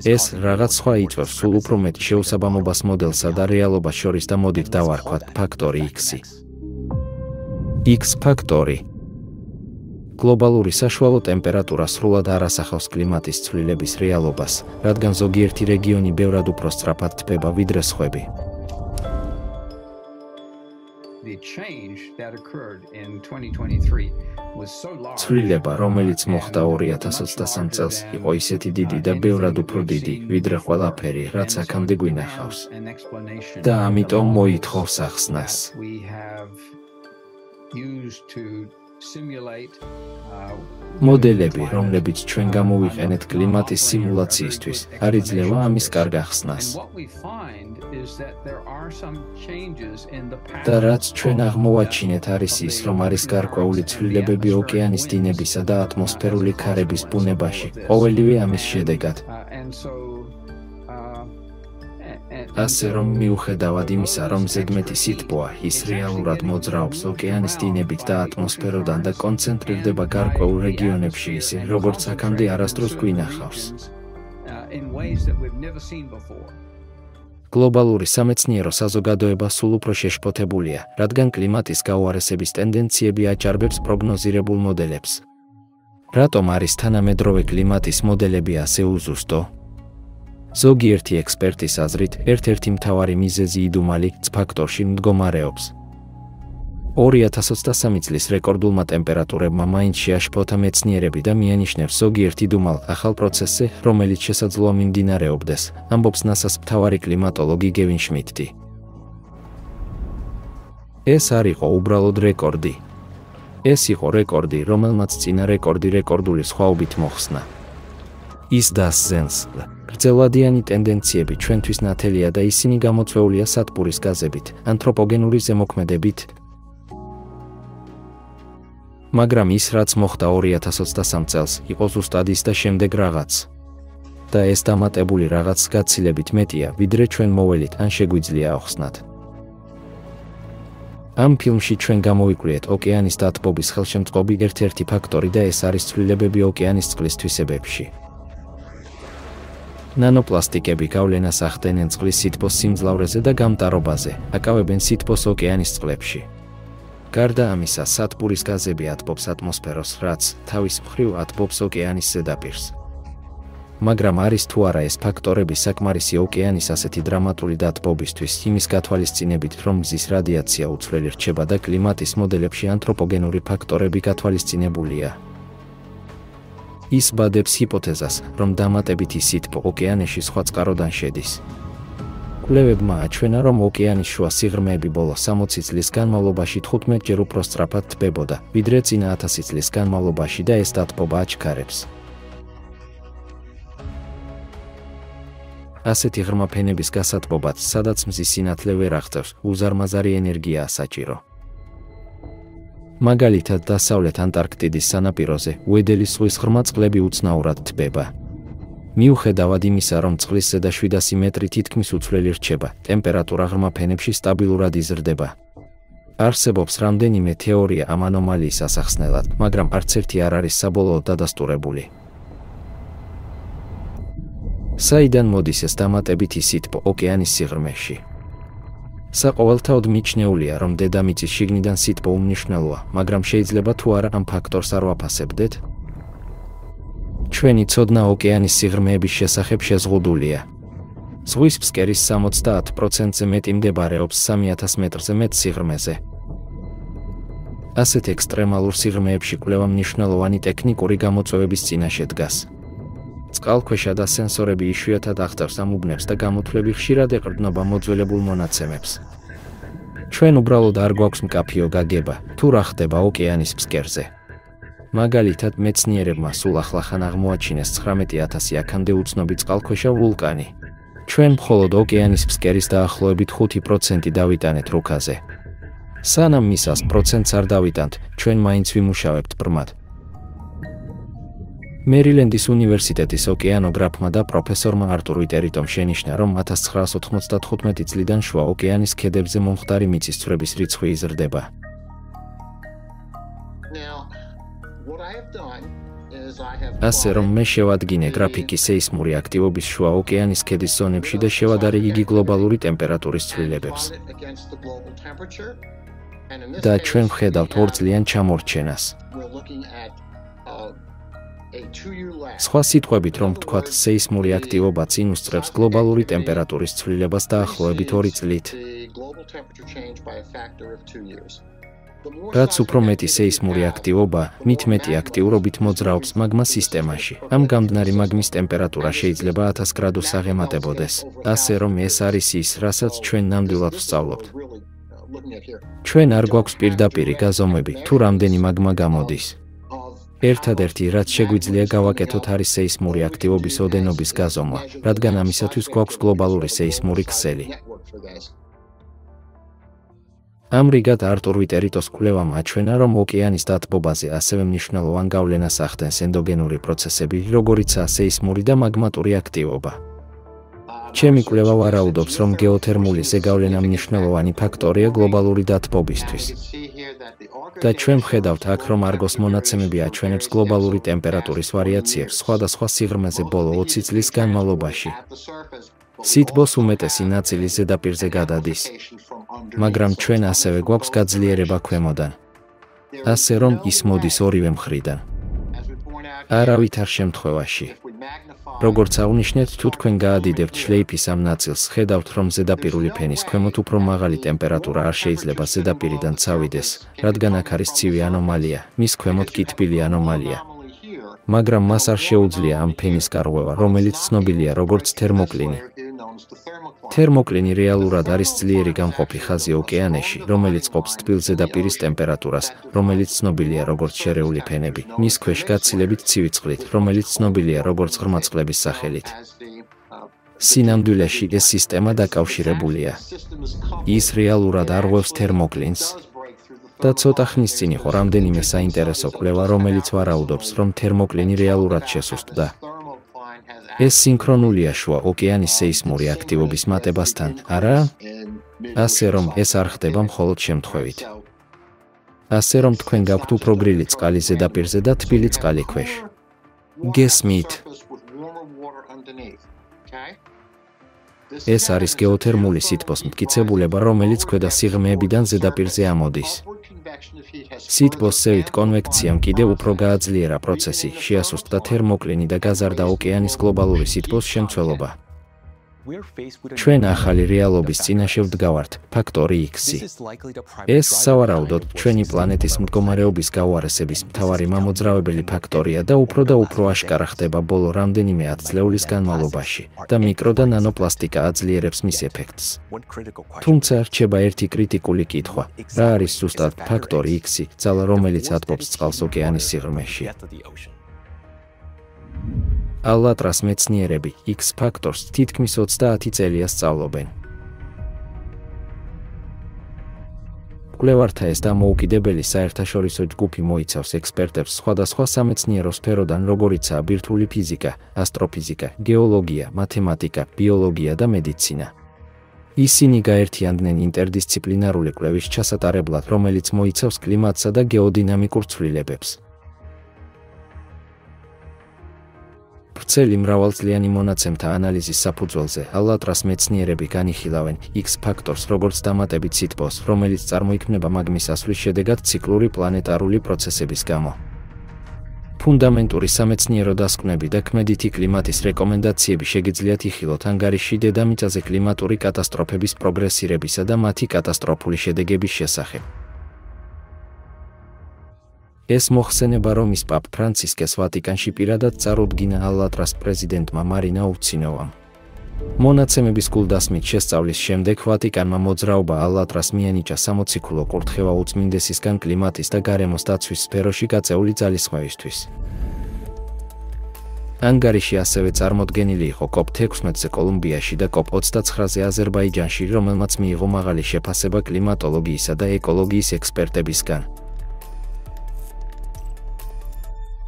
ეს რაღაც სხვა იწვევს სულ უფრო მეტ შეუსაბამობას მოდელსა და რეალობას შორის და მოდით დავარქვათ ფაქტორი X-ი. X-ფაქტორი. გლობალური საშუალო ტემპერატურა სრულად არ ასახავს კლიმატის ცვლილების რეალობას, რადგან ზოგიერთი რეგიონი ბევრად უფრო სწრაფად თბება ვიდრე სხვები. ცვლილება, რომელიც მოხდა 2023 წელს, იყო ისეთი დიდი და ბევრად უფრო დიდი, ვიდრე ყველაფერი, რაც აქამდე გვინახავს. და ამიტომ მოითხოვს ახსნას. მოდელები, რომლებიც ჩვენ გამოვიყენეთ კლიმატის სიმულაციისთვის, არ იძლევა ამის კარგ ახსნას. და რაც ჩვენ აღმოვაჩინეთ არის ის, რომ არის გარკვეული ცვლილებები ოკეანის დინებისა და ატმოსფერული ქარების ბუნებაში, ყოველივე ამის შედეგად. ასე რომ მიუხედავად იმისა, რომ ზედმეტი სითბოა, ის რეალურად მოძრაობს ოკეანის დინებით და ატმოსფეროდან და კონცენტრირდება გარკვეულ რეგიონებში ისე, როგორც აქამდე არასდროს გვინახავს. გლობალური სამეცნიერო საზოგადოება სულ უფრო შეშფოთებულია, რადგან კლიმატის გაუარესების ტენდენციები აჭარბებს პროგნოზირებულ მოდელებს. რატომ არის თანამედროვე კლიმატის მოდელები ასე უზუსტო? ზოგიერთი ექსპერტის აზრით, ერთ-ერთი მთავარი მიზეზი იდუმალი X-ფაქტორში მდგომარეობს. 2023 წლის რეკორდულმა ტემპერატურებმა მაინც შეაშფოთა მეცნიერები და მიანიშნებს ზოგიერთ იდუმალ ახალ პროცესზე, რომელიც შესაძლოა მიმდინარეობდეს, ამბობს NASA-ს მთავარი კლიმატოლოგი გევინ შმიდტი. ეს არ იყო უბრალოდ რეკორდი. ეს იყო რეკორდი, რომელმაც წინა რეკორდი რეკორდული სხვაობით მოხსნა. ის დასძენს. გრძელვადიანი ტენდენციები ჩვენთვის ნათელია და ისინი გამოწვეულია სათბურის გაზებით, ანთროპოგენური ზემოქმედებით. მაგრამ ის, რაც მოხდა 2023 წელს, იყო ზუსტად ის და შემდეგ რაღაც. და ეს დამატებული რაღაც გაცილებით მეტია, ვიდრე ჩვენ მოველით ან შეგვიძლია ახსნათ. Am ფილმში ჩვენ გამოვიკვლიეთ ოკეანის დათბობის ხელშემწყობი ერთ-ერთი ფაქტორი და ეს არის ცვლილებები ოკეანის წყლის თვისებებში. ნანოპლასტიკები გავლენას ახდენენ წყლის სითბოს სიმძლავრეზე და გამტარობაზე, აკავებენ სითბოს ოკეანის წყლებში. გარდა ამისა, სათბურის გაზები ათბობს ატმოსფეროს, რაც თავის მხრივ ათბობს ოკეანის ზედაპირს. მაგრამ არის თუ არა ეს ფაქტორები საკმარისი ოკეანის ასეთი დრამატული დათბობისთვის, იმის გათვალისწინებით, რომ მზის რადიაცია უცვლელი რჩება და კლიმატის მოდელებში ანთროპოგენური ფაქტორები გათვალისწინებულია. ის ბადებს ჰიპოთეზას, რომ დამატებითი სითბო ოკეანეში სხვა წყაროდან შედის. კვლევებმა აჩვენა, რომ ოკეანის შუა სიღრმეები ბოლო 60 წლის განმავლობაში 15-ჯერ უფრო სწრაფად თბებოდა, ვიდრე წინა 1000 წლის განმავლობაში და ეს დათბობა აჩქარებს. ასეთი ღრმა ფენების გასათბობად, სადაც მზის სინათლე ვერ აღწევს, უზარმაზარი ენერგიაა საჭირო. მაგალითად, დასავლეთ ანტარქტიდის სანაპიროზე, უედელის ზღვის ღრმა წყლები უცნაურად თბება. მიუხედავად იმისა, რომ წყლის ზედა 700 მეტრი თითქმის უცვლელი რჩება, ტემპერატურა ღრმა ფენებში სტაბილურად იზრდება. არსებობს რამდენიმე თეორია ამ ანომალიის ასახსნელად, მაგრამ არც ერთი არ არის საბოლოოდ დადასტურებული. საიდან მოდის ეს დამატებითი სითბო ოკეანის სიღრმეში? საყოველთაოდ მიჩნეულია, რომ დედამიწის შიგნიდან სითბო უმნიშვნელოა, მაგრამ შეიძლება თუ არა ამ ფაქტორს არ ვაფასებდეთ? ჩვენი ცოდნა ოკეანის სიღრმეების შესახებ შეზღუდულია. ზღვის ფსკერის 70%-ზე მეტი მდებარეობს 3000 მეტრზე მეტ სიღრმეზე. ასეთ ექსტრემალურ სიღრმეებში კვლევა მნიშვნელოვანი ტექნიკური გამოწვევების წინაშე დგას. წყალქვეშა და სენსორები იშვიათად აღწევს ამ უბნებს და გამოთვლები ხშირად ეყრდნობა მოძველებულ მონაცემებს. ჩვენ უბრალოდ არ გვაქვს მკაფიო გაგება, თუ რა ხდება ოკეანის ფსკერზე. მაგალითად, მეცნიერებმა სულ ახლახან აღმოაჩინეს 19000 აქამდე უცნობი წყალქვეშა ვულკანი. ჩვენ მხოლოდ ოკეანის ფსკერის დაახლოებით 5% დავიტანეთ რუქაზე. სანამ მის 100%-ს არ დავიტანთ, ჩვენ მაინც ვიმუშავებთ ბრმად. მერილენდის უნივერსიტეტის ოკეანოგრაფმა და პროფესორმა არტურ ვიტერიტომ შენიშნა, რომ 1995 წლიდან შუა ოკეანის ქედებზე მომხდარი მიწისძვრების რიცხვი იზრდება. ასე რომ მე შევადგინე გრაფიკი სეისმური აქტივობის შუა ოკეანის ქედის ზონებში და შევადარე იგი გლობალური ტემპერატურის ცვლილებებს. და ჩვენ ვხედავთ 2 წლიან ჩამორჩენას. სხვა სიტყვებით რომ ვთქვათ, სეისმური აქტივობა წინ უსწრებს გლობალური ტემპერატურის ცვლილებას დაახლოებით 2 წლით. რაც უფრო მეტი სეისმური აქტივობა, მით მეტი აქტიურობით მოძრაობს მაგმა სისტემაში. ამ გამდნარი მაგმის ტემპერატურა შეიძლება 1000 გრადუსს აღემატებოდეს. ასე რომ ეს არის ის, რასაც ჩვენ ნამდვილად ვსწავლობთ. ჩვენ არ გვაქვს პირდაპირი გაზომვები, თუ რამდენი მაგმა გამოდის. ერთადერთი, რაც შეგვიძლია გავაკეთოთ, არის სეისმური აქტივობის ოდენობის გაზომვა, რადგან ამისათვის გვაქვს გლობალური სეისმური ქსელი. ამრიგად არტურ ვიტერიტოს კვლევამ აჩვენა, რომ ოკეანის დათბობაზე ასევე მნიშვნელოვან გავლენას ახდენს ენდოგენური პროცესები, როგორიცაა სეისმური და მაგმატური აქტივობა. ჩემი კვლევა ვარაუდობს, რომ გეოთერმული ზეგავლენა მნიშვნელოვანი ფაქტორია გლობალური დათბობისთვის. და ჩვენ ვხედავთ აქ, რომ არგოს მონაცემები აჩვენებს გლობალური ტემპერატურის ვარიაციებს სხვადასხვა სიღრმეზე ბოლო 20 წლის განმავლობაში. სითბოს უმეტესი ნაწილი ზედაპირზე გადადის. მაგრამ ჩვენ ასევე გვაქვს გაძლიერება ქვემოდან. ასე რომ ის მოდის ორივე მხრიდან. არავითარ შემთხვევაში. როგორც აღნიშნეთ, თუ თქვენ გაადიდებთ შლეიფის ამ ნაწილს, ხედავთ, რომ ზედაპირული ფენის ქვემოთ უფრო მაღალი ტემპერატურა არ შეიძლება ზედაპირიდან წავიდეს, რადგან აქ არის ცივი ანომალია, მის ქვემოთ კი თბილი ანომალია. მაგრამ მას არ შეუძლია ამ ფენის გარღვევა, რომელიც ცნობილია როგორც თერმოკლინი. თერმოკლინი რეალურად არის ძლიერი გამყოფი ხაზი ოკეანეში, რომელიც ყოფს თბილ ზედაპირის ტემპერატურას, რომელიც ცნობილია როგორც შერეული ფენები, მის ქვეშ გაცილებით ცივი წყლით, რომელიც ცნობილია როგორც ღრმა წყლების სახელით. სინამდვილეში ეს სისტემა დაკავშირებულია. ის რეალურად არღვევს თერმოკლინს. და ცოტა ხნის წინ იყო რამდენიმე საინტერესო კვლევა, რომელიც ვარაუდობს, რომ თერმოკლინი რეალურად შესუსტდა. ეს სინქრონულია შუა ოკეანის სეისმური აქტივობის მატებასთან, არა? ასე რომ ეს არ ხდება მხოლოდ შემთხვევით. ასე რომ თქვენ გაქვთ უფრო გრილი წყალი ზედაპირზე და თბილი წყალი ქვეშ. გესმით? ეს არის გეოთერმული სითბოს მტკიცებულება, რომელიც ქვედა სიღრმეებიდან ზედაპირზე ამოდის. სითბოს ზევით კონვექციამ კიდევ უფრო გააძლიერა პროცესი, შეასუსტა თერმოკლინი და გაზარდა ოკეანის გლობალური სითბოს შემცველობა. ჩვენ ახალი რეალობის წინაშე ვდგავართ, ფაქტორი X-ი. ეს სავარაუდოდ ჩვენი პლანეტის მდგომარეობის გაუარესების მთავარი მამოძრავებელი ფაქტორია და უფრო აშკარა ხდება ბოლო რამდენიმე ათწლეულის განმავლობაში და მიკრო და ნანოპლასტიკა აძლიერებს მის ეფექტს. თუმცა რჩება ერთი კრიტიკული კითხვა, რა არის ზუსტად ფაქტორი X-ი, ძალა რომელიც ატყობს წყალს ოკეანის სიღრმეში. ალატრას მეცნიერები X ფაქტორს თითქმის 30 წელია სწავლობენ. კვლევართა ეს დამოუკიდებელი საერთაშორისო ჯგუფი მოიცავს ექსპერტებს სხვადასხვა სამეცნიერო სფეროდან, როგორიცაა ბირთვული ფიზიკა, ასტროფიზიკა, გეოლოგია, მათემატიკა, ბიოლოგია და მედიცინა. ისინი გაერთიანდნენ ინტერდისციპლინარული კვლევის ჩასატარებლად, რომელიც მოიცავს კლიმატსა და გეოდინამიკურ ცვლილებებს. ვრცელი მრავალწლიანი მონაცემთა ანალიზის საფუძველზე ალატრას მეცნიერები განიხილავენ X ფაქტორს როგორც დამატებით სითბოს, რომელიც წარმოიქმნება მაგმის ასვლის შედეგად ციკლური პლანეტარული პროცესების გამო. ფუნდამენტური სამეცნიერო დასკვნები და ქმედითი კლიმატის რეკომენდაციები შეგიძლიათ იხილოთ ანგარიში დედამიწაზე კლიმატური კატასტროფების პროგრესირებისა და მათი კატასტროფული შედეგების შესახებ. ეს მოხსენება რომის პაპ ფრანცისკეს ვატიკანში პირადად წარუდგინა ალატრას პრეზიდენტმა მარინა უცინოვამ. მონაცემების გულდასმით შესწავლის შემდეგ ვატიკანმა მოძრაობა ალატრას მიანიჭა სამოციქულო კურთხევა უწმინდესისგან კლიმატის და გარემოს დაცვის სფეროში გაწეული ძალისხმევისთვის. ანგარიში ასევე წარმოდგენილი იყო COP16-ზე კოლუმბიაში და COP29-ზე აზერბაიჯანში, რომელმაც მიიღო მაღალი შეფასება კლიმატოლოგიისა და ეკოლოგიის ექსპერტებისგან.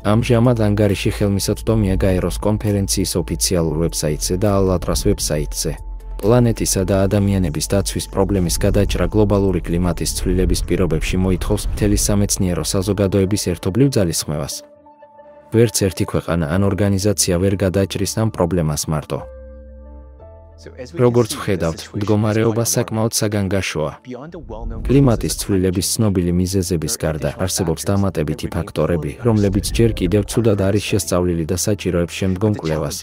ამჟამად ანგარიში ხელმისაწვდომია გაეროს კონფერენციის ოფიციალურ ვებსაიტზე და ალატრას ვებსაიტზე. პლანეტისა და ადამიანების დაცვის პრობლემის გადაჭრა გლობალური კლიმატის ცვლილების პირობებში მოითხოვს მთელი სამეცნიერო საზოგადოების ერთობლივ ძალისხმევას. ვერც ერთი ქვეყანა ან ორგანიზაცია ვერ გადაჭრის ამ პრობლემას მარტო. როგორც ვხედავთ, მდგომარეობა საკმაოდ საგანგაშოა. კლიმატის ცვლილების ცნობილი მიზეზების გარდა არსებობს დამატებითი ფაქტორები, რომლებიც ჯერ კიდევ ცუდად არის შესწავლილი და საჭიროებს შემდგომ კვლევას.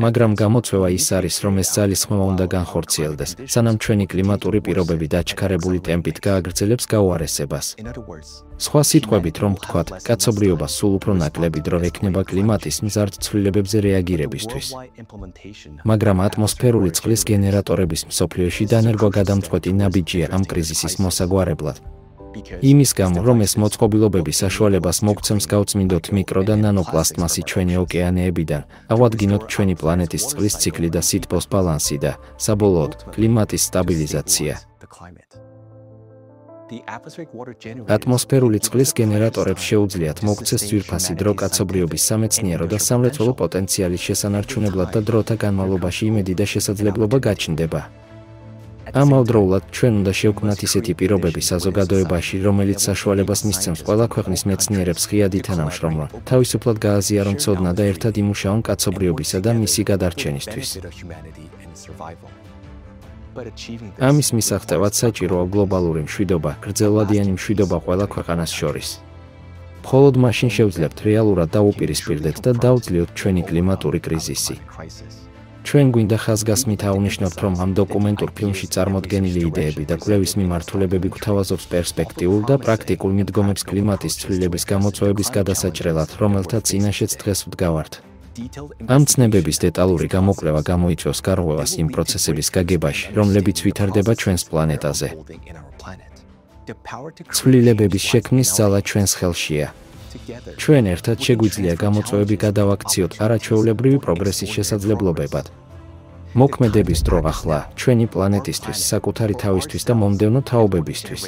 მაგრამ გამოწვევა ის არის, რომ ეს ძალისხმევა უნდა განხორციელდეს, სანამ ჩვენი კლიმატური პირობები დაჩქარებული ტემპით გააგრძელებს გაუარესებას. სხვა სიტყვებით რომ ვთქვათ, კაცობრიობა სულ უფრო ნაკლები დრო ექნება კლიმატის მზარდ ცვლილებებზე რეაგირებისთვის. მაგრამ ატმოსფერული წყლის გენერატორების მსოფლიოში დანერგვა-გადამწყვეტი ნაბიჯია ამ კრიზისის მოსაგვარებლად. იმის გამო, რომ ეს მოწყობილობები საშუალებას მოგცემს გავწმინდოთ მიკრო და ნანოპლასტმასი ჩვენი ოკეანეებიდან, ავადგინოთ ჩვენი პლანეტის წყლის ციკლი და სითბოს ბალანსი და, საბოლოოდ, კლიმატის სტაბილიზაცია. ატმოსფერული წყლის გენერატორებს შეუძლიათ მოგცეს ძვირფასი დრო კაცობრიობის სამეცნიერო და სამრეწველო პოტენციალის შესანარჩუნებლად და დროთა განმავლობაში იმედი და შესაძლებლობა გაჩნდება. ამავდროულად ჩვენ უნდა შევქმნათ ისეთი პირობები საზოგადოებაში, რომელიც საშუალებას მისცემს ყველა ქვეყნის მეცნიერებს ღიად ითანამშრომლონ, თავისუფლად გააზიარონ ცოდნა და ერთად იმუშაონ კაცობრიობისა და მისი გადარჩენისთვის. ამის მისაღწევად საჭიროა გლობალური მშვიდობა, გრძელვადიანი მშვიდობა ყველა ქვეყანას შორის. მხოლოდ მაშინ შევძლებთ რეალურად დაუპირისპირდეთ და დავძლიოთ ჩვენი კლიმატური კრიზისი. ჩვენ გვინდა ხაზგასმით აღვნიშნოთ, რომ ამ დოკუმენტურ ფილმში წარმოდგენილი იდეები და კვლევის მიმართულებები გვთავაზობს პერსპექტიულ და პრაქტიკულ მიდგომებს კლიმატის ცვლილების გამოწვევების გადასაჭრელად, რომელთა წინაშეც დღეს ვდგავართ. ამ ცნებების დეტალური გამოკვლევა გამოიწვევს გარღვევას იმ პროცესების გაგებაში, რომლებიც ვითარდება ჩვენს პლანეტაზე. ცვლილებების შექმნის ძალა ჩვენს ხელშია. ჩვენ ერთად შეგვიძლია გამოწვევები გადავაქციოთ არაჩვეულებრივი პროგრესის შესაძლებლობებად. მოქმედების დრო ახლა ჩვენი პლანეტისთვის, საკუთარი თავისთვის და მომდევნო თაობებისთვის.